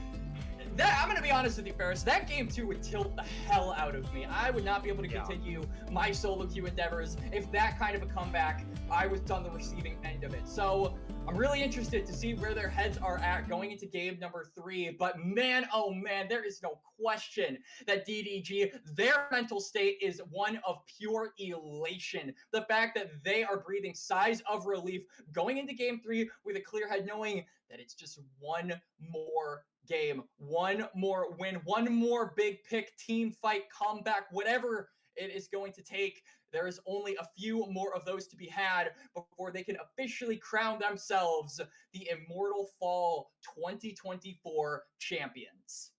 I'm going to be honest with you, Ferris, that game 2 would tilt the hell out of me. I would not be able to continue my solo queue endeavors if that kind of a comeback, I was on the receiving end of it. So I'm really interested to see where their heads are at going into game number 3. But man, oh man, there is no question that DDG, their mental state is one of pure elation. The fact that they are breathing sighs of relief going into game 3 with a clear head, knowing that it's just one more game, one more win, one more big pick, team fight, comeback, whatever it is going to take. There is only a few more of those to be had before they can officially crown themselves the Immortal Fall 2024 champions.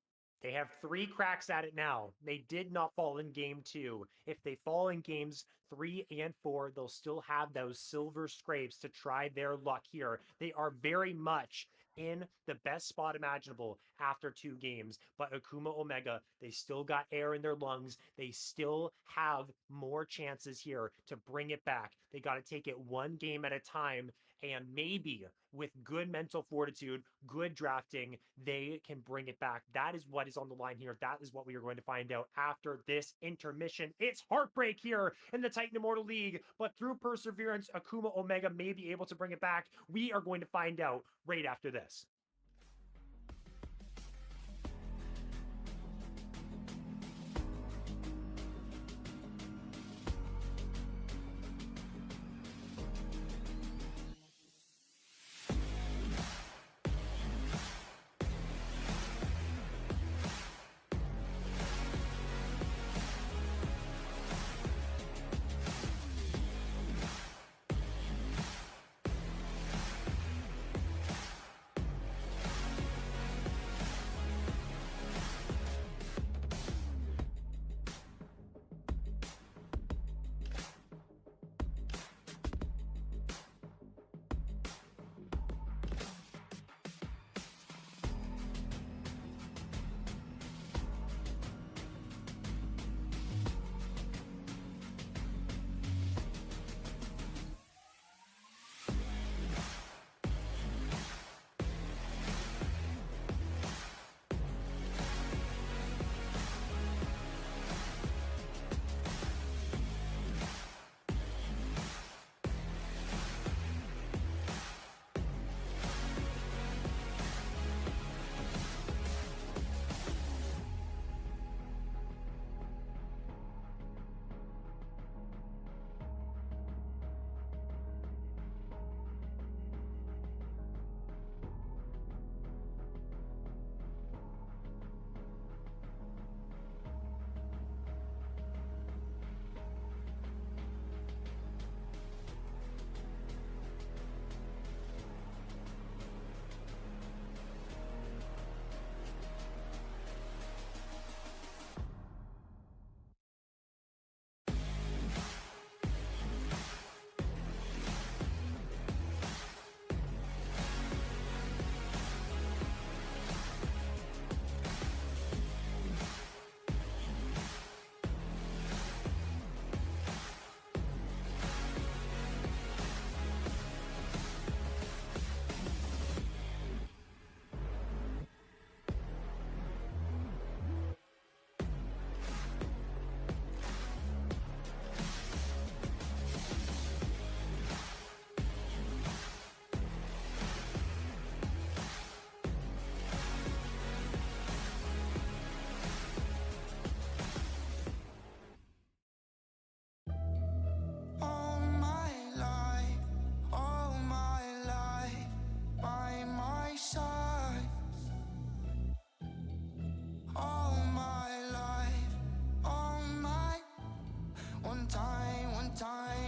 They have 3 cracks at it now. They did not fall in game 2. If they fall in games 3 and 4, they'll still have those silver scrapes to try their luck here. They are very much in the best spot imaginable after 2 games. But Akuma Omega, they still got air in their lungs. They still have more chances here to bring it back. They got to take it one game at a time. And maybe with good mental fortitude, good drafting, they can bring it back. That is what is on the line here. That is what we are going to find out after this intermission. It's heartbreak here in the Titan Immortal League, but through perseverance, Akuma Omega may be able to bring it back. We are going to find out right after this.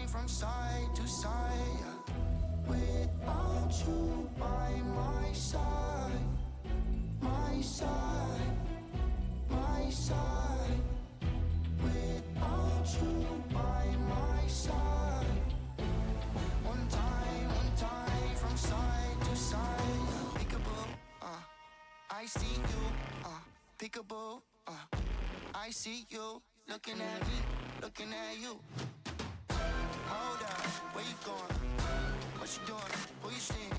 From side to side, without you by my side, my side, my side, without you by my side, one time from side to side. I see you, peekaboo, I see you, looking at me, looking at you. Hold up, where you going? What you doing? Who you seeing?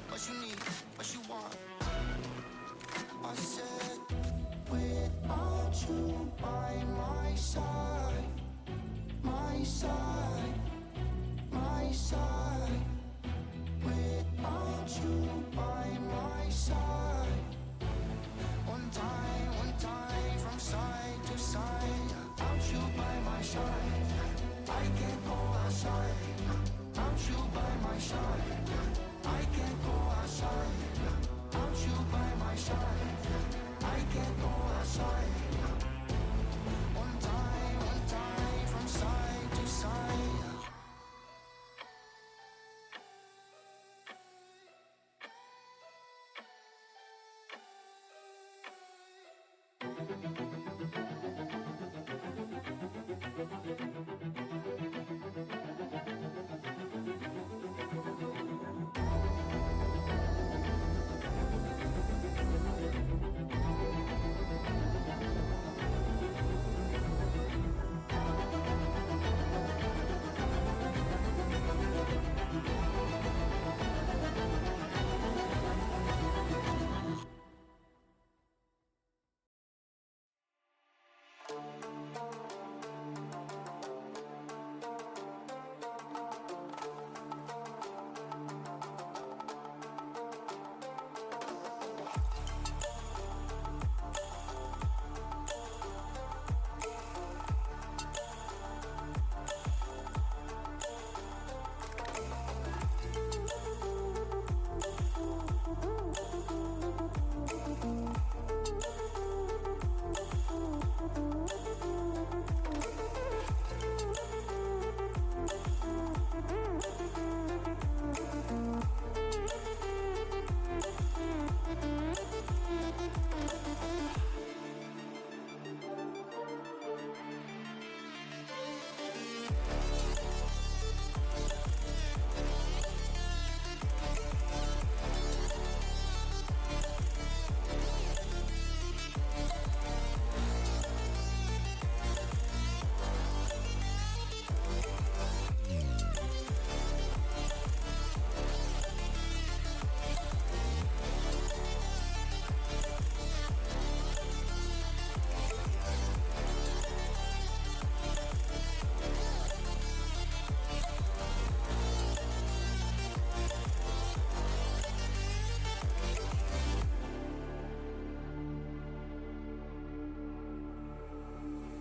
What you need? What you want? I said, without you by my side, my side, my side. Without you by my side. One time from side to side. Without you by my side, I can't go outside. Without you by my side, I can't go outside. Without you by my side, I can't go outside. One time from side to side.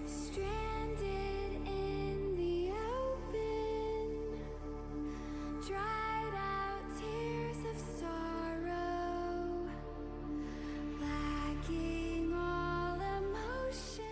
Stranded in the open, dried out tears of sorrow, lacking all emotion.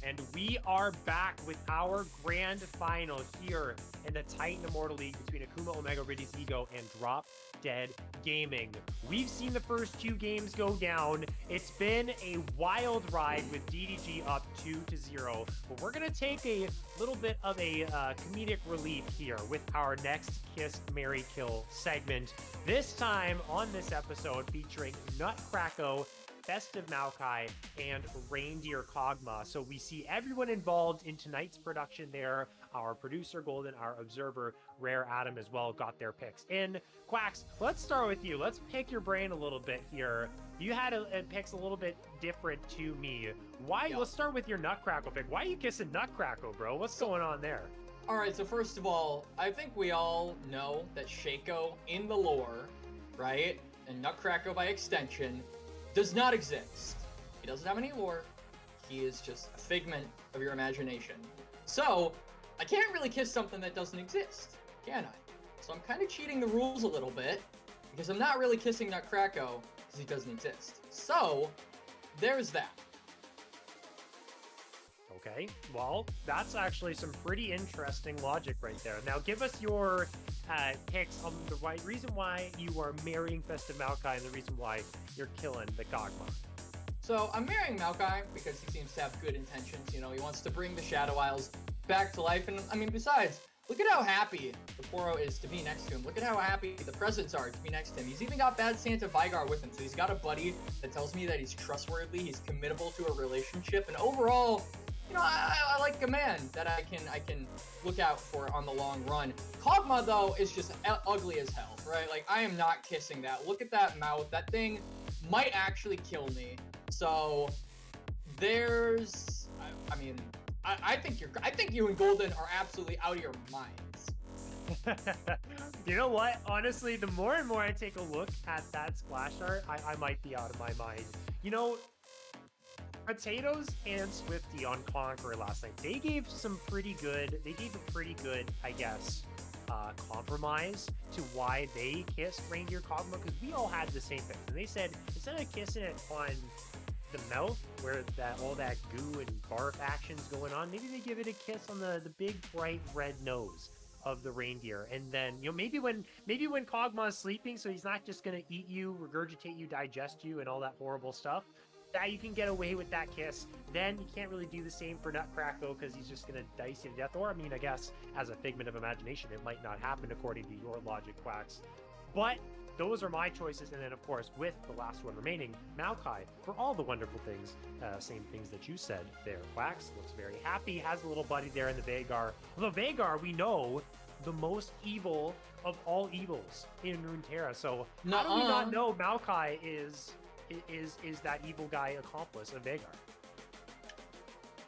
And we are back with our grand final here in the Titan Immortal League between Akuma Omega Ritty's Ego and Drop Dead Gaming. We've seen the first two games go down. It's been a wild ride with DDG up 2-0, but we're gonna take a little bit of a comedic relief here with our next Kiss, Marry, Kill segment. This time on this episode featuring Nutcracko, Festive Maokai, and Reindeer Kog'Maw. So we see everyone involved in tonight's production there. Our producer Golden, our observer Rare Adam as well got their picks in. Quacks, let's start with you. Let's pick your brain a little bit here. You had picks a little bit different to me. Why? Yeah. Let's start with your Nutcracko pick. Why are you kissing Nutcracko, bro? What's going on there? All right, so first of all, I think we all know that Shaco in the lore, right, and Nutcracko by extension, does not exist. He doesn't have any lore. He is just a figment of your imagination. So, I can't really kiss something that doesn't exist, can I? So I'm kind of cheating the rules a little bit, because I'm not really kissing Nutcracko, because he doesn't exist. So, there's that. Okay, well, that's actually some pretty interesting logic right there. Now, give us your picks on the right reason why you are marrying Festive Maokai and the reason why you're killing the Kog'Maw. So I'm marrying Maokai because he seems to have good intentions. You know, he wants to bring the Shadow Isles back to life. And I mean, besides, look at how happy the Poro is to be next to him. Look at how happy the presents are to be next to him. He's even got Bad Santa Vigar with him. So he's got a buddy that tells me that he's trustworthy, he's committable to a relationship, and overall, you know, I like a man that I can look out for on the long run. Kog'Maw, though, is just ugly as hell, right? Like, I am not kissing that. Look at that mouth. That thing might actually kill me. So there's, I mean, I think you and Golden are absolutely out of your minds. You know what? Honestly, the more and more I take a look at that splash art, I might be out of my mind. You know, Potatoes and Swifty on Conqueror last night, they gave a pretty good, I guess, compromise to why they kissed Reindeer Kog'Maw, because we all had the same thing. And they said, instead of kissing it on the mouth where all that goo and barf action's going on, maybe they give it a kiss on the big bright red nose of the reindeer. And then, you know, maybe when Kog'Maw's sleeping, so he's not just gonna eat you, regurgitate you, digest you, and all that horrible stuff, that you can get away with that kiss. Then you can't really do the same for Nutcracker, because he's just gonna dice you to death. Or I mean, I guess as a figment of imagination, it might not happen according to your logic, Quacks. But those are my choices. And then, of course, with the last one remaining, Maokai, for all the wonderful things, same things that you said there. Quacks looks very happy, has a little buddy there in the Vagar. The Vagar, we know, the most evil of all evils in Runeterra. So how do we not know Maokai is that evil guy accomplice of Vagar?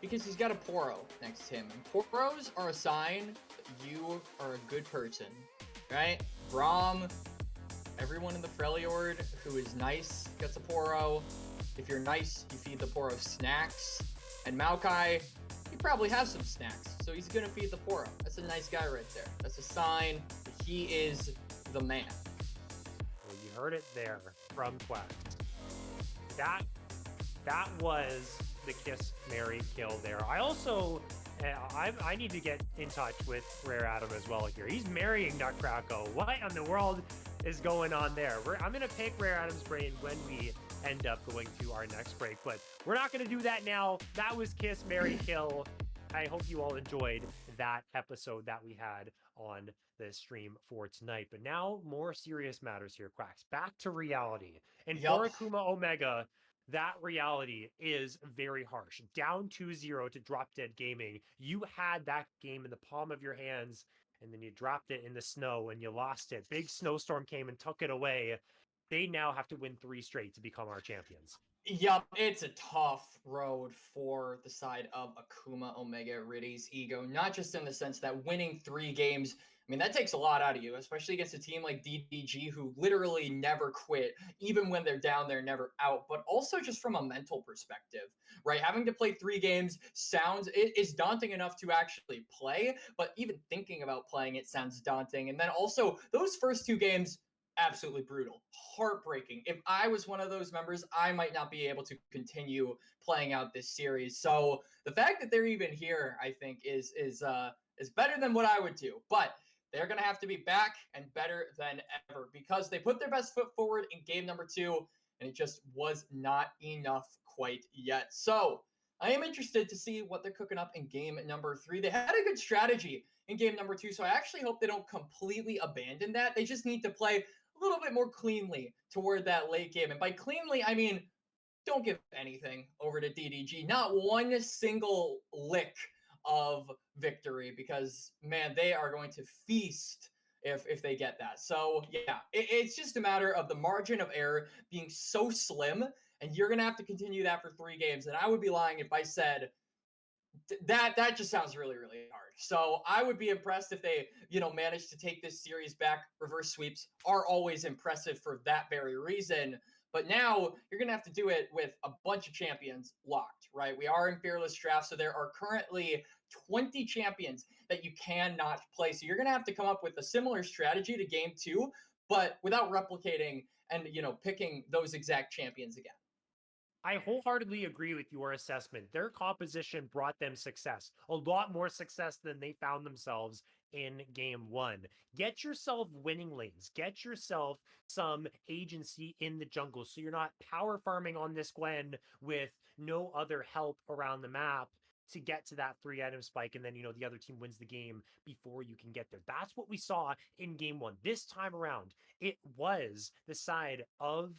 Because he's got a Poro next to him. And Poros are a sign that you are a good person, right? Braum, everyone in the Freljord who is nice gets a Poro. If you're nice, you feed the Poro snacks. And Maokai, he probably has some snacks, so he's gonna feed the Poro. That's a nice guy right there. That's a sign that he is the man. Well, you heard it there from Quacks. That was the kiss, marry, kill there. I also, I need to get in touch with Rare Adam as well here. He's marrying Nutcracker. What in the world is going on there? I'm going to pick Rare Adam's brain when we end up going to our next break, but we're not going to do that now. That was Kiss, Marry, Kill. I hope you all enjoyed that episode that we had on the stream for tonight. But now, more serious matters here, Quacks. Back to reality. And for Akuma Omega, that reality is very harsh. Down 2-0 to Drop Dead Gaming. You had that game in the palm of your hands, and then you dropped it in the snow and you lost it. Big snowstorm came and took it away. They now have to win 3 straight to become our champions. Yup, it's a tough road for the side of Akuma Omega Ritty's ego, not just in the sense that winning 3 games, I mean, that takes a lot out of you, especially against a team like DDG, who literally never quit. Even when they're down, they're never out, but also just from a mental perspective, right? Having to play 3 games is daunting enough to actually play, but even thinking about playing it sounds daunting. And then also those first 2 games, absolutely brutal, heartbreaking. If I was one of those members, I might not be able to continue playing out this series. So the fact that they're even here, I think, is better than what I would do. But they're going to have to be back and better than ever, because they put their best foot forward in game number 2, and it just was not enough quite yet. So I am interested to see what they're cooking up in game number 3. They had a good strategy in game number 2, so I actually hope they don't completely abandon that. They just need to play a little bit more cleanly toward that late game. And by cleanly, I mean, don't give anything over to DDG. Not one single lick of victory, because, man, they are going to feast if they get that. So, yeah, it's just a matter of the margin of error being so slim, and you're going to have to continue that for 3 games. And I would be lying if I said that just sounds really, really hard. So I would be impressed if they, manage to take this series back. Reverse sweeps are always impressive for that very reason. But now you're going to have to do it with a bunch of champions locked, right? We are in Fearless Draft, so there are currently 20 champions that you cannot play. So you're going to have to come up with a similar strategy to game 2, but without replicating and, picking those exact champions again. I wholeheartedly agree with your assessment. Their composition brought them success, a lot more success than they found themselves in game 1. Get yourself winning lanes. Get yourself some agency in the jungle, so you're not power farming on this Gwen with no other help around the map to get to that 3-item spike, and then, you know, the other team wins the game before you can get there. That's what we saw in game one. This time around, it was the side of,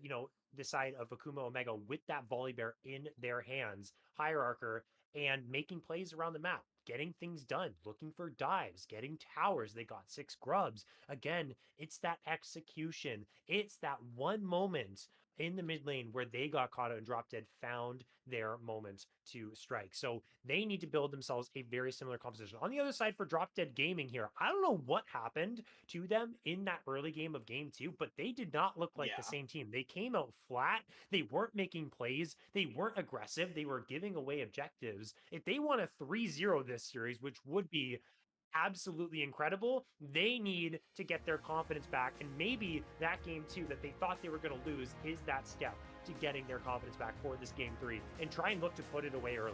you know, the side of Akuma Omega with that volley bear in their hands, Hierarcher, and making plays around the map, getting things done, looking for dives, getting towers. They got 6 grubs. Again, it's that execution. It's that one moment in the mid lane where they got caught out and drop dead, found their moment to strike. So they need to build themselves a very similar composition. On the other side for Drop Dead Gaming here, I don't know what happened to them in that early game of game 2, but they did not look like the same team. They came out flat. They weren't making plays. They weren't aggressive. They were giving away objectives. If they won a 3-0 this series, which would be absolutely incredible, they need to get their confidence back. And maybe that game 2 that they thought they were going to lose is that step to getting their confidence back for this game 3 and try and look to put it away early.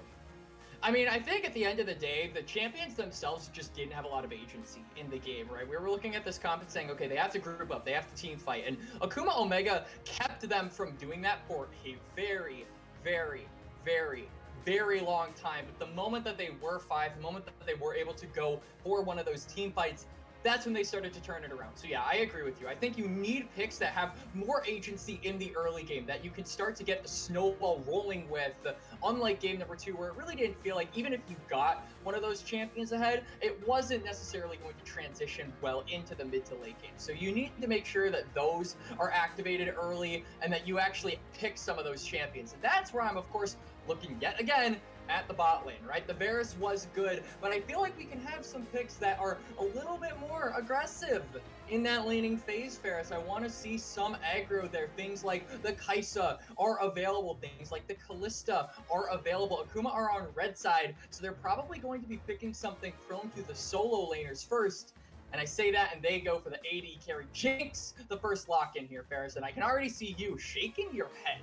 I mean, I think at the end of the day, the champions themselves just didn't have a lot of agency in the game, right? We were looking at this comp and saying, okay, they have to group up, they have to team fight, and Akuma Omega kept them from doing that for a very, very, very, very long time. But the moment that they were 5, the moment that they were able to go for one of those team fights, that's when they started to turn it around. So yeah, I agree with you. I think you need picks that have more agency in the early game, that you can start to get the snowball rolling with, unlike game number 2, where it really didn't feel like, even if you got one of those champions ahead, it wasn't necessarily going to transition well into the mid to late game. So you need to make sure that those are activated early and that you actually pick some of those champions. And that's where I'm, of course, looking yet again at the bot lane, right? The Varus was good, but I feel like we can have some picks that are a little bit more aggressive in that laning phase, Ferris. I want to see some aggro there. Things like the Kaisa are available. Things like the Callista are available. Akuma are on red side, so they're probably going to be picking something prone to the solo laners first. And I say that, and they go for the AD carry Jinx, the first lock in here, Ferris. And I can already see you shaking your head.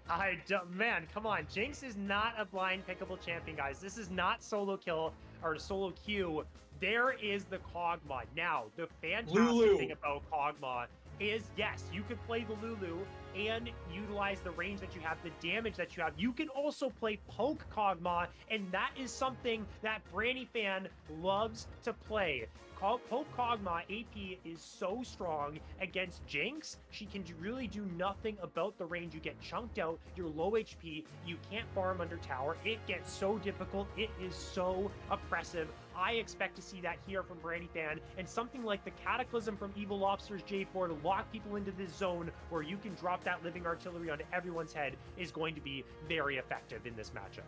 I don't, man, come on. Jinx is not a blind pickable champion, guys. This is not solo kill or solo queue. There is the Kog'Maw. Now, the fantastic thing about Kog'Maw is, yes, you could play the Lulu and utilize the range that you have, the damage that you have. You can also play poke Kog'Maw, and that is something that Branny fan loves to play. Poke Kog'Maw AP is so strong against Jinx. She can really do nothing about the range. You get chunked out, you're low HP, you can't farm under tower. It gets so difficult. It is so oppressive. I expect to see that here from Brandy Fan, and something like the Cataclysm from Evil Lobster's J4 to lock people into this zone where you can drop that living artillery onto everyone's head is going to be very effective in this matchup.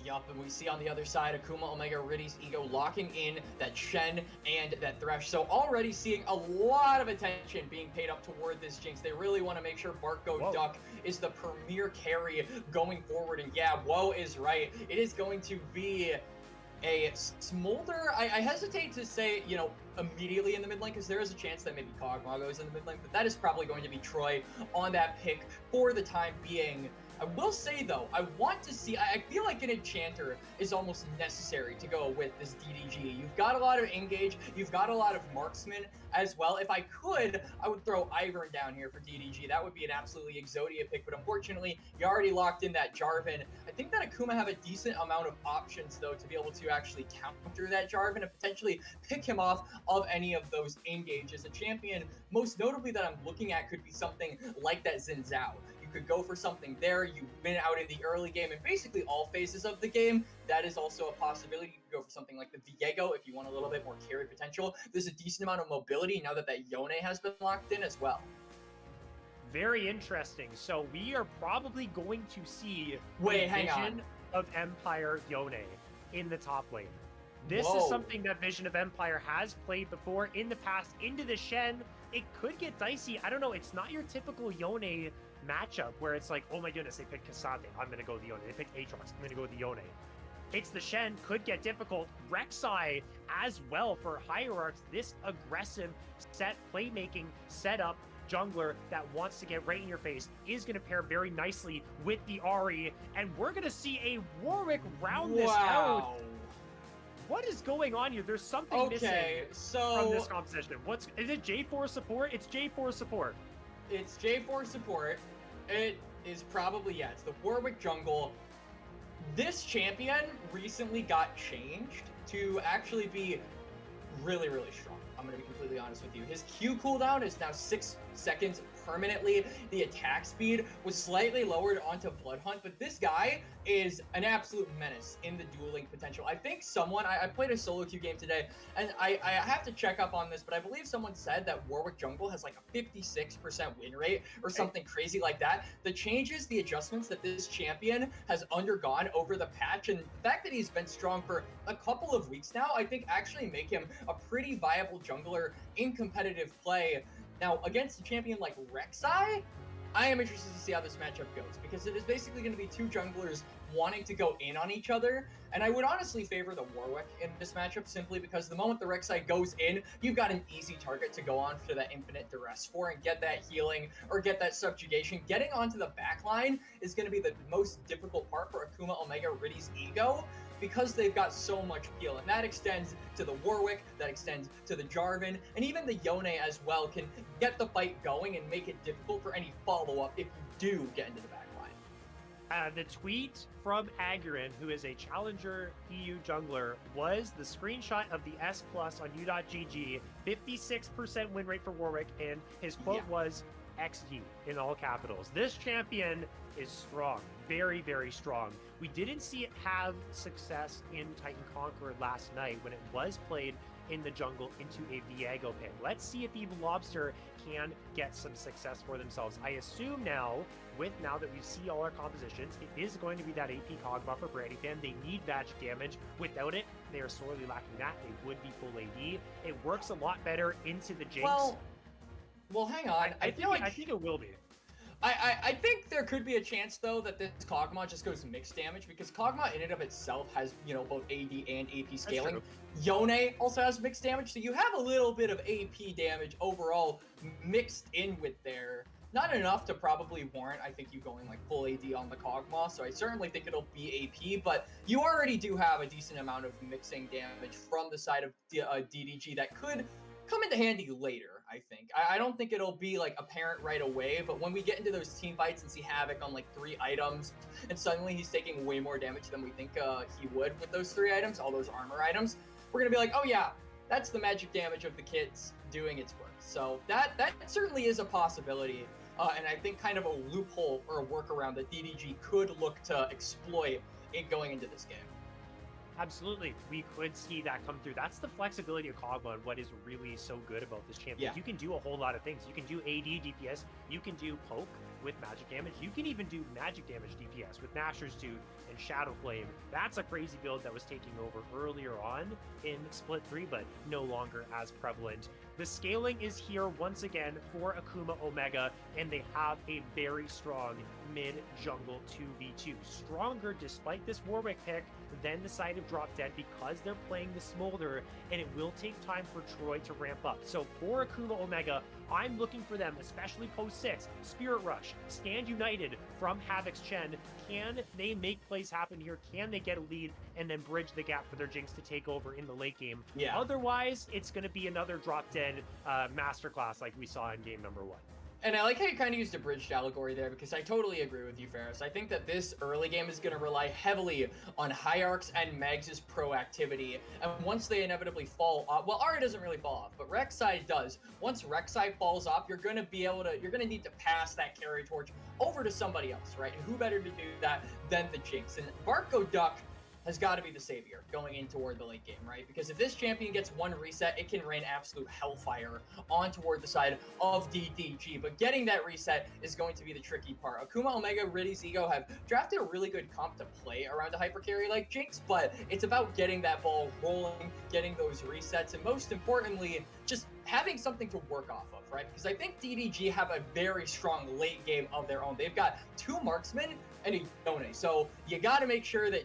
Yup, and we see on the other side, Akuma Omega Ritty's ego locking in that Shen and that Thresh. So already seeing a lot of attention being paid up toward this Jinx. They really want to make sure Barco Duck is the premier carry going forward. And yeah, Woe is right. It is going to be a Smolder. I hesitate to say, you know, immediately in the mid lane, because there is a chance that maybe Kog'Maw goes in the mid lane, but that is probably going to be Troy on that pick for the time being. I will say, though, I want to see, I feel like an Enchanter is almost necessary to go with this DDG. You've got a lot of Engage, you've got a lot of Marksman as well. If I could, I would throw Ivern down here for DDG. That would be an absolutely Exodia pick, but unfortunately, you already locked in that Jarvan. I think that Akuma have a decent amount of options, though, to be able to actually counter that Jarvan and potentially pick him off of any of those engages. A champion, most notably that I'm looking at, could be something like that Xin Zhao. Could go for something there. You win out in the early game and basically all phases of the game. That is also a possibility. You could go for something like the Viego if you want a little bit more carry potential. There's a decent amount of mobility now that Yone has been locked in as well. Very interesting. So we are probably going to see hang on, of Empire Yone in the top lane. This is something that Vision of Empire has played before in the past into the Shen. It could get dicey. I don't know. It's not your typical Yone matchup where it's like, oh my goodness, they picked Cassandre, I'm gonna go with the Yone. They picked Aatrox, I'm gonna go with the Yone. It's the Shen, could get difficult. Rek'Sai as well for Hierarchs. This aggressive set playmaking setup jungler that wants to get right in your face is going to pair very nicely with the Ahri, and we're going to see a Warwick round this out. What is going on here? There's something missing from this composition. Is it J4 support? It's J4 support. It's J4 support. It is probably, it's the Warwick jungle. this champion recently got changed to actually be really, really strong. I'm going to be completely honest with you. His Q cooldown is now 6 seconds permanently. The attack speed was slightly lowered onto Blood Hunt, but this guy is an absolute menace in the dueling potential. I think I played a solo queue game today, and I have to check up on this, but I believe someone said that Warwick Jungle has like a 56% win rate or something crazy like that. The changes, the adjustments that this champion has undergone over the patch, and the fact that he's been strong for a couple of weeks now, I think actually make him a pretty viable jungler in competitive play. Now, against a champion like Rek'Sai, I am interested to see how this matchup goes, because it is basically going to be two junglers wanting to go in on each other, and I would honestly favor the Warwick in this matchup simply because the moment the Rek'Sai goes in, you've got an easy target to go on for that infinite duress for and get that healing or get that subjugation. Getting onto the backline is going to be the most difficult part for Akuma, Omega, Ritty's ego, because they've got so much peel, and that extends to the Warwick, that extends to the Jarvan, and even the Yone as well can get the fight going and make it difficult for any follow-up if you do get into the backline. The tweet from Agurin, who is a challenger EU jungler, was the screenshot of the S plus on u.gg, 56% win rate for Warwick, and his quote was XD in all capitals. This champion is strong, very, very strong. We didn't see it have success in Titan Conqueror last night when it was played in the jungle into a Viego pick. Let's see if Evil Lobster can get some success for themselves. I assume now that we see all our compositions, it is going to be that AP cog buff for Brandy Fan. They need magic damage. Without it, they are sorely lacking that. They would be full AD. It works a lot better into the Jinx. Well, hang on. I think it will be. I think there could be a chance, though, that this Kog'Maw just goes mixed damage, because Kog'Maw in and of itself has, both AD and AP scaling. Yone also has mixed damage, so you have a little bit of AP damage overall mixed in with there. Not enough to probably warrant, I think, you going like full AD on the Kog'Maw, so I certainly think it'll be AP, but you already do have a decent amount of mixing damage from the side of DDG that could come into handy later, I think. I don't think it'll be like apparent right away, but when we get into those team fights and see Havoc on like 3 items, and suddenly he's taking way more damage than we think he would with those 3 items, all those armor items, we're gonna be like, oh yeah, that's the magic damage of the kits doing its work. So that certainly is a possibility, and I think kind of a loophole or a workaround that DDG could look to exploit in going into this game. Absolutely. We could see that come through. That's the flexibility of Kog'Maw and what is really so good about this champion. Yeah. You can do a whole lot of things. You can do AD DPS. You can do poke with magic damage. You can even do magic damage DPS with Nashor's Tooth and Shadow Flame. That's a crazy build that was taking over earlier on in Split 3, but no longer as prevalent. The scaling is here once again for Akuma Omega, and they have a very strong mid-jungle 2v2. Stronger, despite this Warwick pick, than the side of Drop Dead because they're playing the Smolder, and it will take time for Troy to ramp up. So for Akuma Omega, I'm looking for them, especially post 6, Spirit Rush, Stand United from Havoc's Chen. Can they make plays happen here? Can they get a lead and then bridge the gap for their Jinx to take over in the late game? Yeah. Otherwise, it's going to be another Drop Dead masterclass like we saw in game number 1. And I like how you kind of used a bridged allegory there, because I totally agree with you, Ferris. I think that this early game is going to rely heavily on Hierarchs and Mags' proactivity. And once they inevitably fall off, well, Arya doesn't really fall off, but Rek'Sai does. Once Rek'Sai falls off, you're going to need to pass that carry torch over to somebody else, right? And who better to do that than the Jinx? And Barco Duck has got to be the savior going in toward the late game, right? Because if this champion gets one reset, it can rain absolute hellfire on toward the side of DDG. But getting that reset is going to be the tricky part. Akuma, Omega, Ritty's Ego have drafted a really good comp to play around a hyper carry like Jinx, but it's about getting that ball rolling, getting those resets, and most importantly, just having something to work off of, right? Because I think DDG have a very strong late game of their own. They've got 2 marksmen and a Yone. So you got to make sure that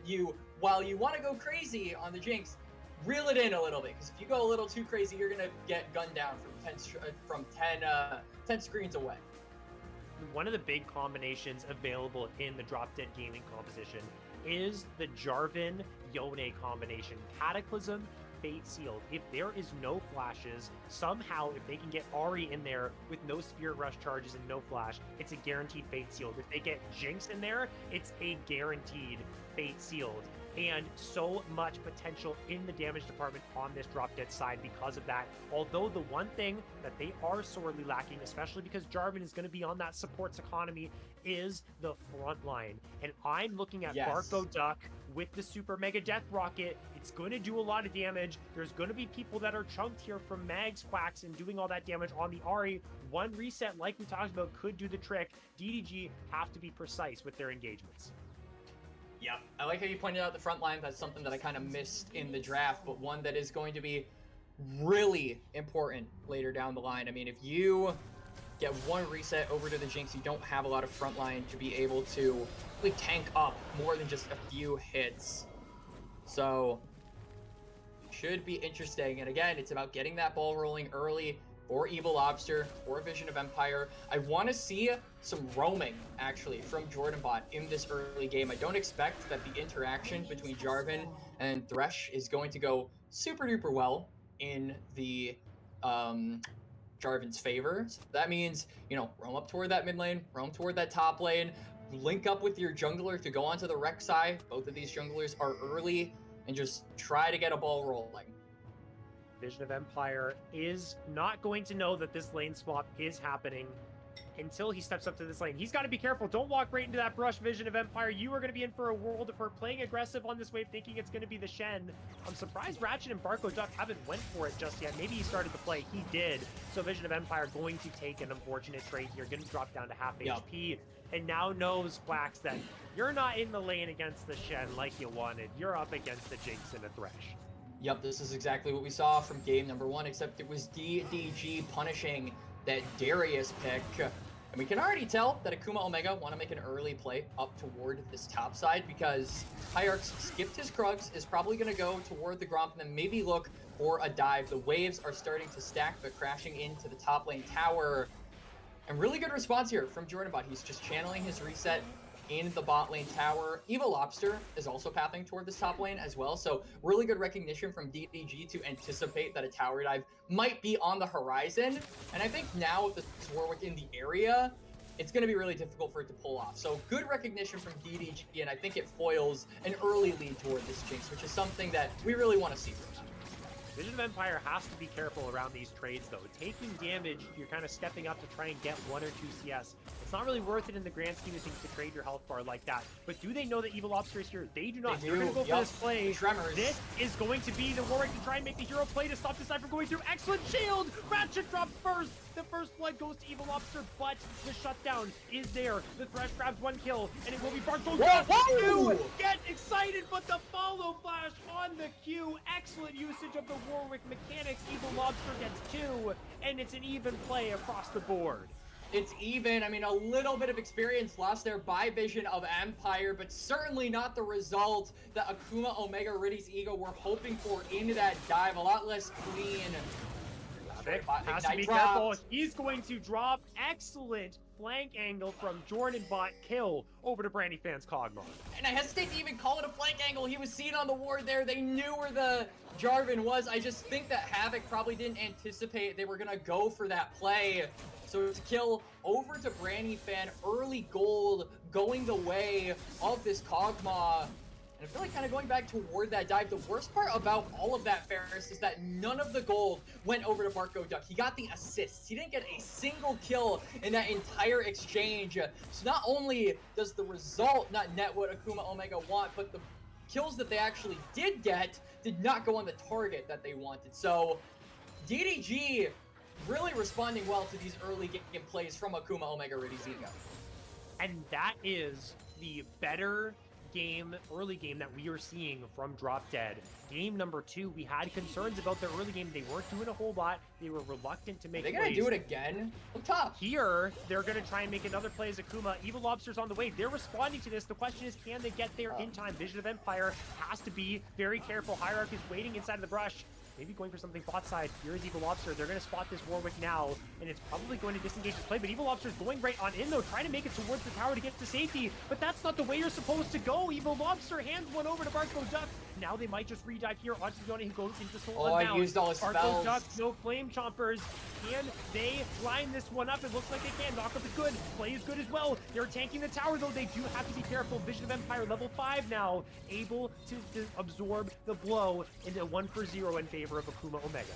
while you want to go crazy on the Jinx, reel it in a little bit, because if you go a little too crazy, you're going to get gunned down from 10 screens away. One of the big combinations available in the Drop Dead Gaming composition is the Jarvan Yone combination. Cataclysm Fate sealed. If there is no flashes, somehow if they can get Ari in there with no Spirit Rush charges and no flash, it's a guaranteed Fate sealed. If they get Jinx in there, it's a guaranteed Fate sealed. And so much potential in the damage department on this Drop Dead side because of that. Although the one thing that they are sorely lacking, especially because Jarvan is going to be on that supports economy, is the front line. And I'm looking at Barco Duck with the Super Mega Death Rocket. It's going to do a lot of damage. There's going to be people that are chunked here from Mags, Quacks, and doing all that damage on the Ari. One reset, like we talked about, could do the trick. DDG have to be precise with their engagements. Yeah, I like how you pointed out the front line. That's something that I kind of missed in the draft, but one that is going to be really important later down the line. I mean, if you get one reset over to the Jinx, you don't have a lot of front line to be able to really tank up more than just a few hits. So, should be interesting. And again, it's about getting that ball rolling early for Evil Lobster, or Vision of Empire. I want to see some roaming, actually, from JordanBot in this early game. I don't expect that the interaction between Jarvan and Thresh is going to go super duper well in the Jarvan's favor. So that means, you know, roam up toward that mid lane, roam toward that top lane, link up with your jungler to go onto the Rek'Sai. Both of these junglers are early, and just try to get a ball rolling. Vision of Empire is not going to know that this lane swap is happening until he steps up to this lane. He's got to be careful. Don't walk right into that brush, Vision of Empire. You are going to be in for a world of hurt playing aggressive on this wave, thinking it's going to be the Shen. I'm surprised Ratchet and Barco Duck haven't went for it just yet. Maybe he started the play. He did. So Vision of Empire going to take an unfortunate trade here, going to drop down to half HP. And now knows Quacks that you're not in the lane against the Shen like you wanted. You're up against the Jinx and the Thresh. Yep, this is exactly what we saw from game number one, except it was DDG punishing that Darius pick. And we can already tell that Akuma Omega want to make an early play up toward this top side because Hierarchs skipped his Krugs, is probably going to go toward the Gromp and then maybe look for a dive. The waves are starting to stack, but crashing into the top lane tower. And really good response here from JordanBot. He's just channeling his reset in the bot lane tower. Evil Lobster is also pathing toward this top lane as well. So really good recognition from DDG to anticipate that a tower dive might be on the horizon. And I think now with the Warwick in the area, it's going to be really difficult for it to pull off. So good recognition from DDG, and I think it foils an early lead toward this Jinx, which is something that we really want to see from them. Vision of Empire has to be careful around these trades, though. Taking damage, you're kind of stepping up to try and get 1 or 2 CS. It's not really worth it in the grand scheme of things to trade your health bar like that. But do they know that Evil Lobster is here? They do not. They're going to go for this play. Tremors. This is going to be the Warwick to try and make the hero play to stop this side from going through. Excellent shield! Ratchet drops first! The first blood goes to Evil Lobster, but the shutdown is there. The Thresh grabs 1 kill, and it will be Barco. You get excited, but the follow flash on the Q. Excellent usage of the Warwick mechanics. Evil Lobster gets 2, and it's an even play across the board. It's even. I mean, a little bit of experience lost there by Vision of Empire, but certainly not the result that Akuma Omega Ritty's Ego were hoping for into that dive. A lot less clean. Has to be careful. He's going to drop. Excellent flank angle from JordanBot. Kill over to Brandy Fan's Kog'Maw. And I hesitate to even call it a flank angle. He was seen on the ward there. They knew where the Jarvan was. I just think that Havoc probably didn't anticipate they were going to go for that play. So it's a kill over to Brandy Fan. Early gold going the way of this Kog'Maw. And I feel like kind of going back toward that dive, the worst part about all of that, Ferris, is that none of the gold went over to Barco Duck. He got the assists. He didn't get a single kill in that entire exchange. So not only does the result not net what Akuma Omega want, but the kills that they actually did get did not go on the target that they wanted. So DDG really responding well to these early game plays from Akuma Omega Ritty's Ego. And that is the better game, early game that we are seeing from Drop Dead. Game number 2, we had concerns about their early game. They weren't doing a whole lot. They were reluctant to make plays. Are they going to do it again? Look top. Here, they're going to try and make another play as Akuma. Evil Lobster's on the way. They're responding to this. The question is, can they get there in time? Vision of Empire has to be very careful. Hierarch is waiting inside of the brush. Maybe going for something bot side. Here is Evil Lobster. They're going to spot this Warwick now, and it's probably going to disengage this play, but Evil Lobster's going right on in, though, trying to make it towards the tower to get to safety, but that's not the way you're supposed to go. Evil Lobster hands one over to Barco Duck. Now they might just redive here onto Yone, who goes into Soul Oh, Unbound. I used all his spells. Ducks, no Flame Chompers. Can they line this one up? It looks like they can. Knockup is good. Play is good as well. They're tanking the tower, though. They do have to be careful. Vision of Empire, level 5 now. Able to absorb the blow into 1-for-0 in favor of Akuma Omega.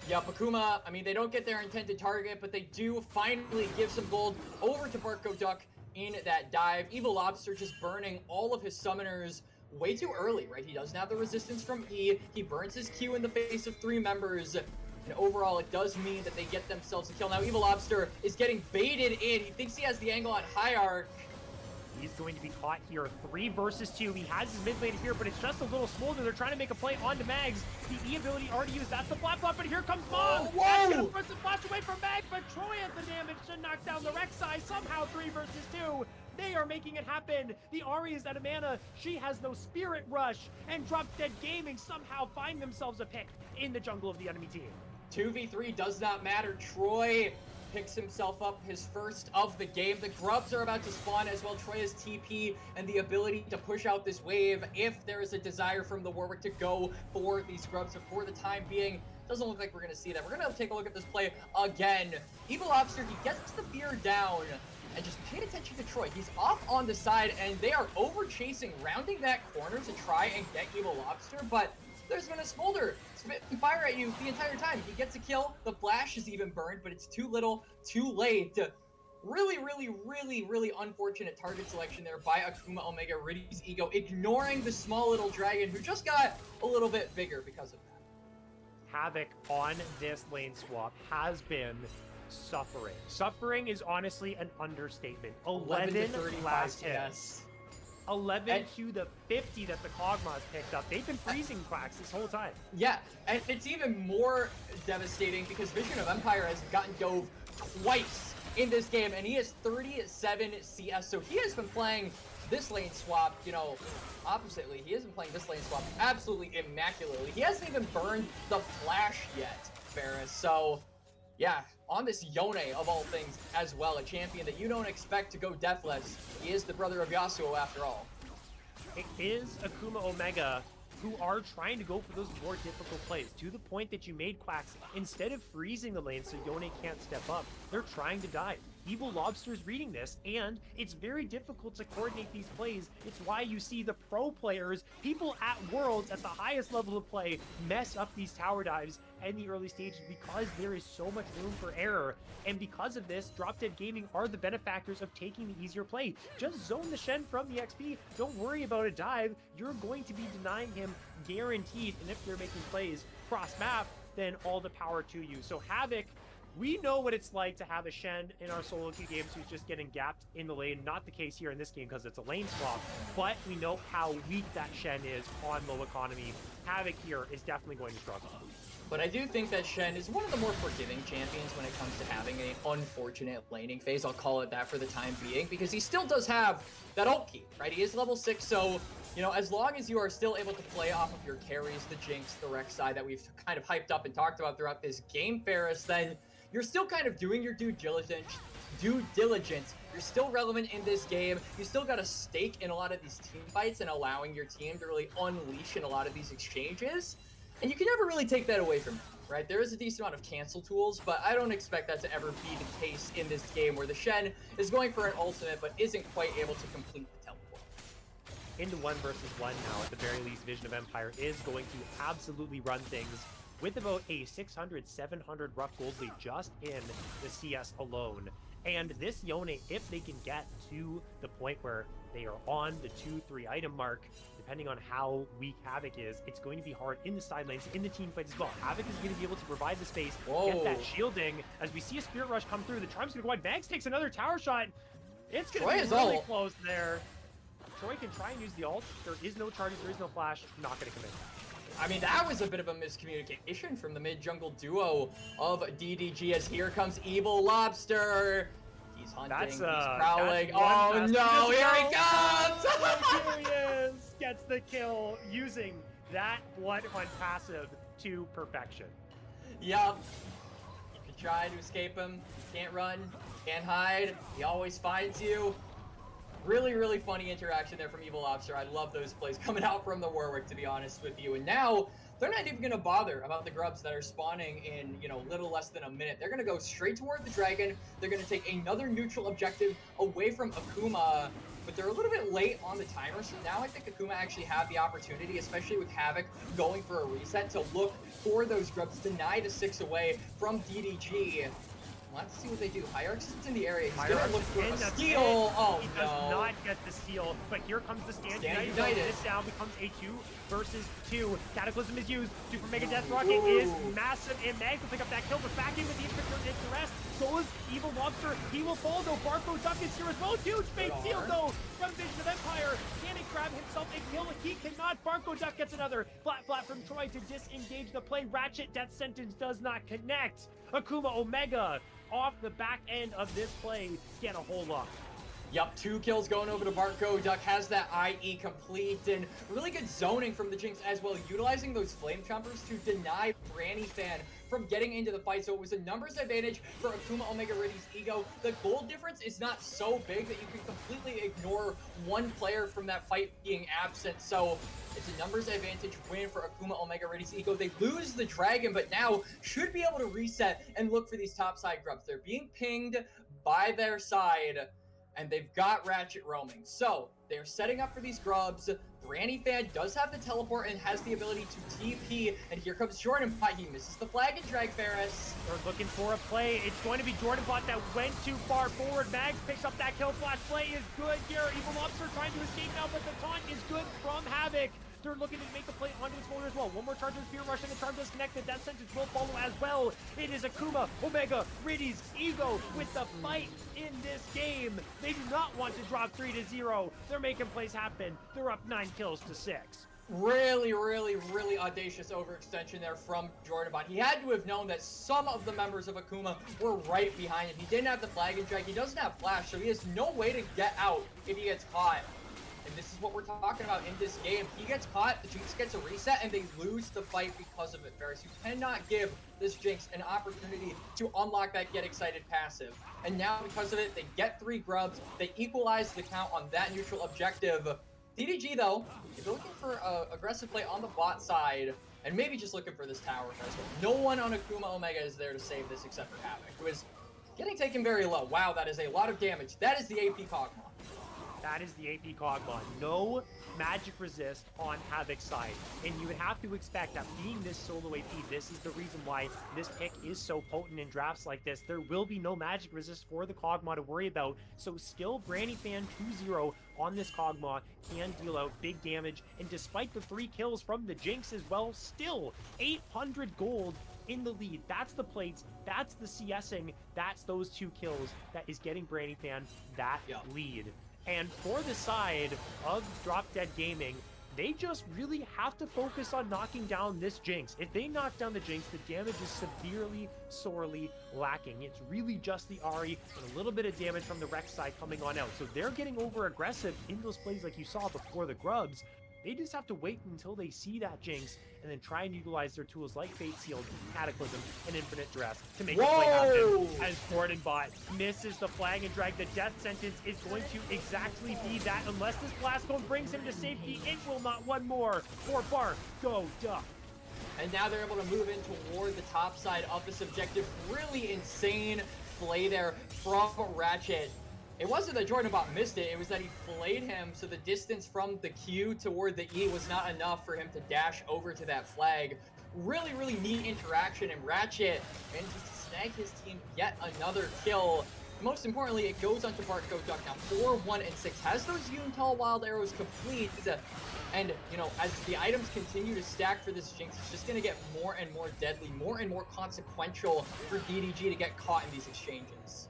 Yep, Akuma, I mean, they don't get their intended target, but they do finally give some gold over to Barco Duck in that dive. Evil Lobster just burning all of his summoners way too early, right? He doesn't have the resistance from E. He burns his Q in the face of 3 members. And overall, it does mean that they get themselves a kill. Now, Evil Lobster is getting baited in. He thinks he has the angle on High Arc. He's going to be caught here. 3 versus 2. He has his mid lane here, but it's just a little smolder. They're trying to make a play onto Mags. The E ability already used. That's the flap flop, but here comes Mom. Whoa! That's gonna put some flash away from Mags, but Troy has the damage to knock down the Rek'Sai. Somehow 3 versus 2. They are making it happen. The Ahri is out of mana. She has no Spirit Rush. And Drop Dead Gaming somehow find themselves a pick in the jungle of the enemy team. 2v3 does not matter. Troy picks himself up his first of the game. The grubs are about to spawn as well. Troy has TP and the ability to push out this wave if there is a desire from the Warwick to go for these grubs. But for the time being, doesn't look like we're going to see that. We're going to take a look at this play again. Evil Lobster, he gets the fear down. And just pay attention to Troy. He's off on the side, and they are over-chasing, rounding that corner to try and get Evil Lobster, but there's been a smolder spitting fire at you the entire time. He gets a kill. The flash is even burned, but it's too little, too late. Really, really, really, really unfortunate target selection there by Akuma Omega, Ritty's ego, ignoring the small little dragon who just got a little bit bigger because of that. Havoc on this lane swap has been suffering. Suffering is honestly an understatement. 11 to 35 last TS. hits. 11 to the 50 that the Kog'Maws picked up. They've been freezing Quacks this whole time. Yeah, and it's even more devastating because Vision of Empire has gotten dove twice in this game, and he has 37 CS, so he has been playing this lane swap, you know, oppositely. He has been playing this lane swap absolutely immaculately. He hasn't even burned the flash yet, Ferris, so yeah, on this Yone, of all things, as well, a champion that you don't expect to go deathless. He is the brother of Yasuo, after all. It is Akuma Omega who are trying to go for those more difficult plays, to the point that you made Quacks, instead of freezing the lane so Yone can't step up, they're trying to dive. Evil Lobster's reading this, and it's very difficult to coordinate these plays. It's why you see the pro players, people at Worlds at the highest level of play, mess up these tower dives in the early stages because there is so much room for error. And because of this, Drop Dead Gaming are the benefactors of taking the easier play. Just zone the Shen from the XP. Don't worry about a dive. You're going to be denying him guaranteed. And if they're making plays cross map, then all the power to you. So Havoc, we know what it's like to have a Shen in our solo queue games who's just getting gapped in the lane. Not the case here in this game because it's a lane swap, but we know how weak that Shen is on low economy. Havoc here is definitely going to struggle. But I do think that Shen is one of the more forgiving champions when it comes to having an unfortunate laning phase. I'll call it that for the time being, because he still does have that ult key, right? He is level 6, so, you know, as long as you are still able to play off of your carries, the Jinx, the Rek'Sai that we've kind of hyped up and talked about throughout this game, Ferris, then you're still kind of doing your due diligence. You're still relevant in this game. You still got a stake in a lot of these team fights and allowing your team to really unleash in a lot of these exchanges. And you can never really take that away from him, right? There is a decent amount of cancel tools, but I don't expect that to ever be the case in this game where the Shen is going for an ultimate but isn't quite able to complete the teleport. Into 1 versus 1 now, at the very least. Vision of Empire is going to absolutely run things with about a 600, 700 rough gold lead just in the CS alone. And this Yone, if they can get to the point where they are on the 2-3 item mark, depending on how weak Havoc is, it's going to be hard in the side lanes, in the team fights as well. Havoc is going to be able to provide the space, get that shielding. As we see a Spirit Rush come through, the Charm's going to go wide. Mags takes another tower shot. It's going to be really close there. Troy can try and use the ult. There is no charges, there is no flash. Not going to come in. I mean, that was a bit of a miscommunication from the mid-jungle duo of DDG, as here comes Evil Lobster. He's hunting, he's prowling. Oh no, here he comes! Here he is! Gets the kill using that Blood Hunt passive to perfection. Yup. You can try to escape him. Can't run, can't hide. He always finds you. Really, really funny interaction there from Evil Lobster. I love those plays coming out from the Warwick, to be honest with you. And now they're not even going to bother about the grubs that are spawning in, little less than a minute. They're going to go straight toward the dragon. They're going to take another neutral objective away from Akuma, but they're a little bit late on the timer. So now I think Akuma actually have the opportunity, especially with Havoc going for a reset, to look for those grubs, deny the 6 away from DDG. Let's see what they do. Hierarchs is in the area. He's going to look for a steal. Oh, he does not get the steal, but here comes the Stand United. This down becomes a 2 versus 2. Cataclysm is used. Super Mega Death Rocket is massive, and Mags will pick up that kill, but back in with the Infector rest goes Evil Lobster. He will fall, though. Barco Duck is here as well. Huge fate seal, though, from Vision of Empire. Can he grab himself a kill? He cannot. Barco Duck gets another. Flat from Troy to disengage the play. Ratchet Death Sentence does not connect. Akuma Omega off the back end of this play get a whole lot. Yep, 2 kills going over to Barco. Duck has that IE complete, and really good zoning from the Jinx as well, utilizing those flame chompers to deny Branny Fan from getting into the fight. So it was a numbers advantage for Akuma Omega Ritty's ego. The gold difference is not so big that you can completely ignore one player from that fight being absent. So it's a numbers advantage win for Akuma Omega Ritty's ego. They lose the dragon, but now should be able to reset and look for these top side grubs. They're being pinged by their side, and they've got Ratchet roaming. So they're setting up for these grubs. Branny Fan does have the teleport and has the ability to TP, and here comes Jordan Bot. He misses the flag and drag Ferris. They're looking for a play. It's going to be Jordan Bot that went too far forward. Mags picks up that kill. Flash play is good here. Evil Lobster trying to escape now, but the taunt is good from Havoc. They're looking to make the play onto the shoulder as well. One more charge of Spear Rush, and the charm does connect. The Death Sentence will follow as well. It is Akuma Omega Ritty's ego with the fight in this game. They do not want to drop 3-0. They're making plays happen. They're up 9 kills to 6. Really, really, really audacious overextension there from Jordan Bot. He had to have known that some of the members of Akuma were right behind him. He didn't have the flag and drag. He doesn't have flash, so he has no way to get out if he gets caught. And this is what we're talking about in this game. He gets caught, the Jinx gets a reset, and they lose the fight because of it, Ferris. You cannot give this Jinx an opportunity to unlock that Get Excited passive. And now, because of it, they get 3 grubs. They equalize the count on that neutral objective. DDG, though, if you're looking for aggressive play on the bot side, and maybe just looking for this tower, Ferris, no one on Akuma Omega is there to save this except for Havoc, who is getting taken very low. Wow, that is a lot of damage. That is the AP Kog'Maw. That is the AP Kog'Maw. No magic resist on Havoc's side. And you would have to expect that being this solo AP, this is the reason why this pick is so potent in drafts like this. There will be no magic resist for the Kog'Maw to worry about. So still Branny Fan 2-0 on this Kog'Maw can deal out big damage. And despite the 3 kills from the Jinx as well, still 800 gold in the lead. That's the plates, that's the CSing, that's those 2 kills that is getting Branny Fan that lead. And for the side of Drop Dead Gaming, they just really have to focus on knocking down this Jinx. If they knock down the Jinx, the damage is severely, sorely lacking. It's really just the Ahri and a little bit of damage from the Rex side coming on out. So they're getting over aggressive in those plays like you saw before the grubs. They just have to wait until they see that Jinx and then try and utilize their tools like Fate Sealed, Cataclysm, and Infinite Dress to make the play happen. As Jordan Bot misses the flag and drag, the Death Sentence is going to exactly be that. Unless this Blast Cone brings him to safety, it will not. One more for Barco Duck. And now they're able to move in toward the top side of this objective. Really insane play there from Ratchet. It wasn't that Jordan Bot missed it, it was that he flayed him, so the distance from the Q toward the E was not enough for him to dash over to that flag. Really, really neat interaction, and Ratchet manages to snag his team yet another kill. Most importantly, it goes onto Barco Duck now 4, 1, and 6. Has those Yuntal Wild Arrows complete, and, as the items continue to stack for this Jinx, it's just going to get more and more deadly, more and more consequential for DDG to get caught in these exchanges.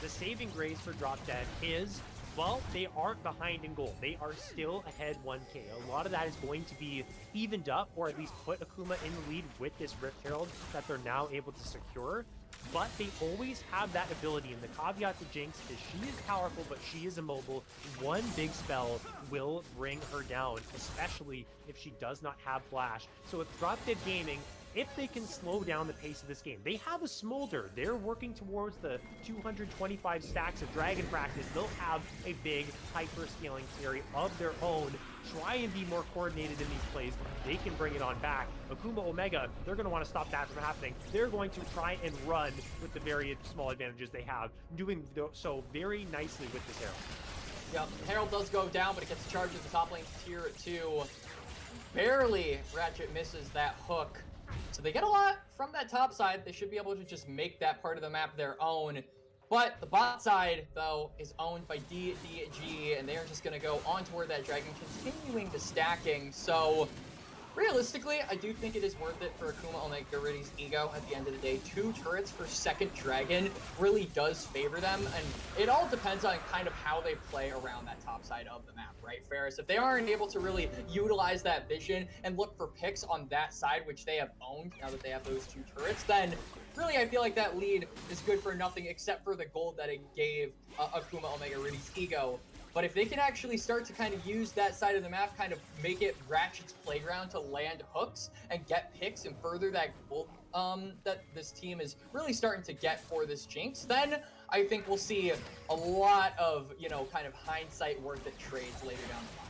The saving grace for Drop Dead is, well, they aren't behind in gold. They are still ahead 1k. A lot of that is going to be evened up, or at least put Akuma in the lead with this Rift Herald that they're now able to secure. But they always have that ability, and the caveat to Jinx is she is powerful, but she is immobile. One big spell will bring her down, especially if she does not have Flash. So with Drop Dead Gaming if they can slow down the pace of this game. They have a Smolder. They're working towards the 225 stacks of Dragon practice. They'll have a big hyper-scaling theory of their own. Try and be more coordinated in these plays. They can bring it on back. Akuma Omega, they're going to want to stop that from happening. They're going to try and run with the very small advantages they have, doing so very nicely with this Herald. Yep, Herald does go down, but it gets charged at the top lane tier 2. Barely Ratchet misses that hook. So they get a lot from that top side. They should be able to just make that part of the map their own. But the bot side, though, is owned by DDG, and they're just going to go on toward that dragon, continuing the stacking. So, realistically, I do think it is worth it for Akuma Omega Ritty's ego at the end of the day. 2 turrets for second dragon really does favor them, and it all depends on kind of how they play around that top side of the map, right, Ferris? If they aren't able to really utilize that vision and look for picks on that side, which they have owned now that they have those 2 turrets, then really, I feel like that lead is good for nothing except for the gold that it gave Akuma Omega Ritty's ego. But if they can actually start to kind of use that side of the map, kind of make it Ratchet's playground to land hooks and get picks and further that gold that this team is really starting to get for this Jinx, then I think we'll see a lot of, you know, kind of hindsight worth it trades later down the line.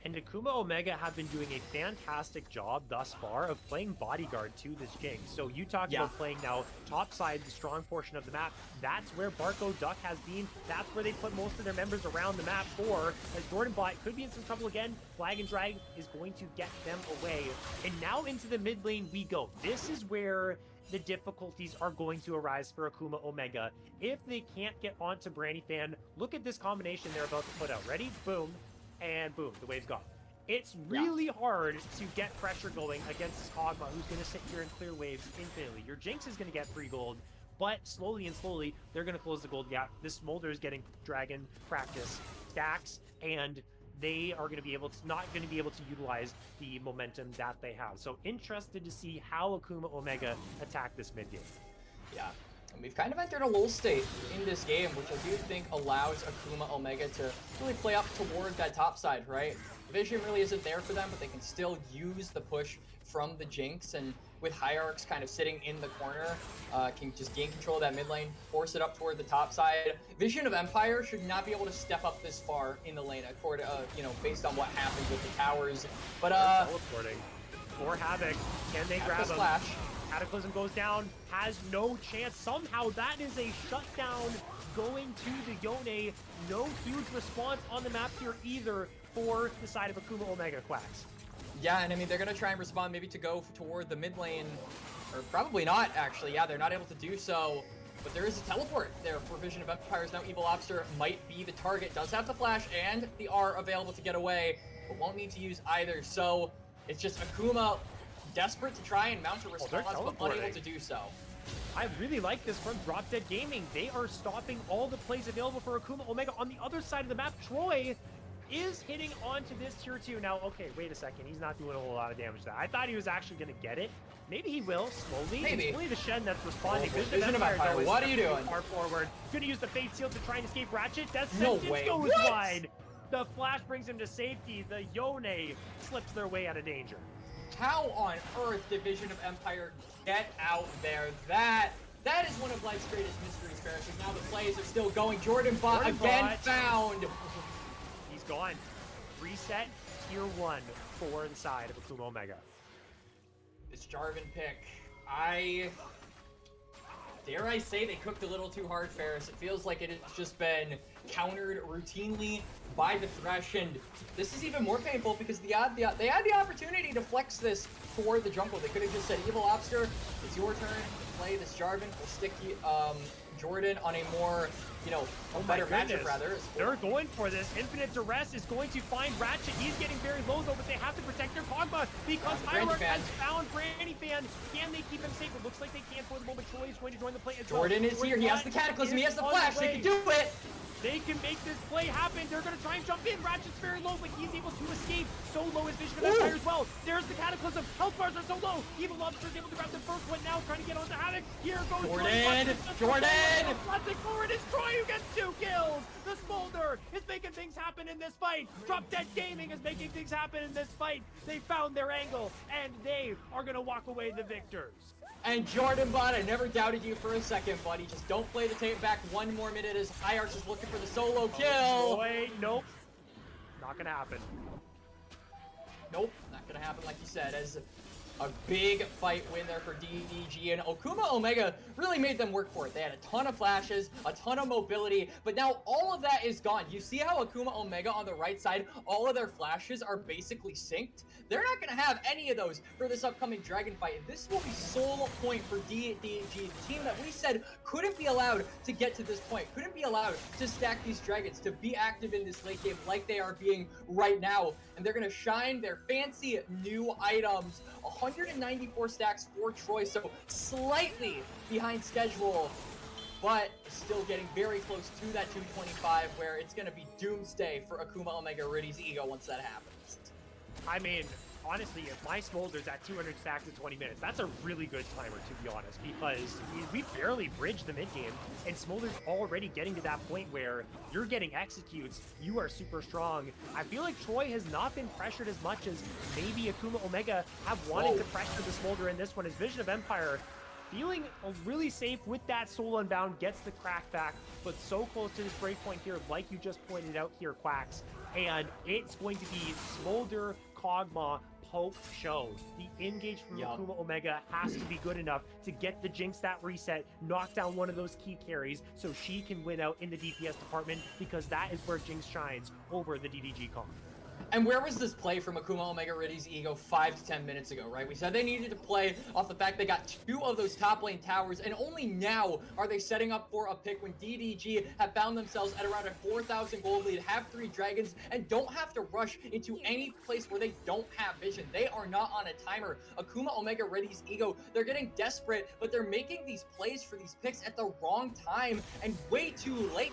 And Akuma Omega have been doing a fantastic job thus far of playing bodyguard to this Jinx. So you talked about playing now top side, the strong portion of the map. That's where Barco Duck has been. That's where they put most of their members around the map for. As Jordan Bot could be in some trouble again, Flag and Drag is going to get them away. And now into the mid lane we go. This is where the difficulties are going to arise for Akuma Omega. If they can't get onto Brandy Fan, look at this combination they're about to put out. Ready? Boom. And boom, the wave's gone. It's really hard to get pressure going against this Kog'Maw, who's going to sit here and clear waves infinitely. Your Jinx is going to get free gold, but slowly and slowly, they're going to close the gold gap. This Smolder is getting Dragon practice stacks, and they are going to be able to, not going to be able to utilize the momentum that they have. So interested to see how Akuma Omega attack this mid game. Yeah. And we've kind of entered a lull state in this game, which I do think allows Akuma Omega to really play up toward that top side, right? Vision really isn't there for them, but they can still use the push from the Jinx, and with Hierarchs kind of sitting in the corner, can just gain control of that mid lane, force it up toward the top side. Vision of Empire should not be able to step up this far in the lane, according, you know, based on what happens with the towers. But teleporting for Havoc, can they grab him? Splash. Cataclysm goes down, has no chance. Somehow that is a shutdown going to the Yone. No huge response on the map here either for the side of Akuma Omega Quacks. Yeah, and I mean, they're going to try and respond maybe to go toward the mid lane, or probably not, actually. Yeah, they're not able to do so, but there is a teleport there for Vision of Empires. Now Evil Lobster might be the target, does have the flash and the R available to get away, but won't need to use either. So it's just Akuma desperate to try and mount a response, but unable to do so. I really like this from Drop Dead Gaming. They are stopping all the plays available for Akuma Omega. On the other side of the map, Troy is hitting onto this tier 2. Now, okay, wait a second. He's not doing a whole lot of damage there. I thought he was actually going to get it. Maybe he will, slowly. Maybe. It's only the Shen that's responding. Vision of Empire, what are you doing? Far forward. Gonna use the Fate Seal to try and escape Ratchet. That No sentence way. goes What? wide. The flash brings him to safety. The Yone slips their way out of danger. How on earth did Vision of Empire get out there? That is one of life's greatest mysteries, Ferris. Now the plays are still going. Jordan Bot again found. He's gone. Reset tier 1 for the side of Akuma Omega. This Jarvan pick, dare I say they cooked a little too hard, Ferris. It feels like it has just been countered routinely by the Thresh, and this is even more painful because they had the opportunity to flex this for the jungle. They could have just said, Evil Lobster, it's your turn to play this Jarvan. We'll stick Jordan on a more, you know, a better matchup rather. They're going for this. Infinite Duress is going to find Ratchet. He's getting very low though, but they have to protect their Kog'Maw because Hierarch has found Brandy Fan. Can they keep him safe? It looks like they can for the moment. Troy is going to join the play as well. Jordan is here. He has the Cataclysm. He has the flash. They can do it. They they can make this play happen. They're going to try and jump in. Ratchet's very low, but he's able to escape. So low is Vision of Empire as well. There's the Cataclysm. Health bars are so low. Evil Lobster's able to grab the first one now, trying to get onto Havoc. Here goes Jordan! Classic forward is Troy who gets 2 kills. The Smolder is making things happen in this fight. Drop Dead Gaming is making things happen in this fight. They found their angle, and they are going to walk away the victors. And Jordan Bot, I never doubted you for a second, buddy. Just don't play the tape back 1 more minute as Hierarch is looking for the solo kill. Wait, nope. Not gonna happen. Nope, not gonna happen like you said, as a big fight win there for DDG, and Akuma Omega really made them work for it. They had a ton of flashes, a ton of mobility, but now all of that is gone. You see how Akuma Omega on the right side, all of their flashes are basically synced? They're not going to have any of those for this upcoming Dragon fight, and this will be sole point for DDG, the team that we said couldn't be allowed to get to this point, couldn't be allowed to stack these Dragons, to be active in this late game like they are being right now, and they're going to shine their fancy new items. 194 stacks for Troy, so slightly behind schedule, but still getting very close to that 225, where it's going to be doomsday for Akuma Omega Ritty's ego once that happens. I mean, honestly, if my Smolder's at 200 stacks in 20 minutes, that's a really good timer, to be honest, because we barely bridged the mid game, and Smolder's already getting to that point where you're getting executes, you are super strong. I feel like Troy has not been pressured as much as maybe Akuma Omega have wanted to pressure the Smolder in this one, as Vision of Empire feeling really safe with that Soul Unbound, gets the crack back, but so close to this breakpoint here, like you just pointed out here, Quacks, and it's going to be Smolder, Kog'Maw, Poke show. The engage from Akuma Omega has to be good enough to get the Jinx that reset, knock down one of those key carries so she can win out in the DPS department, because that is where Jinx shines over the DDG comp. And where was this play from Akuma Omega Ritty's ego 5 to 10 minutes ago, right? We said they needed to play off the fact they got 2 of those top lane towers, and only now are they setting up for a pick when DDG have found themselves at around a 4,000 gold lead, have 3 dragons, and don't have to rush into any place where they don't have vision. They are not on a timer. Akuma Omega Ritty's ego, they're getting desperate, but they're making these plays for these picks at the wrong time and way too late.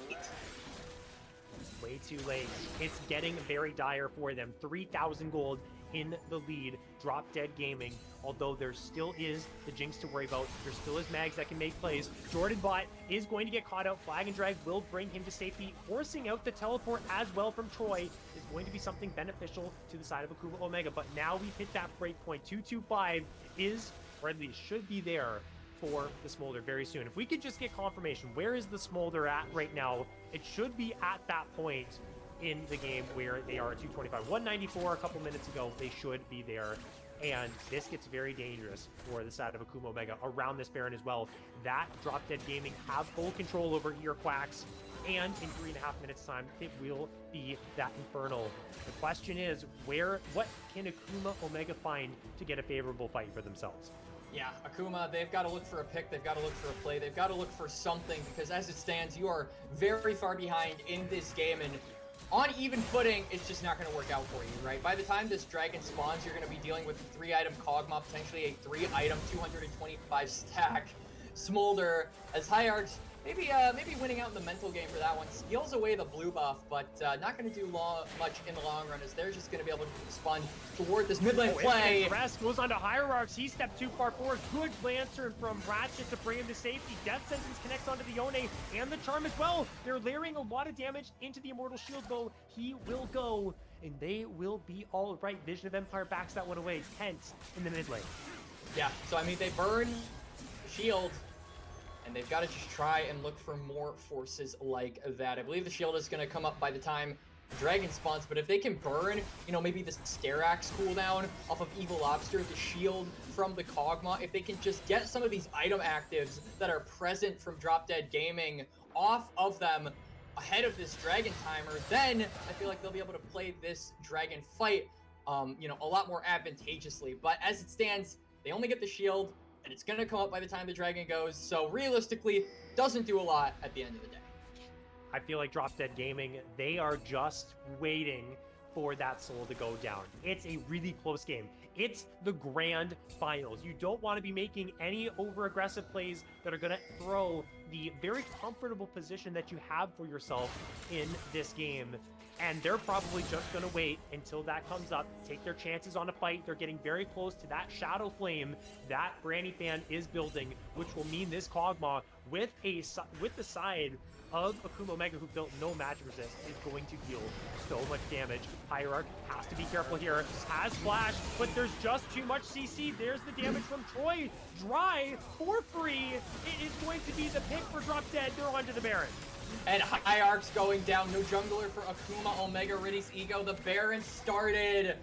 Way too late. It's getting very dire for them. 3,000 gold in the lead. Drop Dead Gaming. Although there still is the Jinx to worry about. There still is Mags that can make plays. Jordan Bot is going to get caught out. Flag and Drag will bring him to safety. Forcing out the teleport as well from Troy is going to be something beneficial to the side of Akuma Omega. But now we've hit that break point. 225 is, or at least should be there, for the Smolder very soon. If we could just get confirmation, where is the Smolder at right now? It should be at that point in the game where they are at 225. 194 a couple minutes ago, they should be there. And this gets very dangerous for the side of Akuma Omega around this Baron as well. That Drop Dead Gaming have full control over here, Quacks. And in 3.5 minutes time, it will be that Infernal. The question is, what can Akuma Omega find to get a favorable fight for themselves? Yeah, Akuma, they've got to look for a pick, they've got to look for a play, they've got to look for something, because as it stands, you are very far behind in this game, and on even footing, it's just not going to work out for you, right? By the time this dragon spawns, you're going to be dealing with a 3-item Kog'Maw, potentially a 3-item 225 stack Smolder, as Hierarch maybe winning out in the mental game for that one. Steals away the blue buff, but not going to do much in the long run, as they're just going to be able to spawn toward this mid lane play. Rest goes on to Hierarchs. He stepped too far forward. Good Lancer from Ratchet to bring him to safety. Death Sentence connects onto the Yone and the Charm as well. They're layering a lot of damage into the Immortal Shield, though. He will go, and they will be all right. Vision of Empire backs that one away. Tense in the mid lane. Yeah, so I mean, they burn Shield, and they've got to just try and look for more forces like that. I believe the shield is going to come up by the time Dragon spawns, but if they can burn, you know, maybe the Stare Axe cooldown off of Evil Lobster, the shield from the Kog'Maw, if they can just get some of these item actives that are present from Drop Dead Gaming off of them ahead of this Dragon timer, then I feel like they'll be able to play this Dragon fight, you know, a lot more advantageously. But as it stands, they only get the shield, and it's going to come up by the time the Dragon goes, so realistically, doesn't do a lot at the end of the day. I feel like Drop Dead Gaming, they are just waiting for that soul to go down. It's a really close game. It's the grand finals. You don't want to be making any over-aggressive plays that are going to throw the very comfortable position that you have for yourself in this game. And they're probably just going to wait until that comes up, take their chances on a fight. They're getting very close to that Shadow Flame that Branny Fan is building, which will mean this Kog'Maw with the side of Akuma Omega, who built no magic resist, is going to deal so much damage. Hierarch has to be careful here. Has flash, but there's just too much CC. There's the damage from Troy. Dry for free. It is going to be the pick for Drop Dead. They're onto the Baron. And Hierarch's going down. No jungler for Akuma Omega. Ritty's ego. The Baron started.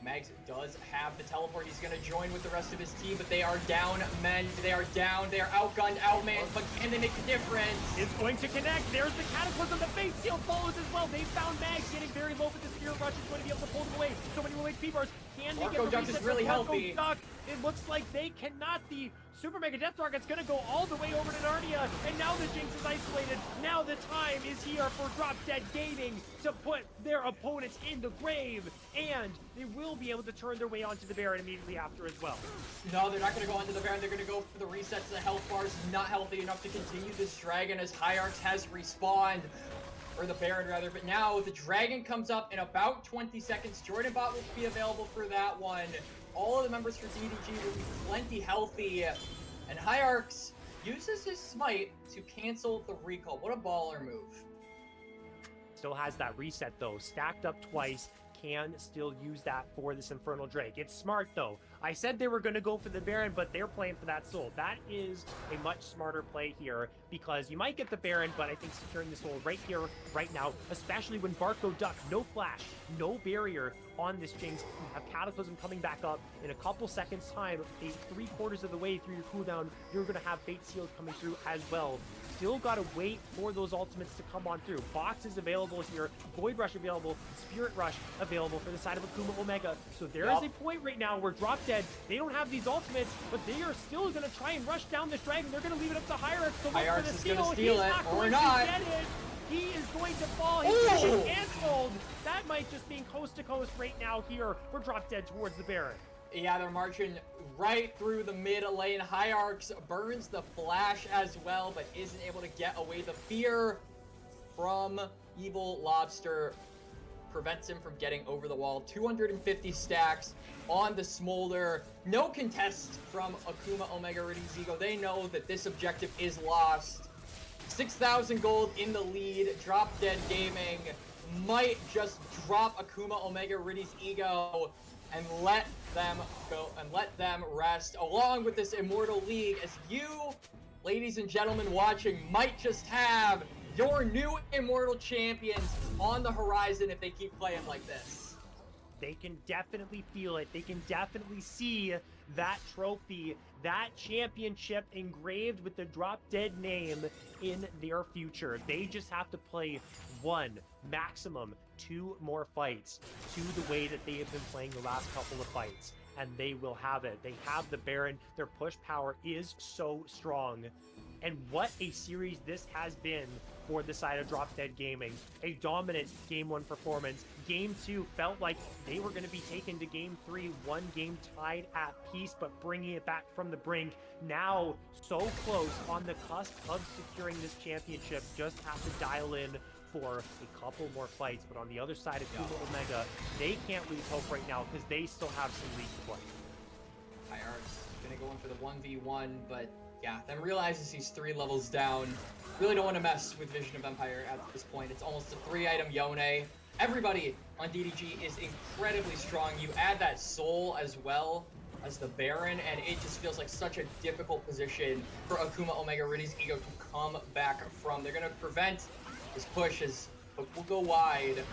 Mags does have the teleport. He's going to join with the rest of his team, but they are down, men. They are down. They are outgunned, outmanned, but can they make the difference? Is going to connect. There's the Cataclysm. The Fate Seal follows as well. They found Mags getting very low, but the Spirit Rush is going to be able to pull them away. So many low HP bars. Can they get the Duck reset is really from Marco healthy. Duck? It looks like they cannot. The Super Mega Death Target's going to go all the way over to Narnia, and now the Jinx is isolated. Now the time is here for Drop Dead Gaming to put their opponents in the grave, and they will be able to turn their way onto the Baron immediately after as well. No, they're not going to go onto the Baron. They're going to go for the resets. The health bars not healthy enough to continue this Dragon as Hierarch has respawned. Or the Baron rather, but now the Dragon comes up in about 20 seconds. Jordan Bot will be available for that one. All of the members for DDG will be plenty healthy. And Hierarchs uses his smite to cancel the recall. What a baller move. Still has that reset though, stacked up twice. Can still use that for this Infernal Drake. It's smart though. I said they were going to go for the Baron, but they're playing for that soul. That is a much smarter play here, because you might get the Baron, but I think securing the soul right here, right now, especially when Barco Duck, no flash, no barrier on this Jinx. You have Cataclysm coming back up in a couple seconds time, 3/4 of the way through your cooldown. You're going to have Fate Sealed coming through as well. Still got to wait for those ultimates to come on through. Box is available here, Void Rush available, Spirit Rush available for the side of Akuma Omega. So there is a point right now where Drop Dead, they don't have these ultimates, but they are still going to try and rush down this Dragon. They're going to leave it up to Hierarch to look for the steal. He's not or going not. to get it. He is going to fall. He's going to get canceled. That might just be coast to coast right now here for Drop Dead towards the Baron. Yeah, they're marching right through the mid lane. Hierarchs burns the flash as well, but isn't able to get away. The fear from Evil Lobster prevents him from getting over the wall. 250 stacks on the Smolder. No contest from Akuma Omega Ritty's ego. They know that this objective is lost. 6,000 gold in the lead. Drop Dead Gaming might just drop Akuma Omega Ritty's ego and let them go and let them rest, along with this Immortal League, as you, ladies and gentlemen watching, might just have your new Immortal champions on the horizon if they keep playing like this. They can definitely feel it. They can definitely see that trophy, that championship engraved with the Drop Dead name in their future. They just have to play one, maximum 2 more fights to the way that they have been playing the last couple of fights, and they will have it. They have the Baron. Their push power is so strong. And what a series this has been for the side of Drop Dead Gaming. A dominant Game 1 performance. Game 2 felt like they were going to be taken to Game 3, one game tied at peace, but bringing it back from the brink. Now, so close on the cusp of securing this championship. Just have to dial in for a couple more fights. But on the other side of Akuma Omega, they can't lose hope right now because they still have some league to play. Hierarch's going to go in for the 1v1, but yeah, then realizes he's 3 levels down. Really don't want to mess with Vision of Empire at this point. It's almost a 3-item Yone. Everybody on DDG is incredibly strong. You add that Soul as well as the Baron, and it just feels like such a difficult position for Akuma Omega Ritty's ego to come back from. They're going to prevent his push as Hook will go wide.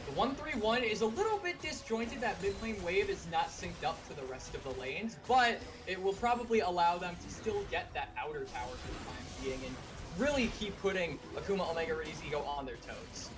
The 1-3-1 is a little bit disjointed. That mid lane wave is not synced up to the rest of the lanes, but it will probably allow them to still get that outer tower for the time being and really keep putting Akuma Omega Ritty's ego on their toes.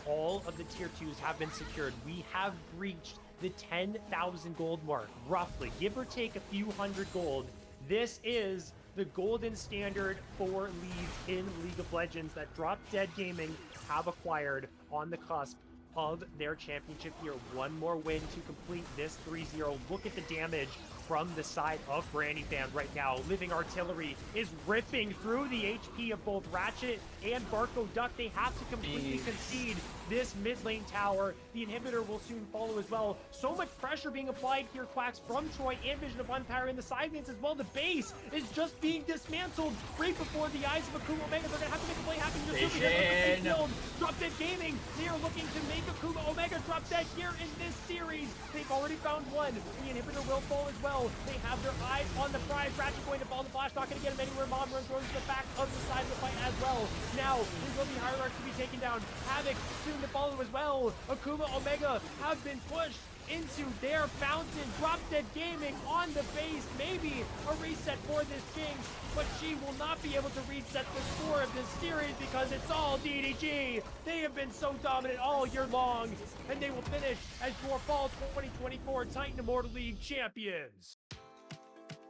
All of the tier 2s have been secured. We have breached the 10,000 gold mark, roughly, give or take a few hundred gold. This is the golden standard for leagues in League of Legends that Drop Dead Gaming have acquired on the cusp of their championship here. One more win to complete this 3-0. Look at the damage from the side of Brandy Fan right now. Living Artillery is ripping through the HP of both Ratchet and Barco Duck. They have to completely concede this mid lane tower. The inhibitor will soon follow as well. So much pressure being applied here, Quacks, from Troy and Vision of Empire in the side lanes as well. The base is just being dismantled right before the eyes of Akuma Omega. They're gonna have to make a play happen just Drop Dead Gaming, they are looking to make Akuma Omega drop dead here in this series. They've already found one. The inhibitor will fall as well. They have their eyes on the prize. Ratchet going to fall. The flash not going to get him anywhere. Mom runs to the back of the side of the fight as well. Now, there will be Hierarchs to be taken down. Havoc soon to follow as well. Akuma Omega have been pushed into their fountain. Drop Dead Gaming on the base. Maybe a reset for this Jinx, but she will not be able to reset the score of this series because it's all DDG. They have been so dominant all year long, and they will finish as your Fall 2024 Titan Immortal League champions.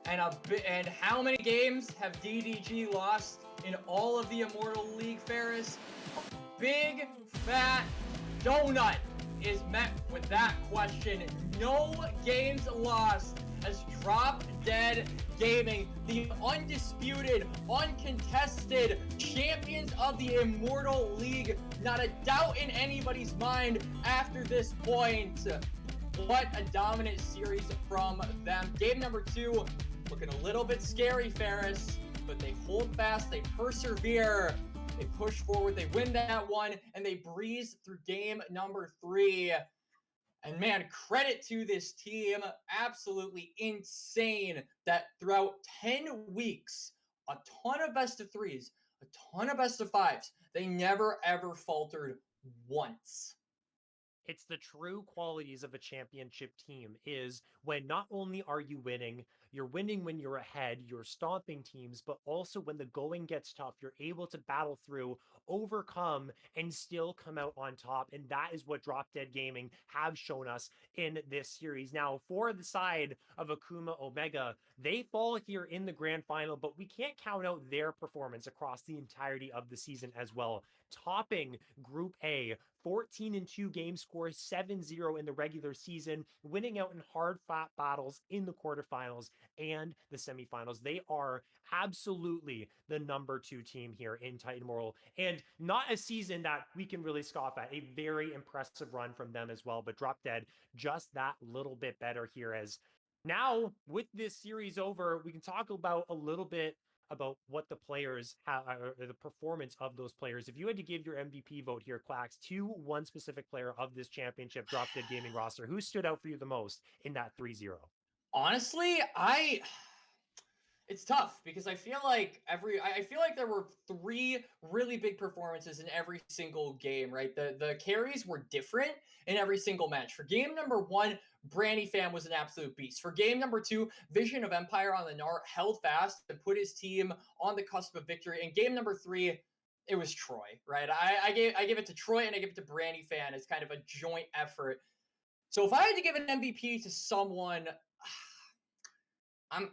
And how many games have DDG lost in all of the Immortal League, Ferris? Big fat donut is met with that question. No games lost as Drop Dead Gaming, the undisputed, uncontested champions of the Immortal League. Not a doubt in anybody's mind after this point. What a dominant series from them. Game number 2, looking a little bit scary, Ferris, but they hold fast, they persevere. They push forward, they win that one, and they breeze through game number 3. And man, credit to this team. Absolutely insane that throughout 10 weeks, a ton of best of 3s, a ton of best of 5s, they never ever faltered once. It's the true qualities of a championship team is when not only are you winning, you're winning when you're ahead, you're stomping teams, but also when the going gets tough, you're able to battle through, overcome, and still come out on top. And that is what Drop Dead Gaming have shown us in this series. Now, for the side of Akuma Omega, they fall here in the grand final, but we can't count out their performance across the entirety of the season as well. Topping Group A, 14-2 game score, 7-0 in the regular season, winning out in hard-fought battles in the quarterfinals and the semifinals. They are absolutely the number 2 team here in Titan Immortal, and not a season that we can really scoff at. A very impressive run from them as well, but Drop Dead just that little bit better here. As now, with this series over, we can talk about a little bit about what the players have, or the performance of those players. If you had to give your MVP vote here, Quacks, to one specific player of this championship Drop Dead Gaming roster, who stood out for you the most in that 3-0? Honestly, it's tough because I feel like there were 3 really big performances in every single game, right? The carries were different in every single match. For game number 1, Brandy Fan was an absolute beast. For game number 2, Vision of Empire on the NAR held fast and put his team on the cusp of victory. In game number 3, it was Troy, right? I gave it to Troy and I give it to Brandy Fan as kind of a joint effort. So if I had to give an MVP to someone,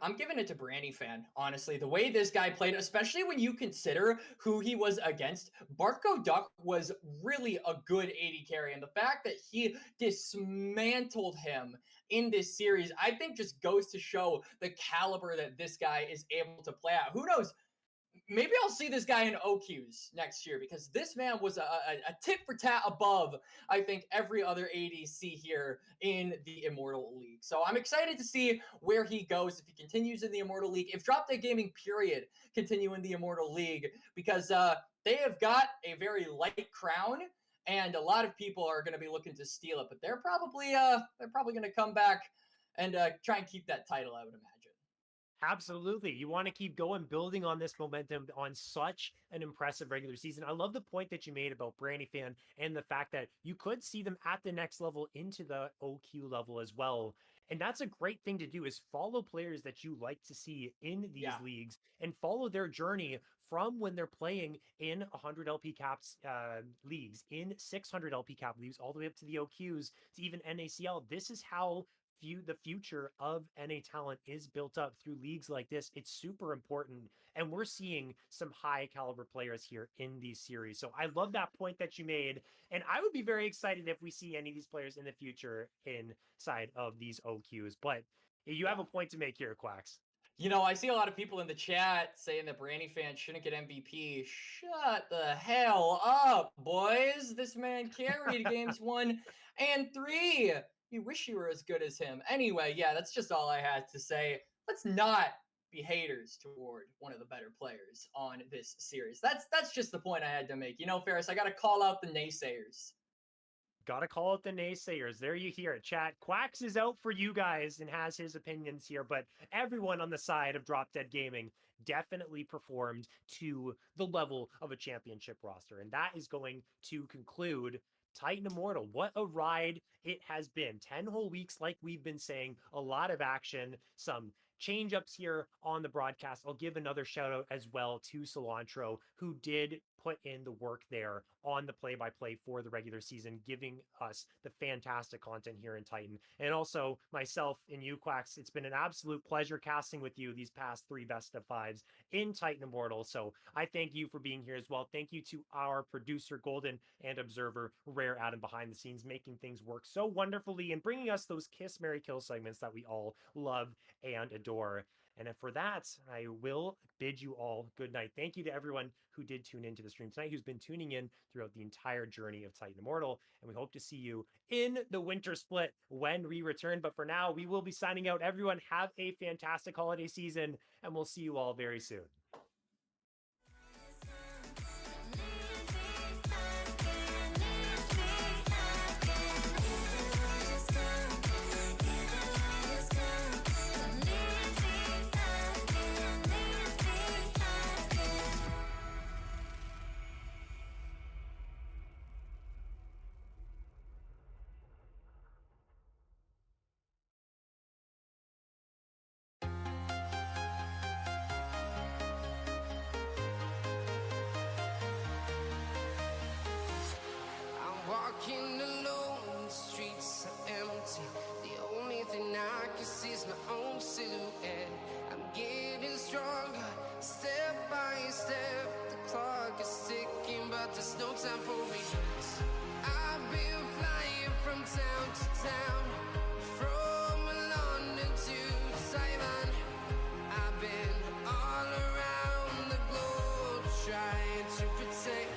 I'm giving it to Brandy Fan, honestly. The way this guy played, especially when you consider who he was against, Barco Duck was really a good AD carry. And the fact that he dismantled him in this series, I think just goes to show the caliber that this guy is able to play at. Who knows? Maybe I'll see this guy in OQs next year because this man was a tit for tat above, I think, every other ADC here in the Immortal League. So I'm excited to see where he goes if he continues in the Immortal League, if Drop Dead Gaming, period, continue in the Immortal League, because they have got a very light crown and a lot of people are going to be looking to steal it, but they're probably going to come back and try and keep that title, I would imagine. Absolutely. You want to keep going, building on this momentum on such an impressive regular season. I love the point that you made about Brandy Fan and the fact that you could see them at the next level into the OQ level as well. And that's a great thing to do, is follow players that you like to see in these leagues and follow their journey from when they're playing in 100 LP caps leagues, in 600 LP cap leagues, all the way up to the OQs, to even NACL. This is how the future of NA talent is built up through leagues like this. It's super important, and we're seeing some high caliber players here in these series. So I love that point that you made, and I would be very excited if we see any of these players in the future inside of these OQs. But You have a point to make here, Quacks. You know, I see a lot of people in the chat saying that Brandy fans shouldn't get MVP. Shut the hell up, boys. This man carried games 1 and 3. You wish you were as good as him. Anyway, yeah, that's just all I had to say. Let's not be haters toward one of the better players on this series. That's just the point I had to make. You know, Ferris, I got to call out the naysayers. Gotta call it the naysayers. There you hear it, chat. Quacks is out for you guys and has his opinions here, but everyone on the side of Drop Dead Gaming definitely performed to the level of a championship roster. And that is going to conclude Titan Immortal. What a ride it has been. 10 whole weeks, like we've been saying, a lot of action, some change ups here on the broadcast. I'll give another shout out as well to Cilantro, who did put in the work there on the play-by-play for the regular season, giving us the fantastic content here in Titan. And also myself and you, Quacks, it's been an absolute pleasure casting with you these past 3 best of 5s in Titan Immortal. So I thank you for being here as well. Thank you to our producer, Golden, and observer, Rare Adam, behind the scenes, making things work so wonderfully and bringing us those Kiss, Marry, Kill segments that we all love and adore. And for that, I will bid you all good night. Thank you to everyone who did tune into the stream tonight, who's been tuning in throughout the entire journey of Titan Immortal. And we hope to see you in the winter split when we return. But for now, we will be signing out. Everyone, have a fantastic holiday season, and we'll see you all very soon. I'm walking alone, the streets are empty. The only thing I can see is my own silhouette. I'm getting stronger, step by step. The clock is ticking, but there's no time for regrets. I've been flying from town to town, from London to Taiwan. I've been all around the globe trying to protect